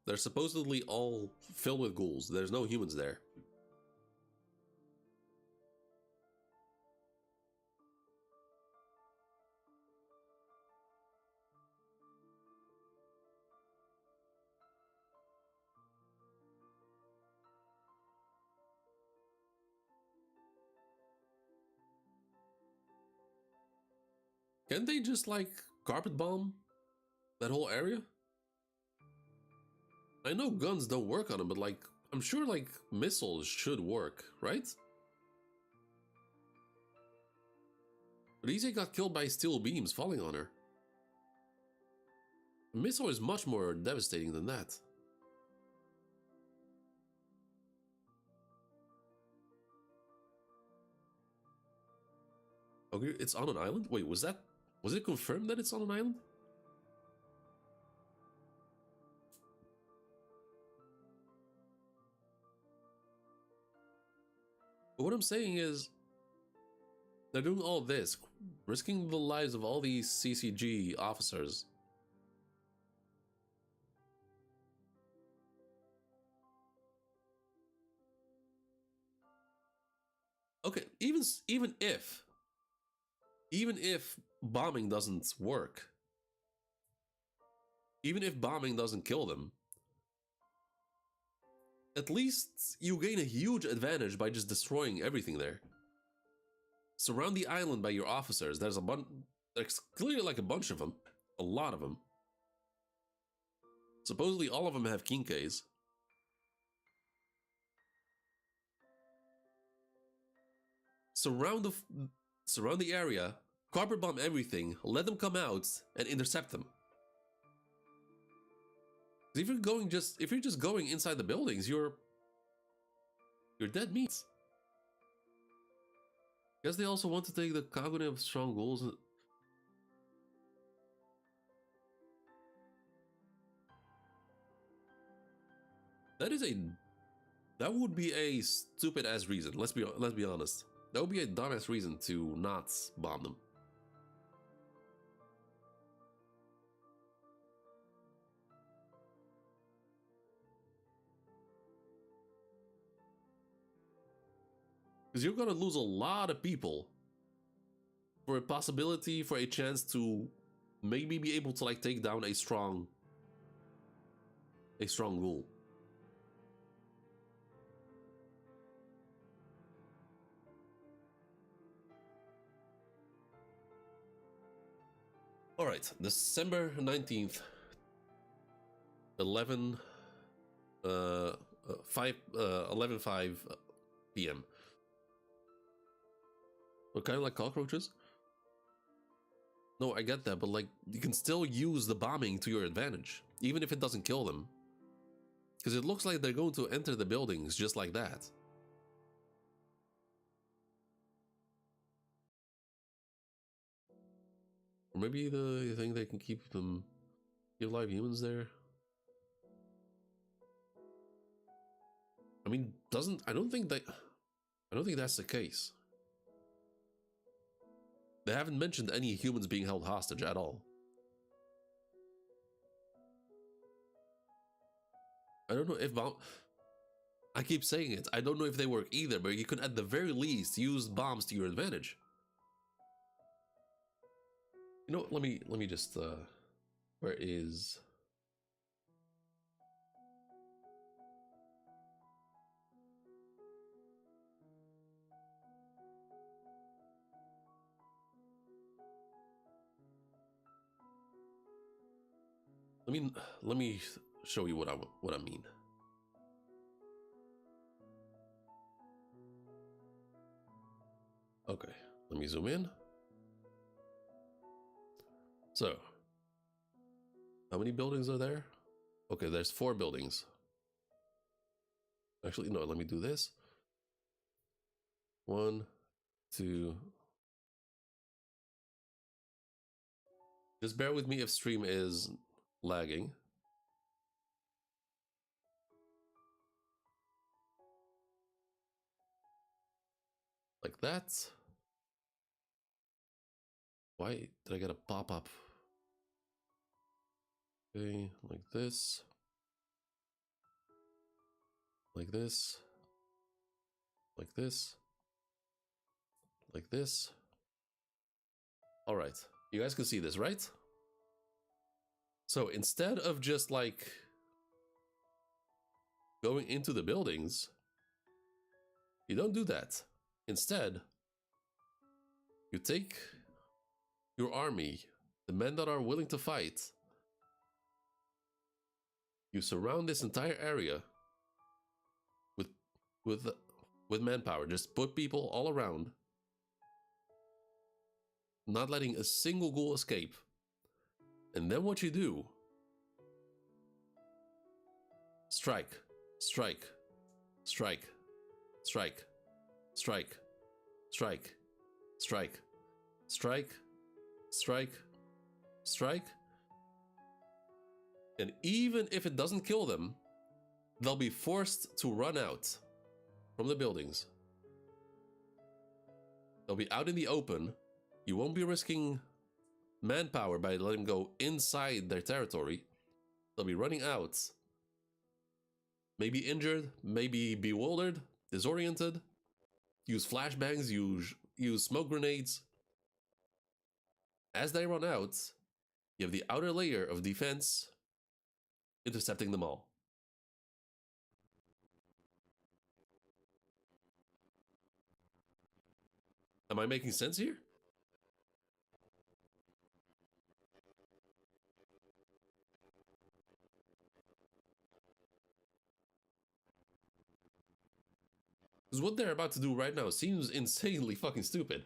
they're supposedly all filled with ghouls. There's no humans there. Can't they just like carpet bomb that whole area? I know guns don't work on them, but like I'm sure like missiles should work, right? But Ise got killed by steel beams falling on her. A missile is much more devastating than that. Okay, it's on an island? Wait, was it confirmed that it's on an island? But what I'm saying is, they're doing all this, risking the lives of all these CCG officers. Okay, even if bombing doesn't work, even if bombing doesn't kill them, at least you gain a huge advantage by just destroying everything there. Surround the island by your officers. There's clearly like a bunch of them, a lot of them. Supposedly all of them have kinkeis. Surround the area, carpet bomb everything, let them come out and intercept them. If you're just going inside the buildings, you're dead meat. Guess they also want to take the cognitive strong ghouls. That would be a stupid ass reason. Let's be honest. That would be a dumbass reason to not bomb them. Because you're gonna lose a lot of people for a possibility, for a chance to maybe be able to like take down a strong ghoul. All right, December 19th, 11 5 p.m. What, kind of like cockroaches? No, I get that, but like you can still use the bombing to your advantage, even if it doesn't kill them. Because it looks like they're going to enter the buildings just like that. Or maybe you think they can keep live humans there? I mean, I don't think that's the case. They haven't mentioned any humans being held hostage at all. I don't know if I keep saying it. I don't know if they work either, but you can at the very least use bombs to your advantage. You know, let me just where is let me show you what I mean. Okay, let me zoom in. So, how many buildings are there? Okay, there's 4 buildings. Actually, no, let me do this. 1, 2. Just bear with me if stream is lagging. Like that. Why did I get a pop-up? Okay, like this. Like this. Like this. Like this. All right. You guys can see this, right? So instead of just like going into the buildings, you don't do that. Instead, you take your army, the men that are willing to fight, you surround this entire area with with with manpower. Just put people all around, not letting a single ghoul escape. And then what you do, strike, strike, strike, strike, strike, strike, strike, strike, strike, strike. And even if it doesn't kill them, they'll be forced to run out from the buildings. They'll be out in the open. You won't be risking manpower by letting them go inside their territory. They'll be running out. Maybe injured, maybe bewildered, disoriented. Use flashbangs, use smoke grenades. As they run out, you have the outer layer of defense intercepting them all. Am I making sense here? Because what they're about to do right now seems insanely fucking stupid.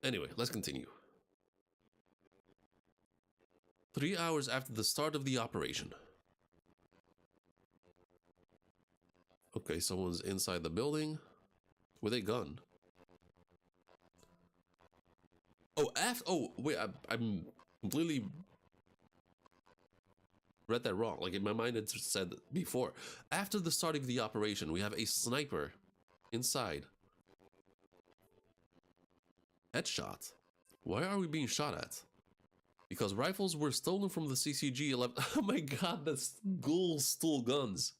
Anyway, let's continue. 3 hours after the start of the operation. Okay, someone's inside the building with a gun. Oh, wait, I'm completely read that wrong. Like in my mind, it said before. After the start of the operation, we have a sniper inside. Headshot. Why are we being shot at? Because rifles were stolen from the CCG 11. Oh my god, that's Ghoul stole guns.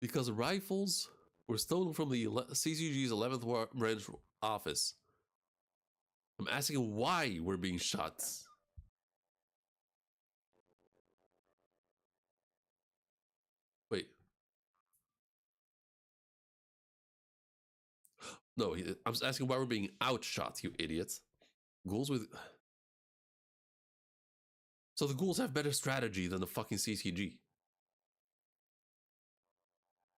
Because rifles were stolen from the CCG's 11th branch office. I'm asking why we're being shot. Wait. No, I'm asking why we're being outshot, you idiot. Ghouls with... So the ghouls have better strategy than the fucking CCG.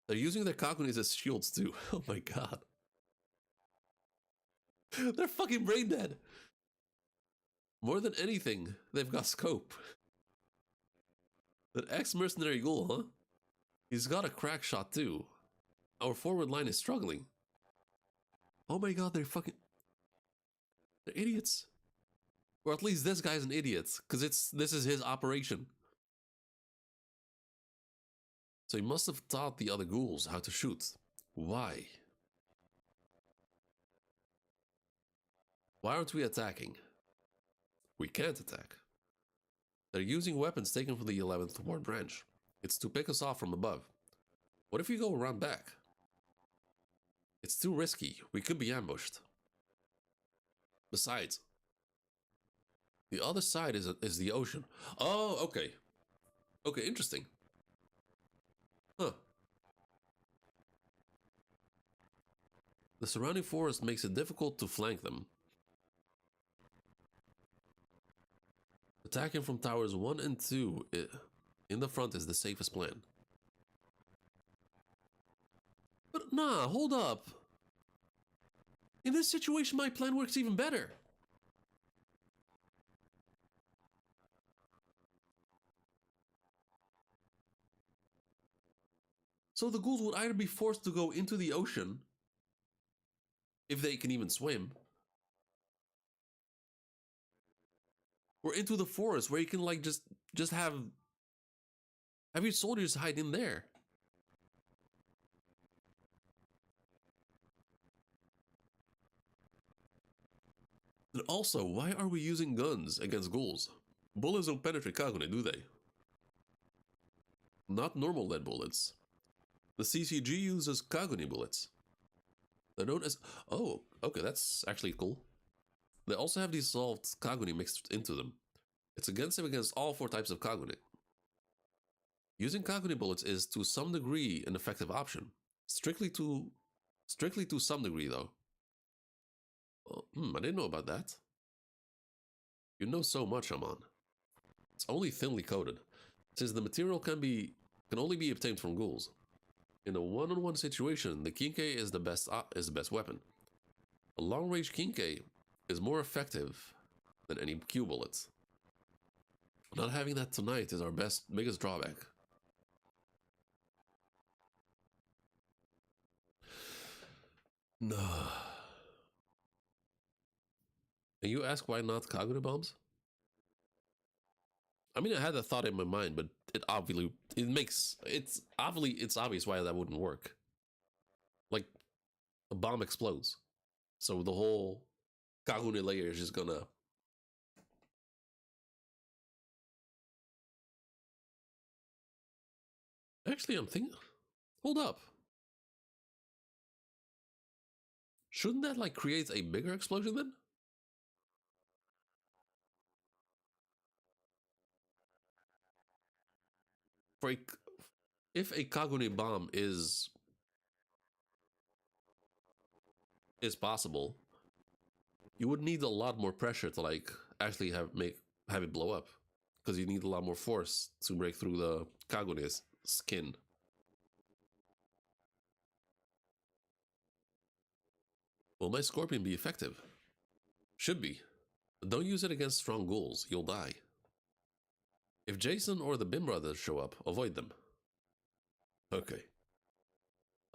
They're using their Kakunis as shields too. Oh my god. They're fucking brain dead. More than anything, they've got scope. That ex-mercenary ghoul, huh? He's got a crack shot too. Our forward line is struggling. Oh my god, they're idiots. Or at least this guy's an idiot, because this is his operation. So he must have taught the other ghouls how to shoot. Why? Why aren't we attacking? We can't attack. They're using weapons taken from the 11th Ward branch. It's to pick us off from above. What if we go around back? It's too risky. We could be ambushed. Besides, the other side is the ocean. Oh, okay. Okay, interesting. Huh. The surrounding forest makes it difficult to flank them. Attacking from towers 1 and 2 in the front is the safest plan. Nah, hold up. In this situation, my plan works even better. So the ghouls would either be forced to go into the ocean, if they can even swim, or into the forest where you can like just have your soldiers hide in there. And also, why are we using guns against ghouls? Bullets don't penetrate Kagune, do they? Not normal lead bullets. The CCG uses Kagune bullets. They're known as... Oh, okay, that's actually cool. They also have dissolved Kagune mixed into them. It's against all 4 types of Kagune. Using Kagune bullets is to some degree an effective option. Strictly to some degree though. Oh, I didn't know about that. You know so much, Amon. It's only thinly coated, since the material can only be obtained from ghouls. In a one-on-one situation, the Kinkei is the best weapon. A long-range Kinkei is more effective than any Q bullets. Not having that tonight is our biggest drawback. No. And you ask why not Kagune bombs? I mean, I had that thought in my mind, but it's obvious why that wouldn't work. Like, a bomb explodes, so the whole Kagune layer is just gonna... Actually, I'm thinking... Hold up. Shouldn't that, like, create a bigger explosion then? For if a Kagune bomb is possible, you would need a lot more pressure to, like, actually have it blow up. Because you need a lot more force to break through the Kagune's skin. Will my scorpion be effective? Should be. But don't use it against strong ghouls, you'll die. If Jason or the Bim brothers show up, avoid them. Okay.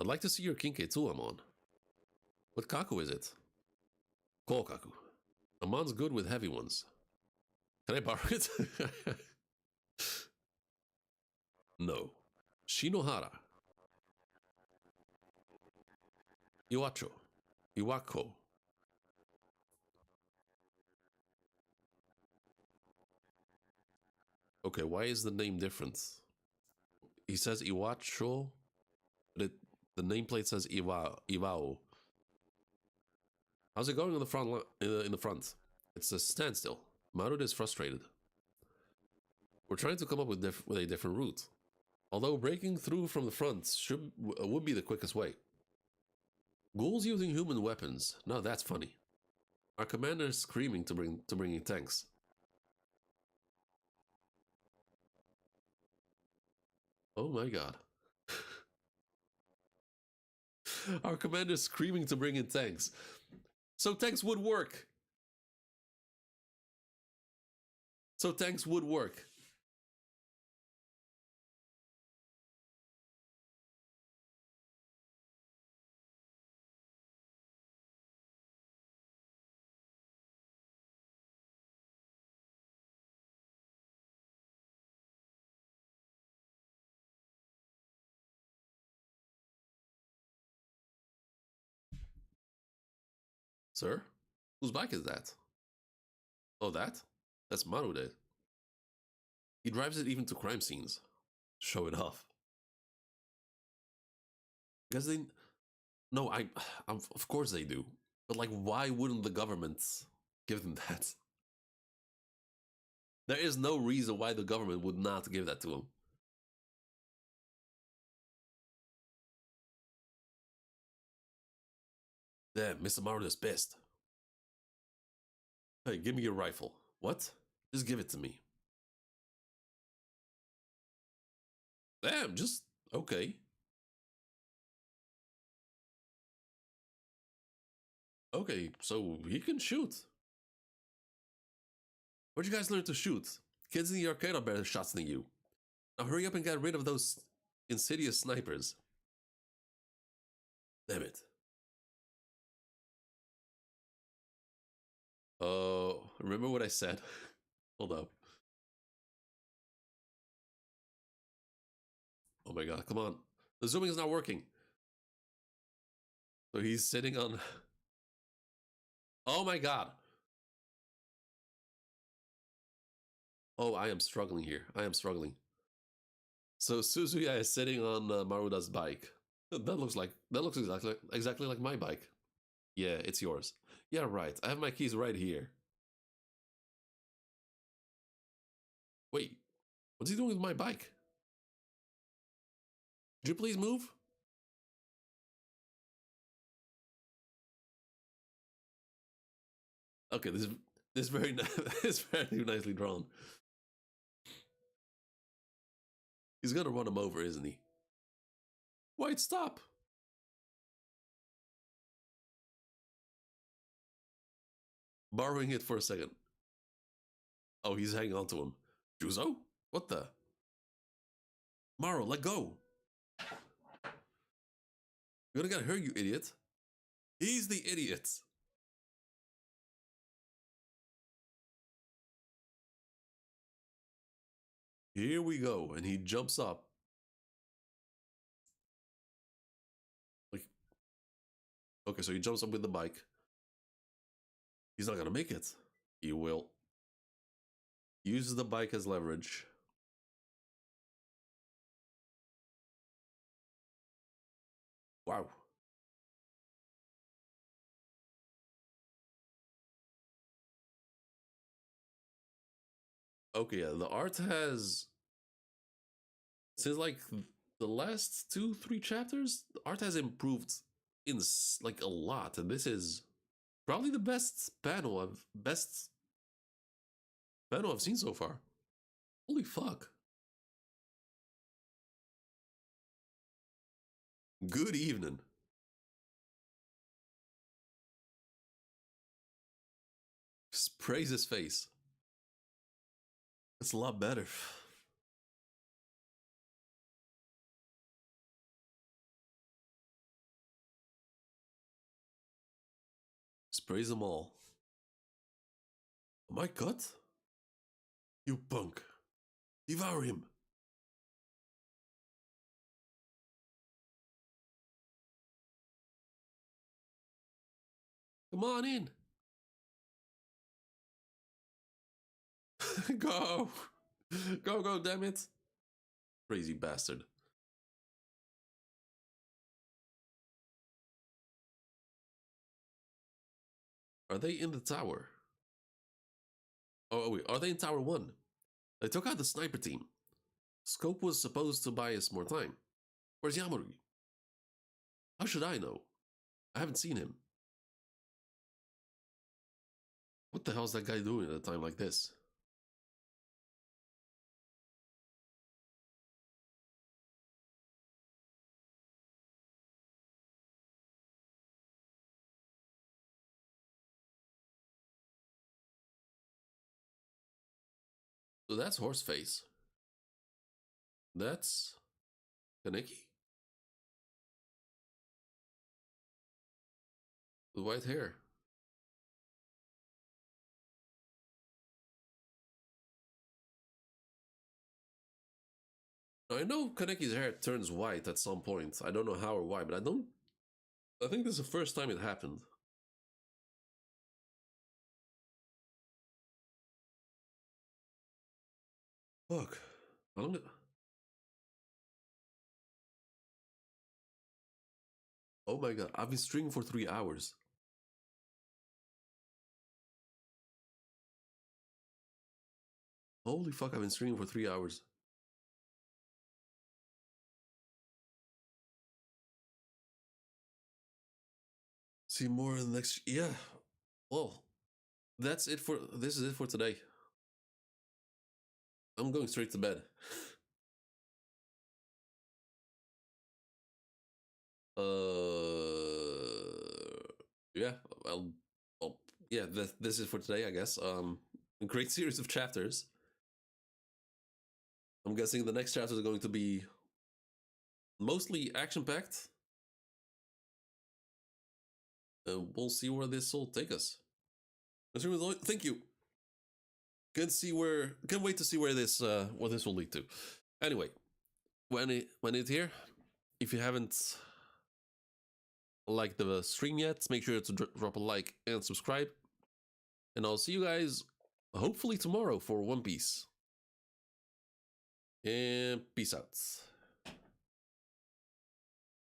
I'd like to see your Kinkei too, Amon. What Kaku is it? Kokaku. Amon's good with heavy ones. Can I borrow it? No. Shinohara. Iwacho. Iwako. Okay, why is the name different? He says Iwacho, but the nameplate says Iwao. How's it going in the front? In the front, it's a standstill. Maruda is frustrated. We're trying to come up with a different route. Although breaking through from the front would be the quickest way. Ghouls using human weapons. Now that's funny. Our commander is screaming to bring in tanks. Oh my god. Our commander is screaming to bring in tanks. So tanks would work. Sir? Whose bike is that? Oh, that? That's Marude. He drives it even to crime scenes. Show it off. Because they... No, of course they do. But, like, why wouldn't the government give them that? There is no reason why the government would not give that to him. Damn, Mr. Marude is pissed. Hey, give me your rifle. What? Just give it to me. Damn, just... Okay. Okay, so he can shoot. Where'd you guys learn to shoot? Kids in the arcade are better shots than you. Now hurry up and get rid of those insidious snipers. Damn it. Oh, remember what I said? Hold up. Oh my god, come on. The zooming is not working. So he's sitting on... Oh my god. Oh, I am struggling here. I am struggling. So Suzuya is sitting on Maruda's bike. That looks exactly like my bike. Yeah, it's yours. Yeah, right. I have my keys right here. Wait, what's he doing with my bike? Could you please move? Okay, this is very this very nicely drawn. He's gonna run him over, isn't he? Wait, stop! Borrowing it for a second. Oh, he's hanging on to him. Juzo? What the? Maru, let go! You're gonna get hurt, you idiot. He's the idiot. Here we go, and he jumps up. Like, okay, so he jumps up with the bike. He's not gonna make it. He will. Uses the bike as leverage. Wow. Okay, yeah, the art has... Since, like, the last 2-3 chapters, the art has improved in, like, a lot. And this is probably the best panel I've seen so far. Holy fuck. Good evening. Just praise his face. It's a lot better. Just praise them all. Am I cut? You punk. Devour him. Come on in. Go. Go, damn it. Crazy bastard. Are they in the tower? Oh, wait. Are they in Tower 1? They took out the sniper team. Scope was supposed to buy us more time. Where's Yamori? How should I know? I haven't seen him. What the hell's that guy doing at a time like this? So that's Horseface. That's Kaneki? The white hair. Now, I know Kaneki's hair turns white at some point. I don't know how or why, but I think this is the first time it happened. Fuck. How long... Oh my god, I've been streaming for 3 hours. Holy fuck, I've been streaming for 3 hours. See more in the next... Yeah. Well, that's it for... This is it for today. I'm going straight to bed. Uh... yeah, well, yeah, this is for today, I guess. A great series of chapters. I'm guessing the next chapters are going to be mostly action packed. We'll see where this will take us. Thank you. Can't wait to see where this what this will lead to. Anyway, when it's here, if you haven't liked the stream yet, make sure to drop a like and subscribe. And I'll see you guys hopefully tomorrow for One Piece. And peace out.